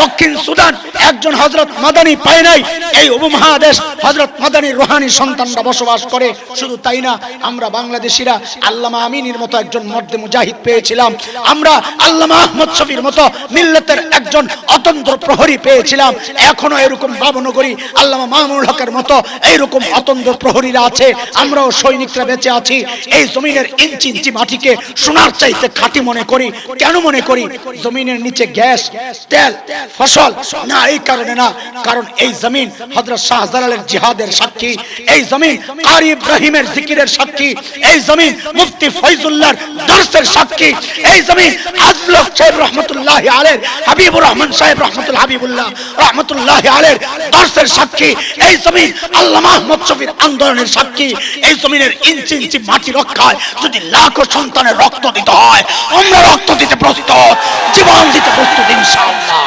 দক্ষিণ সুদান একজন হযরত মাদানী পায় নাই, এই উপমহাদেশ হযরত মাদানীর রুহানি সন্তানরা বসবাস করে। শুধু তাই না, আমরা বাংলাদেশিরা আল্লামা আমিনের মতো একজন মর্দে মুজাহিদ পেয়েছিলাম, আমরা আল্লামা আহমদ শফির মতো মিল্লাতের একজন অতন্ত্র প্রহরী পেয়েছিলাম। এখনো এরকম বাবনগরী আল্লামা মামুনুল হকের মতো এইরকম অতন্ত্র প্রহরীরা আছে। আমরাও সৈনিকরা বেঁচে আছি। এই জমিনের ইঞ্চি ইঞ্চি মাটিকে সোনার চাইতে খাঁটি মনে করি। কেন মনে করি? জমিনের নিচে গ্যাস, তেল, ফসল না, এই কারণে না, কারণ এই জমিন হযরত শাহজালালের জিহাদের সাক্ষী, এই জমিন কারি ইব্রাহিমের জিকিরের সাক্ষী, এই জমিন মুফতি ফয়জুল্লাহর দরসের সাক্ষী, এই জমিন আজলক সাহেব রহমাতুল্লাহি আলাইহির, হাবিবুর রহমান সাহেব হাবিবুল্লাহ রহমাতুল্লাহি আলাইহির দরসের সাক্ষী, এই জমিন আল্লামা আহমদ শফির আন্দোলনের সাক্ষী। এই জমিনের ইঞ্চি ইঞ্চি মাটি রক্ষায় যদি লাখো সন্তানের রক্ত দিতে হয়, আমরা রক্ত দিতে প্রস্তুত, জীবন দিতে প্রস্তুত ইনশাআল্লাহ।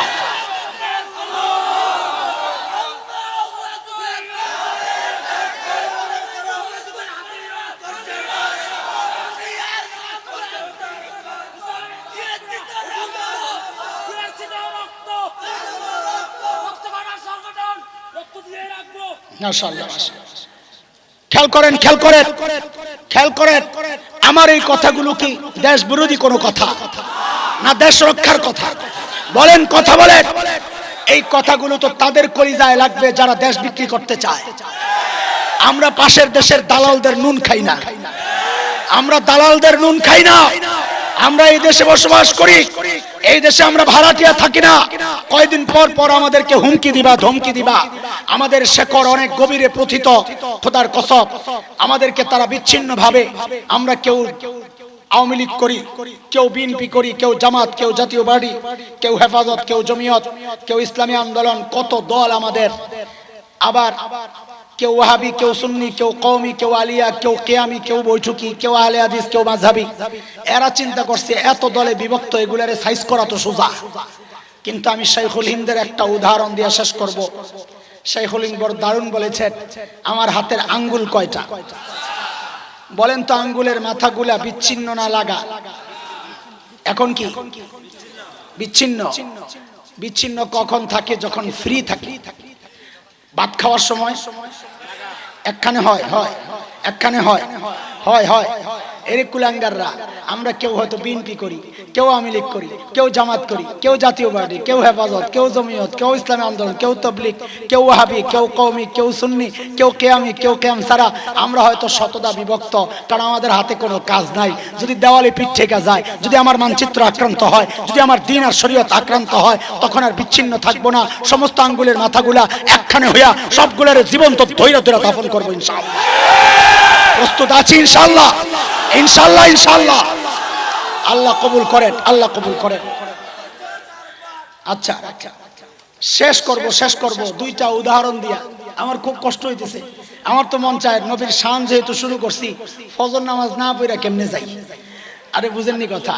খেয়াল করেন, খেয়াল করেন, খেয়াল করেন, আমার এই কথাগুলো কি দেশ বিরোধী কোনো কথা না দেশ রক্ষার কথা? বলেন, কথা বলেন। এই কথাগুলো তো তাদের কলিজায় লাগবে যারা দেশ বিক্রি করতে চায়। আমরা পাশের দেশের দালালদের নুন খাই না, আমরা দালালদের নুন খাই না। আমরা এই দেশে বসবাস করি, এই দেশে আমরা ভাড়াটিয়া থাকি না। কয়দিন পর পর আমাদেরকে হুমকি দিবা, ধমকি দিবা। আমাদের শেকড় অনেক গভীরে প্রথিত, খোদার কসম। আমাদেরকে তারা বিচ্ছিন্ন ভাবে, আমরা কেউ আওয়ামী লীগ করি, কেউ বিএনপি করি, কেউ জামাত, কেউ জাতীয় পার্টি, কেউ হেফাজত, কেউ জমিয়ত, কেউ ইসলামী আন্দোলন, কত দল আমাদের। আবার কেউ ওয়াহাবি, কেউ সুন্নি, কেউ কওমি, কেউ আলিয়া, কেউ কিয়ামি, কেউ বৈঠকি, কেউ আহলে হাদিস, কেউ মাযহাবি। এরা চিন্তা করছে এত দলে বিভক্ত, এগুলারে সাইজ করা তো সোজা। কিন্তু আমি শাইখুল হিন্দের একটা উদাহরণ দিয়ে শেষ করব। শাইখুল হিন্দ বড় দারুণ বলেছেন, আমার হাতের আঙ্গুল কয়টা? বলেন তো, আঙ্গুলের মাথাগুলা বিচ্ছিন্ন না লাগা? এখন কি বিচ্ছিন্ন? বিচ্ছিন্ন কখন থাকে? যখন ফ্রি থাকে। ভাত খাওয়ার সময় একখানে হয়, একখানে হয়। এরে কুলাঙ্গাররা, আমরা কেউ হয়তো বিএনপি করি, কেউ আওয়ামী লীগ করি, কেউ জামাত করি, কেউ জাতীয় পার্টি, কেউ হেফাজত, কেউ জমিয়ত, কেউ ইসলামী আন্দোলন, কেউ তাবলীগ, কেউ ওয়াহাবি, কেউ কওমি, কেউ সুন্নি, কেউ কিয়ামি, কেউ কিয়াম ছাড়া। আমরা হয়তো শতদা বিভক্ত, কারণ আমাদের হাতে কোনো কাজ নাই। যদি দেওয়ালে পিঠ ঠেকা যায়, যদি আমার মানচিত্র আক্রান্ত হয়, যদি আমার দ্বীন আর শরীয়ত আক্রান্ত হয়, তখন আর বিচ্ছিন্ন থাকবো না। সমস্ত আঙ্গুলের মাথাগুলা একখানে হইয়া সবগুলোর জীবন্ত ধৈর্য ধরে দাফন করবো ইনশাআল্লাহ। প্রস্তুত আছি ইনশাআল্লাহ? ইনশাআল্লাহ, ইনশাআল্লাহ। আল্লাহ কবুল করেন, আল্লাহ কবুল করেন। আচ্ছা, শেষ করব দুইটা উদাহরণ দিয়া। আমার খুব কষ্ট হইতেছে, আমার তো মন চায় নবীর শান যেহেতু শুরু করছি, ফজর নামাজ না পড়া কেমনে যাই? আরে বুঝেননি কথা?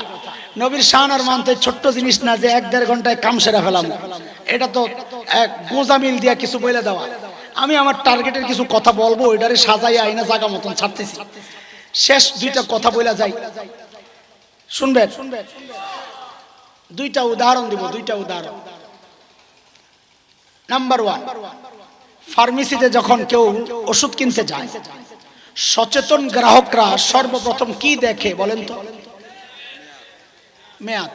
নবীর শান আর মানতে ছোট্ট জিনিস না যে 1-1.5 ঘন্টায় কাম সেরা ফেলাম। এটা তো এক গোজামিল দিয়া কিছু বলে দেওয়া। আমি আমার টার্গেটের কিছু কথা বলবো, ওইটারে সাজাই আইনা জায়গা মতন ছাড়তেছি। শেষ দুইটা কথা বলা যাই, শুনবেন? দুইটা উদাহরণ দিব, দুইটা উদাহরণ। নাম্বার 1, ফার্মেসিতে যখন কেউ ওষুধ কিনতে যায়, সচেতন গ্রাহকরা সর্বপ্রথম কি দেখে বলেন তো? মেয়াদ,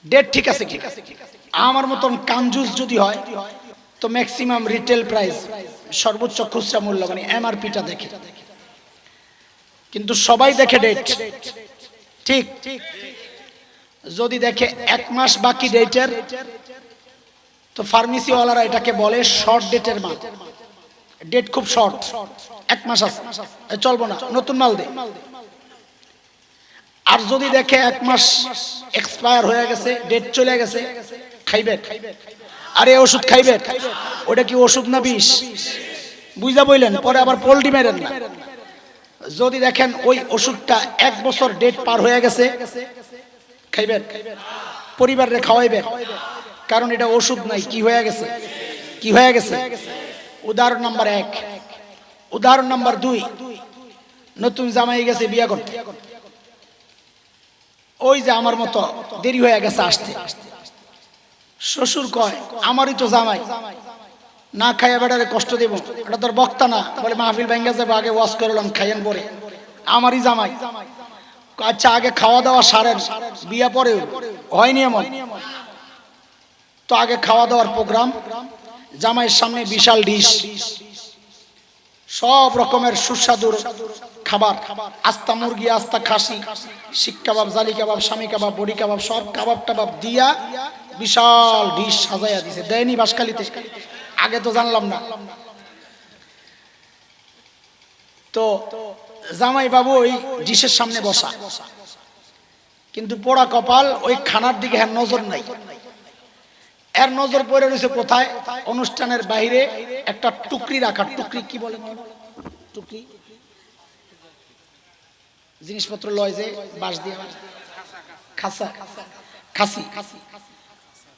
ডেট ঠিক আছে কি? আমার মতন কাঞ্জুস যদি হয় তো ম্যাক্সিমাম রিটেল প্রাইস, সর্বোচ্চ খুচরা মূল্য মানে এমআরপিটা দেখে। কিন্তু সবাই দেখে ডেট, ঠিক? যদি দেখে 1 মাস বাকি ডেটের, তো ফার্মেসিওয়ালারা এটাকে বলে শর্ট ডেটের মাল, ডেট খুব শর্ট, 1 মাস আছে, চলবো না, নতুন মাল দে। আর যদি দেখে 1 মাস এক্সপায়ার হয়ে গেছে, ডেট চলে গেছে, খাইবেন। আর এই ওষুধ খাইবেন, ওটা কি ওষুধ না বিষ? বুঝা বললেন, পরে আবার পোল্টি মেরেন না। যদি দেখেন ওই ওষুধটা 1 বছর ডেট পার হয়ে গেছে, খাইবেন, পরিবারে খাওয়াইবেন, কারণ এটা ওষুধ নাই, কি হয়ে গেছে, কি হয়ে গেছে। উদাহরণ নাম্বার 1। উদাহরণ নাম্বার 2, নতুন জামাই গেছে বিয়ে করতে, ওই যে আমার মতো দেরি হয়ে গেছে আসতে, শ্বশুর কয় আমারই তো জামাই, না খাইয়া বেটারে কষ্ট দেব, এটা তোর বক্তা না, বলে মাহফিল ভেঙ্গে যাবে, আগে ওয়াশ করলাম, খাইয়েন পরে, আমারই জামাই। আচ্ছা আগে খাওয়া দাওয়া সারেন, বিয়া পরে হয়নি এমন, তো আগে খাওয়া দাওয়ার প্রোগ্রাম, জামাইয়ের সামনে বিশাল ডিশ, সব রকমের সুস্বাদুর খাবার, আস্তা মুরগি, আস্তা খাসি, শিক কাবাব, জালি কাবাব, স্বামী কাবাব, বড়ি কাবাব, সব কাবাব টাবাব দিয়া বিশাল ডিশ সাজাইয়া দিছে। দেয়নি বাসখালীতে? আগে তো জানলাম না। তো জামাই বাবু ওই ডিশের সামনে বসা, কিন্তু পোড়া কপাল, ওই খানার দিকে হ্যাঁ নজর নাই। এর নজর পড়ে রয়েছে কোথায়? অনুষ্ঠানের বাইরে একটা টুকরি রাখা। টুকরি কি বলে? টুকরি জিনিসপত্র লয় যে বাঁশ দিয়ে, খাসা, খাসি।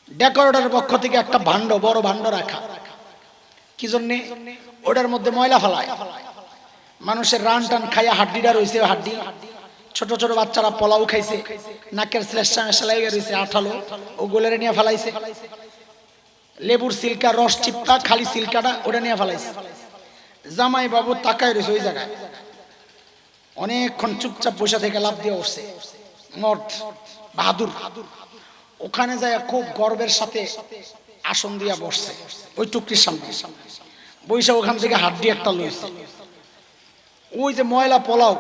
ডেকোরেটরের পক্ষ থেকে একটা ভাণ্ড, বড় ভাণ্ড রাখা, কি জন্যে? ওটার মধ্যে ময়লা ফেলায়, মানুষের রান টান খাইয়া হাড্ডিটা রয়েছে, হাড্ডি, ছোট ছোট বাচ্চারা পোলাও খাইছে, নাকের সেলাই রয়েছে আঠালো, ও গোলের নিয়ে ফেলাইছে। লেবুর সিল্কা, রস চিপকা, খালি সিল্কাটা ওটা নিয়ে ফেলাইছে। জামাই বাবু তাকায় রয়েছে ওই জায়গায়, অনেকক্ষণ চুপচাপ বসে থেকে লাভ দিয়ে উঠছে, মর্দ বাহাদুর। ওখানে যায় খুব গর্বের সাথে আসন দিয়া বসছে ওই টুকরির সামনে, বৈশা ওখান থেকে হাড্ডি একটা লইছে, ওই যে ময়লা পোলাও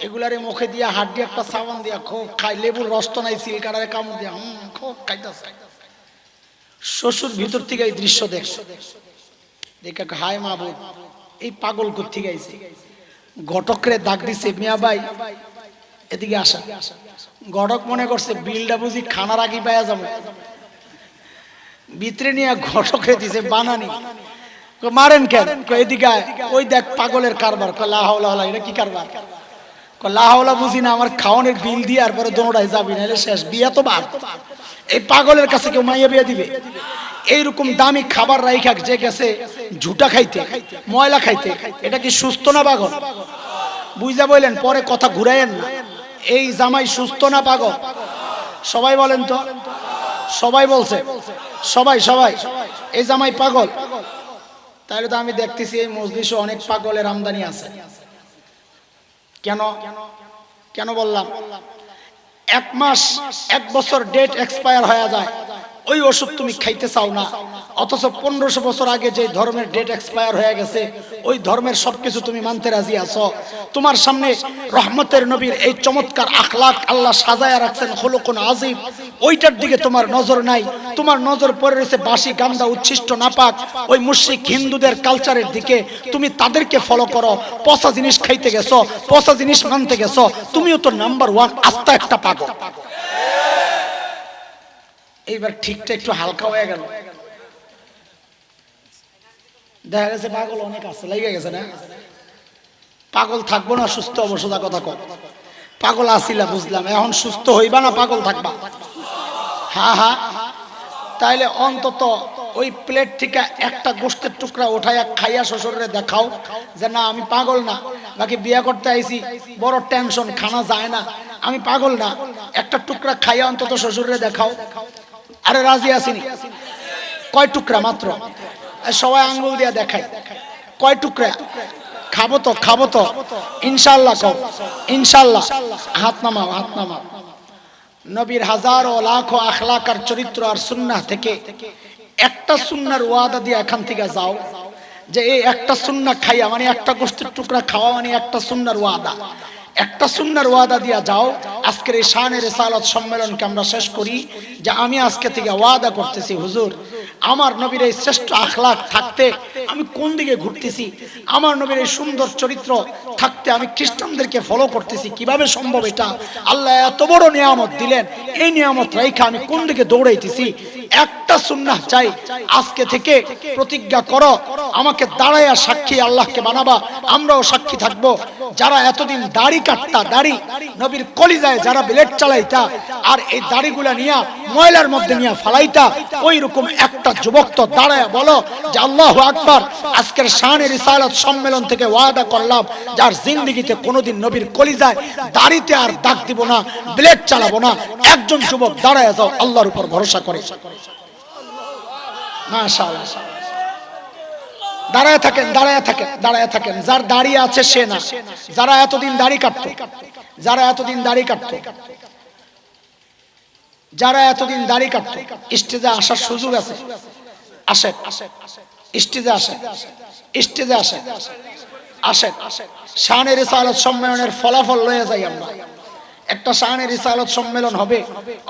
এগুলারে মুখে দিয়া হাড্ডি একটা সাবান দিয়া খুব খাই, লেবুর রস তো নাই, সিলকাটারে কামড় দিয়া খুব খাইতেছে। শ্বশুর ভিতর থেকে এই দৃশ্য দেখছে, দেখে হায় মাহবুব, এই পাগল কোত্থেকে আইছে। ঘটকরে ডাক দিছে, মিয়া ভাই এদিকে আসা। ঘটক মনে করছে বিলটা বুঝি খানার আগে পাওয়া যাবে, ভিতরে নিয়ে ঘটকরে দিছে বানানি। মারেন কেন? এদিকে ওই দেখ পাগলের কারবার। লাহাওলা, এটা কি কারবার? লাহাওলা বুঝি না, আমার খাওয়ানোর বিল দিয়ে আর পরে দোনোটাই যাবি, নাহলে শেষ, বিয়া তো বাদ। এই পাগলের কাছে কেউ মাইয়া বিয়া দিবে? এইরকম দামি খাবার রাইখা যে গেছে ঝুটা খাইতে, ময়লা খাইতে, এটা কি সুস্থ না পাগল? বুঝা বললেন, পরে কথা ঘুরাইয়েন না। এই জামাই সুস্থ না পাগল? সবাই বলেন তো, সবাই বলছে, সবাই সবাই এই জামাই পাগল। তাহলে তো আমি দেখতেছি এই মজলিসে অনেক পাগলের আমদানি আছে। কেন কেন বললাম? 1 মাস 1 বছর ডেট এক্সপায়ার হয়ে যায়, ওই ওষুধ তুমি খাইতে চাও না, অথচ 1500 বছর আগে যে ধর্মের ডেট এক্সপায়ার হয়ে গেছে ওই ধর্মের সবকিছু তুমি মানতে রাজি আছো। তোমার সামনে রহমতের নবীর এই চমৎকার আখলাক আল্লাহ সাজায়া রাখছেন, খুলুকুন আযীম, ওইটার দিকে তোমার নজর নাই। তোমার নজর পড়ে রয়েছে বাসি, গান্দা, উচ্ছিষ্ট, নাপাক ওই মুশরিক হিন্দুদের কালচারের দিকে। তুমি তাদেরকে ফলো করো, পচা জিনিস খাইতে গেছো, পচা জিনিস মানতে গেছো। তুমিও তো নাম্বার 1 আস্তা একটা পাগল। এইবার ঠিকটা একটু হালকা হয়ে গেল, দেখা গেছে পাগল অনেক আছে, লেগে গেছে না? পাগল থাকবো না সুস্থ অবস্থা? কথা কম, পাগল আসিলা বুঝলাম, এখন সুস্থ হইবা না পাগল থাকবা? হ্যাঁ হ্যাঁ, তাইলে অন্তত ওই প্লেট থেকে একটা গোশতের টুকরা উঠাইয়া খাইয়া শ্বশুরে দেখাও যে না আমি পাগল না, বাকি বিয়ে করতে আইছি বড় টেনশন, খানা যায় না, আমি পাগল না। একটা টুকরা খাইয়া অন্তত শ্বশুরে দেখাও। আরে রাজি আসিনি? কয় টুকরা মাত্র? সবাই আঙ্গুল দিয়া দেখায়, কয় টুকরা? খাবো তো, খাবো তো ইনশাআল্লাহ। কও ইনশাআল্লাহ। হাত নামাও, হাত নামাও। নবীর হাজারো লাখো আখলাক আর চরিত্র আর সুন্নাহ থেকে একটা সুন্নাহর ওয়াদা দিয়ে এখান থেকে যাও যে এই একটা সুন্নাহ খাইয়া, মানে একটা গোশতের টুকরা খাওয়া মানে একটা সুন্নাহর ওয়াদা। একটা সুন্নাহর ওয়াদা দিয়া যাও। আজকের এই শানে রিসালাত সম্মেলনকে আমরা শেষ করি যে আমি আজকে থেকে ওয়াদা করতেছি, হুজুর আমার নবীর এই শ্রেষ্ঠ আখলাক থাকতে আমি কোন দিকে ঘুরতেছি, আমার নবীর এই সুন্দর চরিত্র থাকতে আমি খ্রিস্টানদেরকে ফলো করতেছি, কিভাবে সম্ভব এটা? আল্লাহ এত বড় নিয়ামত দিলেন, এই নিয়ামত রাইখা আমি কোন দিকে দৌড়াইতেছি? একটা সুন্নাহ চাই, আজকে থেকে প্রতিজ্ঞা করো, আমাকে দাঁড়াইয়া সাক্ষী আল্লাহকে বানাবা। আমরাও সাক্ষী থাকবো, যারা এতদিন দাড়ি কাটতা, দাড়ি নবীর কলিজায় যারা ব্লেড চালাইতা আর এই দাড়িগুলা নিয়া ময়লার মধ্যে নিয়া ফালাইতা, ওই রকম একটা যুবক তো দাঁড়ায় বলো যে আল্লাহু আকবার, আজকের শানে রিসালাত সম্মেলন থেকে ওয়াদা করলাম যার জিন্দেগিতে কোনোদিন নবীর কলিজায় দাড়িতে আর দাগ দিব না, ব্লেড চালাবো না। একজন যুবক দাঁড়ায় যাও আল্লাহর উপর ভরসা করে। মাশাআল্লাহ, দাঁড়ায় থাকেন, দাঁড়ায় থাকেন, দাঁড়ায় থাকেন। যার দাড়ি আছে সে না, যারা এতদিন দাড়ি কাটতো, যারা এতদিন দাড়ি কাটতো, যারা এতদিন দাড়ি কাটতো, স্টেজে আসার সুযোগ আছে, আসেন স্টেজে, আসেন স্টেজে, আসেন আসেন। শানে রিসালাত সম্মেলনের ফলাফল লয়ে যাই আমরা। একটা শানে রিসালাত সম্মেলন হবে,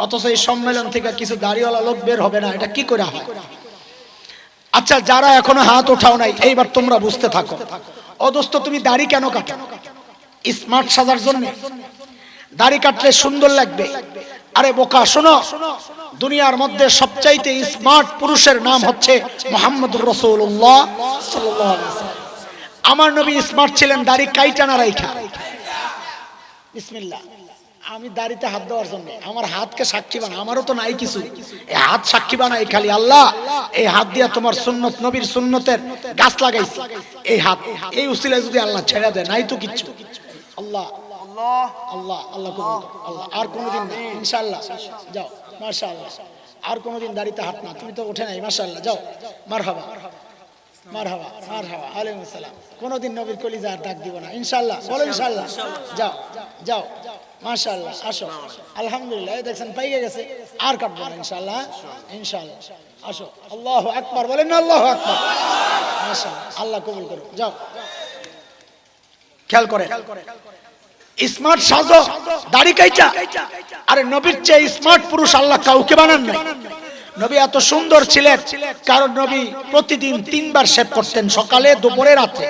অথচ এই সম্মেলন থেকে কিছু দাড়িওয়ালা লোক বের হবে না, এটা কি করে হয়? আচ্ছা, যারা এখনো হাত ওঠাও নাই, এইবার তোমরা বুঝতে থাকো। ও দোস্ত, তুমি দাড়ি কেন কাটো? স্মার্ট সাজার জন্য? দাড়ি কাটলে সুন্দর লাগবে? আরে বোকা, শোনো, দুনিয়ার মধ্যে সবচাইতে স্মার্ট পুরুষের নাম হচ্ছে মুহাম্মদুর রাসূলুল্লাহ সাল্লাল্লাহু আলাইহি ওয়াসাল্লাম। আমার নবী স্মার্ট ছিলেন দাড়ি কাইটা না রাইখা। বিসমিল্লাহ। আমি দাড়িতে হাত দেওয়ার জন্য আমার হাতকে সাক্ষী বানা, আমারও তো নাই কিছু, এই হাত সাক্ষী বানাই খালি আল্লাহ। এই হাত দিয়া তোমার সুন্নত, নবীর সুন্নতের গাছ লাগাইছি। এই হাত, এই উসিলায় যদি আল্লাহ ছেড়ে দেয়, নাই তো কিচ্ছু। আল্লাহ আল্লাহ আল্লাহ কবুল করো, আল্লাহ। আর কোনোদিন না, ইনশাআল্লাহ। যাও, মাশাআল্লাহ। আর কোনোদিন দাড়িতে হাত না, তুমি তো ওঠে নাই, মাশাআল্লাহ। যাও, মারহাবা মারহাবা মারহাবা, আলাইকুম আসসালাম। কোনোদিন নবীর কলিজার ডাক দিব না, ইনশাআল্লাহ। বলো ইনশাআল্লাহ। যাও যাও, মাশাআল্লাহ। আসো, আলহামদুলিল্লাহ। এই দেখছেন পাইয়ে গেছে, আর কাটবো না, ইনশাআল্লাহ ইনশাআল্লাহ। আসো, আল্লাহু আকবার বলেন না, আল্লাহু আকবার। মাশাআল্লাহ, আল্লাহ কবুল করুন। যাও, খেয়াল করে স্মার্ট সাজো, দাড়ি কাইটা। আরে নবীর চেয়ে স্মার্ট পুরুষ আল্লাহ কাউকে বানান নাই। নবী এত সুন্দর ছিলেন কারণ নবী প্রতিদিন 3 বার শেভ করতেন, সকালে, দুপুরে, রাতে।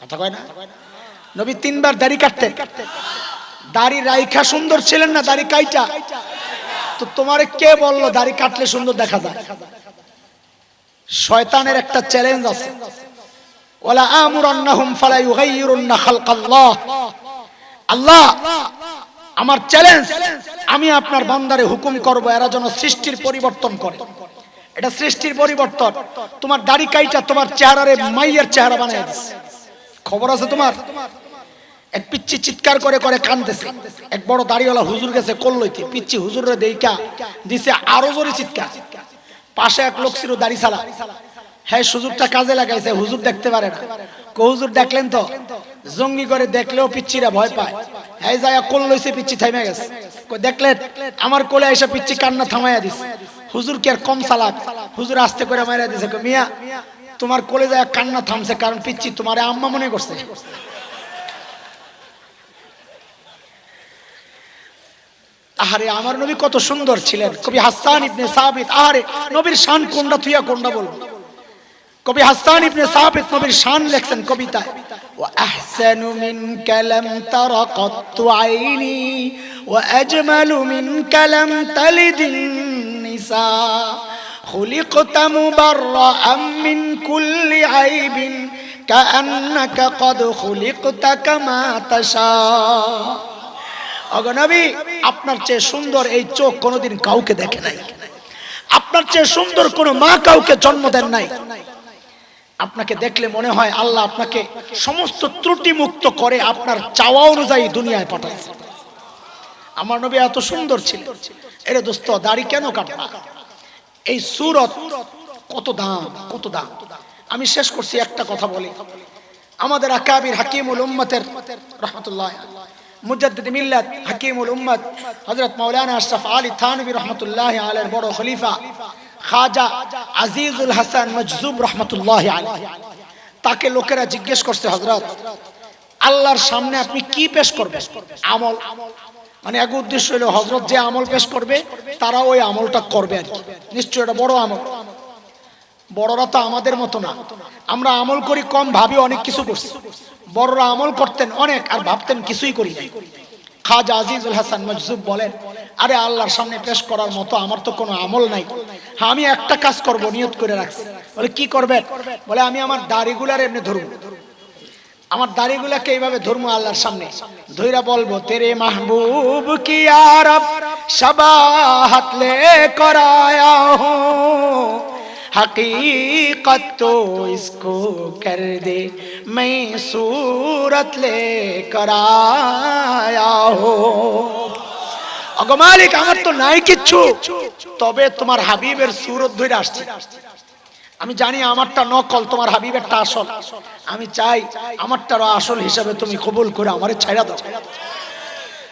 কথা কয় না? নবী 3 বার দাড়ি কাটতেন। দাড়ি রাইখা সুন্দর ছিলেন না দাড়ি কাইটা? তো তোমারে কে বললো দাড়ি কাটলে সুন্দর দেখা যায়? শয়তানের একটা চ্যালেঞ্জ আছে, ওয়ালা আমুরান্নাহুম ফালা ইউগাইয়িরুন্না খালকাল্লাহ। আল্লাহ আমার চ্যালেঞ্জ, আমি আপনার বান্দারে হুকুম করব এরা যেন সৃষ্টির পরিবর্তন করে। এটা সৃষ্টির পরিবর্তন। তোমার দাড়ি কাইটা তোমার চেহারারে মাইয়ের চেহারা বানায় দিছে। খবর আছে তোমার? এক পিচ্চি চিৎকার করে করে কাঁদতেছে। এক বড় দাড়িওয়ালা হুজুর গেছে কল্লইতে, পিচ্চি হুজুরে দেইকা দিছে আরো জোরে চিৎকার। পাশে এক লোক ছিল দাড়ি ছাড়া, হ্যাঁ সুযোগটা কাজে লাগাইছে। হুজুর দেখতে পারে না, হুজুর দেখলেন তো জঙ্গি করে দেখলেও পিচ্চিরা ভয় পায়। হ্যাঁ যায় কোল লইছে, পিচ্চি থাইমা গেছে। দেখলেন আমার কোলে এসে পিচ্চি কান্না থামাইয়া দিছে। হুজুর কি আর কম চালাক? হুজুর আস্তে করে মাইরা দিছে, মিয়া তোমার কোলে যায় কান্না থামছে কারণ পিচ্চি তোমারে আম্মা মনে করছে। আহারে আমার নবী কত সুন্দর ছিলেন। কবি হাসান ইবনে সাবিত, আহারে নবীর শান কোনটা তুইয়া কোনটা বলবো। কবি হাসান ইবনে সাবিত নবীর শান লেখছেন কবিতায়, ওয়া আহসানু মিনকা লাম তারা কাত্তু আইনি ওয়া আজমালু মিনকা লাম তালিদিন নিসা খুলিকতা মুবাররাআম মিন কুল্লি আইবিন কাআন্নাকা ক্বাদ খুলিকতা কামা তাশা। ওগো নবী, আপনার চেয়ে সুন্দর এই চোখ কোনোদিন কাউকে দেখে নাই। আপনার চেয়ে সুন্দর কোনো মা কাউকে জন্ম দেন নাই। আপনাকে দেখলে মনে হয় আল্লাহ আপনাকে সমস্ত ত্রুটি মুক্ত করে আপনার চাওয়া অনুযায়ী দুনিয়ায় পাঠাইছে। আমার নবী এত সুন্দর ছিল। এরে দোস্ত, দাড়ি কেন কাটবা? এই সুরত কত দাম, কত দাম। আমি শেষ করছি একটা কথা বলি। আমাদের আকাবির হাকিমুল উম্মতের রাহমাতুল্লাহ মুজাদ্দিদ মিল্লাত হাকিমুল উম্মত হযরত মাওলানা আশরাফ আলী থানভী রাহমাতুল্লাহি আলাইহির বড় খলিফা খাজা আজিজুল হাসান মজজুব রাহমাতুল্লাহি আলাইহি, তাকে লোকেরা জিজ্ঞেস করছে, হযরত আল্লাহর সামনে আপনি কি পেশ করবেন? আমল। মানে এক উদ্দেশ্য হলো হযরত যে আমল পেশ করবে তারা ওই আমলটা করবে আর কি। নিশ্চয় এটা বড় আমল। বড়রা তো আমাদের মতো না, আমরা আমল করি কম, ভাবি অনেক কিছু করছি। বড়রা আমল করতেন অনেক আর ভাবতেন কিছুই করি নাই। খাজা আজিজুল হাসান মজজুব বলেন, আরে আল্লাহর সামনে পেশ করার মতো আমার তো কোনো আমল নাই, হ্যাঁ আমি একটা কাজ করব, নিয়ত করে রাখছি। বলে কি করবেন? বলে আমি আমার দাড়িগুলার এমনি ধরব, আমার দাড়িগুলাকে এইভাবে ধর্ম আল্লাহর সামনে ধইরা বলবো, তেরে মাহবুব কি আরব শবাহত লে করায়া হো, हकीकत तो इसको कर दे मैं सूरत ले कर आया हो। अगो मालिक আমার তো নাই কিচ্ছু, তবে তোমার হাবিবের সুরত ধরে আসছে। আমি জানি আমারটা নকল, তোমার হাবিবেরটা আসল। আমি চাই আমারটারও আসল হিসাবে তুমি কবুল করে আমারে ছাইড়া দাও।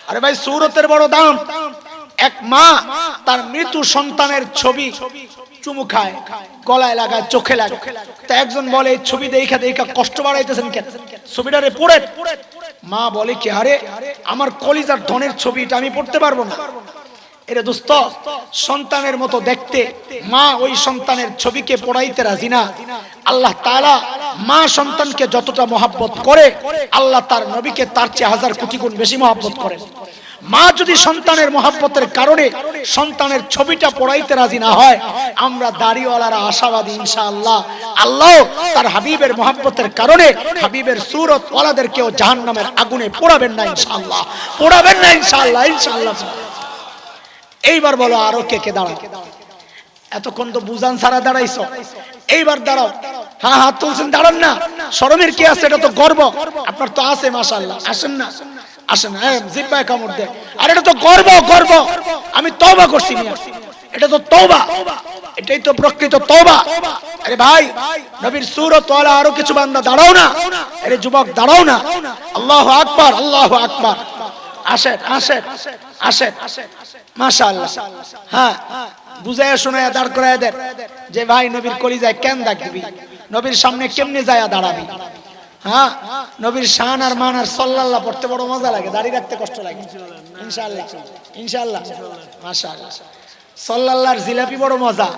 আরে ভাই সুরতের বড় দাম। এক মা তার মৃত সন্তানের ছবি চুমু খায়, গলায় লাগায়, চোখে লাগায়। তা একজন বলে এই ছবি দেখা দেখা কষ্ট বাড়াইতেছেন কেন, ছবিটারে পড়ে। মা বলে কি, আরে আমার কলিজার ধনের ছবিটা আমি পড়তে পারবো না। এরে দোস্ত, সন্তানের মতো দেখতে মা ওই সন্তানের ছবিকে পড়াইতে রাজি না। আল্লাহ তাআলা মা সন্তানকে যতটা মহব্বত করে, আল্লাহ তার নবীকে তার চেয়ে হাজার কোটি গুণ বেশি মহব্বত করেন। মা যদি সন্তানের মহব্বতের কারণে সন্তানের ছবিটা পড়াইতে রাজি না হয়, আমরা দাড়িওয়ালারা আশাবাদী ইনশাআল্লাহ আল্লাহ তার হাবিবের মহব্বতের কারণে হাবিবের সুরত ওয়ালাদেরকেও জাহান্নামের আগুনে পোড়াবেন না ইনশাআল্লাহ, পোড়াবেন না ইনশাআল্লাহ, ইনশাআল্লাহ। এইবার বলো আরো কে কে দাঁড়াও? এতক্ষণ তো বুঝান ছাড়া দাঁড়াইছো, এইবার দাঁড়াও। হ্যাঁ হাত তুলছেন, দাঁড়ান না, শরমের কি আছে? এটা তো গর্ব আপনার তো আছে, মাশাআল্লাহ। আসেন না, আসেন না, জিব্বায় কামড় দেয়। আর এটা তো গর্ব, গর্ব। আমি তওবা করছি মিয়া, এটা তো তওবা, এটাই তো প্রকৃত তওবা। আরে ভাই, নবীর সুরত ওয়ালা আরো কিছু বান্দা দাঁড়াও না, আরে যুবক দাঁড়াও না। আল্লাহু আকবার, আল্লাহু আকবার। আসেন আসেন আসেন, মাশাআল্লাহ। হ্যাঁ, বুঝায়া শোনায়া দাঁড় করায়া দেন যে ভাই নবীর কলিজায় কেন দাগ দিবি, নবীর সামনে কেমনে যায়া দাঁড়াবি। হ্যাঁ, নবীর শান আর মান আর সাল্লাল্লাহ পড়তে বড় মজা লাগে, দাড়ি রাখতে কষ্ট লাগে। ইনশাআল্লাহ ইনশাআল্লাহ, মাশাআল্লাহ। সাল্লাল্লাহর জিলাপি বড় মজা,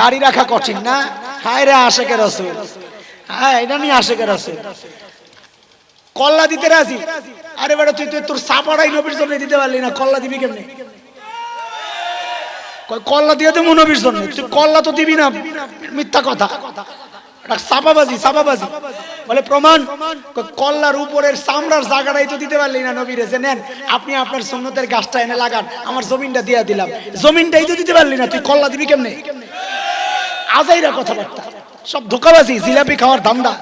দাড়ি রাখা কঠিন না। হায় রে আশিকে রাসূল, হ্যাঁ এটা নিয়ে আশিকে রাসূল। কল্লা দিতে রাজি। আরে বেটা তুই তোর সাপাড়াই নবীর জন্য দিতে পারলি না, কল্লা দিবি কেমনে? কল্লা দিয়ে তো নবীর জন্য, তুই কল্লা তো দিবি না, মিথ্যা কথা, সাপাবাজি, সাপাবাজি। বলে প্রমাণ, কল্লার উপরের চামড়ার জায়গাটাই তো দিতে পারলি না নবীরে, যে নেন আপনি আপনার সুন্নতের গাছটা এনে লাগান, আমার জমিনটা দিয়ে দিলাম। জমিনটাই তো দিতে পারলি না, তুই কল্লা দিবি কেমনে? আজাইরা কথাবার্তা, সব ধোঁকাবাজি, জিলাপি খাওয়ার ধান্দা।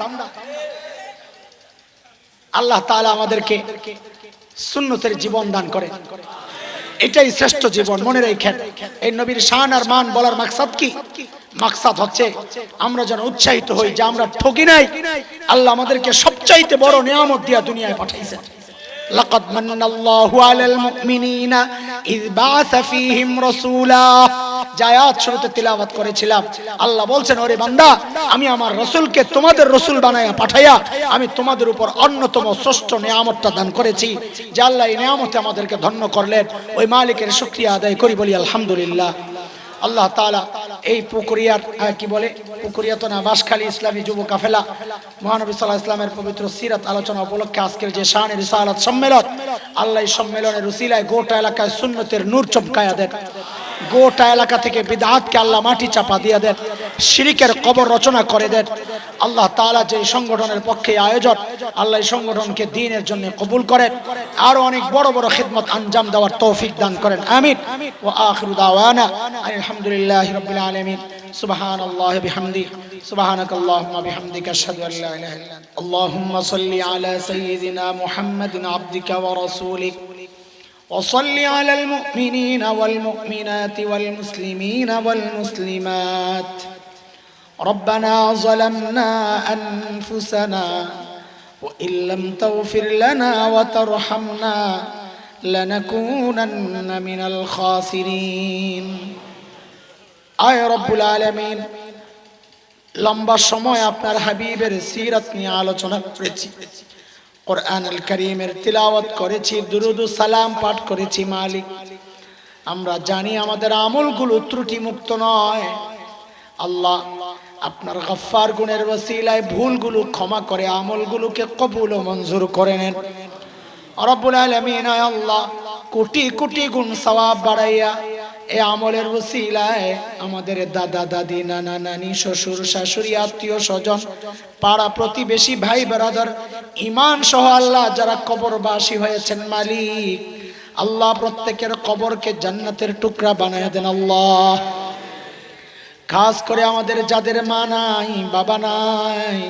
আল্লাহ তাআলা আমাদেরকে সুন্নতের জীবন দান করে, এটাই শ্রেষ্ঠ জীবন, মনে রাখেন। এই নবীর শান আর মান বলার মাকসাদ কি? মাকসাদ হচ্ছে আমরা যেন উৎসাহিত হই যে আমরা ঠকি নাই, আল্লাহ আমাদেরকে সবচাইতে বড় নিয়ামত দিয়া দুনিয়ায় পাঠাইছেন। লাকাদ মান্নাল্লাহু আলাল মুমিনিনা ইয বাআসা ফীহিম রাসূলা। আয়াত শুরুতে তিলাওয়াত করেছিলাম, আল্লাহ বলছেন, ওরে বান্দা, আমি আমার রাসূলকে তোমাদের রাসূল বানায়া পাঠাইয়া আমি তোমাদের উপর অন্যতম শ্রেষ্ঠ নিয়ামতটা দান করেছি। যে আল্লাহ এই নিয়ামতে আমাদেরকে ধন্য করলেন, ওই মালিকের শুকরিয়া আদায় করি, বলি আলহামদুলিল্লাহ। আল্লাহ তাআলা এই পুকুরিয়ার কি বলে, পুকুরিয়া তো না, বাঁশখালী ইসলামী যুব কাফেলা মহানবী সাল্লাল্লাহু আলাইহি ওয়াসাল্লামের পবিত্র সিরাত আলোচনা উপলক্ষে আজকের যে শান রিসালাত সম্মেলন, আল্লাহ এই সম্মেলনের উসিলায় গোটা এলাকায় সুন্নতের নূর চমকায়া দেন। গোটা এলাকা থেকে বিদআতকে আল্লাহ মাটি চাপা দিয়ে দেন, শিরকের কবর রচনা করে দেন। আল্লাহ তাআলা যে সংগঠনের পক্ষে আয়োজন, আল্লাহ এই সংগঠনকে দ্বীনের জন্য কবুল করেন, আরো অনেক বড় বড় খিদমত আঞ্জাম দেওয়ার তৌফিক দান করেন, আমিন। ওয়া আখিরু দাওয়ানা আলহামদুলিল্লাহি রাব্বিল আলামিন। সুবহানাল্লাহি বিহামদিহি, সুবহানাকাল্লাহুম্মা বিহামদিকা আশহাদু আল লা ইলাহা ইল্লা আনতা, আল্লাহুম্মা সাল্লি আলা সাইয়্যিদিনা মুহাম্মাদিন আবদিকা ওয়া রাসূলিক। وصل على المؤمنين والمؤمنات والمسلمين والمسلمات. ربنا ظلمنا أنفسنا وإن لم تغفر لنا وترحمنا لنكونن من الخاسرين. আয় রব্বুল আলামিন, লম্বা সময় আপনার হাবিবের সিরাত নিয়ে আলোচনা করেছি, কোরআনুল কারীমের তিলাওয়াত করেছি, দুরুদ ও সালাম পাঠ করেছি। মালিক, আমরা জানি আমাদের আমলগুলো ত্রুটি মুক্ত নয়। আল্লাহ, আপনার গফফার গুণের ওসিলায় ভুলগুলো ক্ষমা করে আমলগুলোকে কবুল ও মঞ্জুর করে নেন রব্বুল আলামিন। আল্লাহ, কোটি কোটি গুণ সওয়াব বাড়াইয়া এই আমলের ওসিলায় আমাদের দাদা দাদি, নানা নানি, শ্বশুর শাশুড়ি, আত্মীয় স্বজন, পাড়া প্রতিবেশী, ভাই ব্রাদার, ঈমান সহ আল্লাহ যারা কবরবাসী হয়েছেন, মালিক আল্লাহ প্রত্যেকের কবরকে জান্নাতের টুকরা বানায় দেন। আল্লাহ, খাস করে আমাদের যাদের মা নাই, বাবা নাই,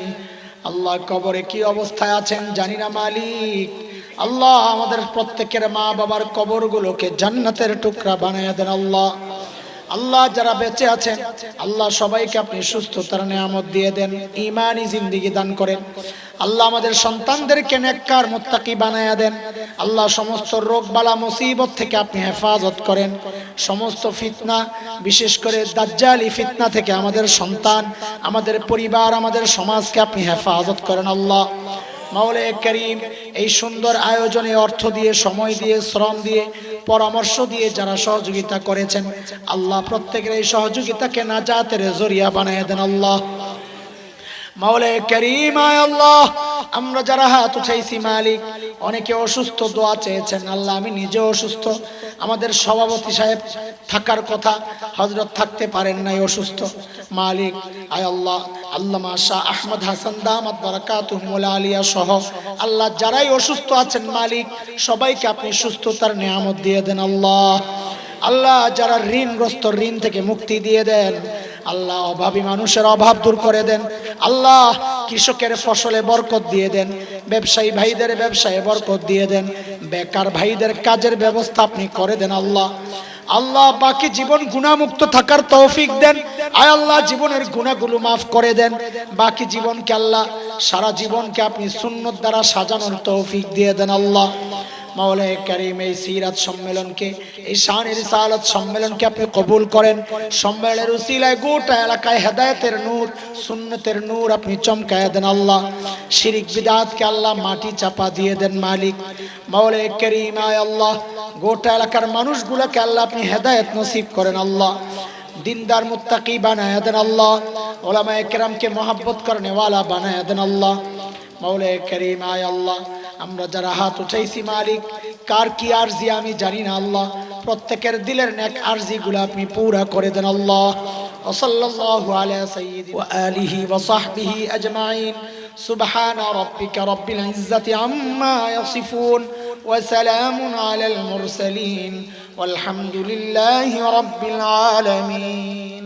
আল্লাহ কবরে কি অবস্থায় আছেন জানি না মালিক। আল্লাহ, আমাদের প্রত্যেকের মা বাবার কবরগুলোকে জান্নাতের টুকরা বানায় দেন। আল্লাহ, আল্লাহ যারা বেঁচে আছেন আল্লাহ সবাইকে আপনি সুস্থতার নিয়ামত দিয়ে দেন, ঈমানি জিন্দেগি দান করেন। আল্লাহ, আমাদের সন্তানদেরকে নেককার মুত্তাকি বানায়া দেন। আল্লাহ, সমস্ত রোগ বালা মুসিবত থেকে আপনি হেফাজত করেন। সমস্ত ফিতনা, বিশেষ করে দাজ্জালি ফিতনা থেকে আমাদের সন্তান, আমাদের পরিবার, আমাদের সমাজকে আপনি হেফাজত করেন। আল্লাহ মাওলা করিম, এই সুন্দর আয়োজনে অর্থ দিয়ে, সময় দিয়ে, শ্রম দিয়ে, পরামর্শ দিয়ে যারা সহযোগিতা করেছেন আল্লাহ প্রত্যেকের এই সহযোগিতাকে নাজাতের জরিয়া বানায় দেন। আল্লাহ মাওলা করিম, আল্লাহ আমরা যারা হাত উঠাইছি মালিক, অনেকে অসুস্থ দোয়া চেয়েছেন। আল্লাহ, আমি নিজে অসুস্থ, আমাদের সভাপতি সাহেব থাকার কথা, হযরত থাকতে পারেন নাই, অসুস্থ। মালিক আয় আল্লাহ, আল্লামা শাহ আহমদ হাসান দামাত বারাকাতুহুল আলিয়া সহ আল্লাহ যারাই অসুস্থ আছেন মালিক, সবাইকে আপনি সুস্থতার নিয়ামত দিয়ে দেন। আল্লাহ, আল্লাহ যারা ঋণগ্রস্ত, ঋণ থেকে মুক্তি দিয়ে দেন। আল্লাহ, অভাবী মানুষের অভাব দূর করে দেন। আল্লাহ, কৃষকের ফসলে বরকত দিয়ে দেন, ব্যবসায়ী ভাইদের ব্যবসায়ে বরকত দিয়ে দেন, বেকার ভাইদের কাজের ব্যবস্থা আপনি করে দেন। আল্লাহ, আল্লাহ বাকি জীবন গুনাহমুক্ত থাকার তৌফিক দেন। আয় আল্লাহ, জীবনের গুনাহগুলো মাফ করে দেন। বাকি জীবনকে আল্লাহ, সারা জীবনকে আপনি সুন্নত দ্বারা সাজানোর তৌফিক দিয়ে দেন। আল্লাহ মাওলা কারীম, এই সিরাত সম্মেলনকে, এই শানে রিসালাত সম্মেলনকে আপনি কবুল করেন। সম্মেলনের উসিলায় গোটা এলাকায় হেদায়েতের নূর, সুন্নতের নূর আপনি চমকায় দেন। আল্লাহ, শিরিক বিদআতকে আল্লাহ মাটি চাপা দিয়ে দেন। মালিক মাওলা কারীম, আয় আল্লাহ গোটা এলাকার মানুষগুলোকে আল্লাহ আপনি হেদায়েত নসিব করেন। আল্লাহ, দিনদার মুত্তাকি বানায় দেন। আল্লাহ, উলামায়ে কেরামকে মহব্বত করনে ওয়ালা বানায় দেন। আল্লাহ মাওলা কারীম, আয় আল্লাহ আমরা যারা হাত উঠাইছি মালিক, কার কি আরজি আমি জানি না। আল্লাহ, প্রত্যেকের দিলের নেক আরজিগুলো আপনি পুরা করে দেন। আল্লাহ, সাল্লাল্লাহু আলা সাইয়্যিদি ওয়া আলিহি ওয়া সাহবিহি আজমাইন। সুবহান রাব্বিকা রাব্বিল ইজ্জাতি আম্মা ইয়াসিফুন ওয়া সালামুন আলাল মুরসালিন ওয়ালহামদুলিল্লাহি রাব্বিল আলামিন।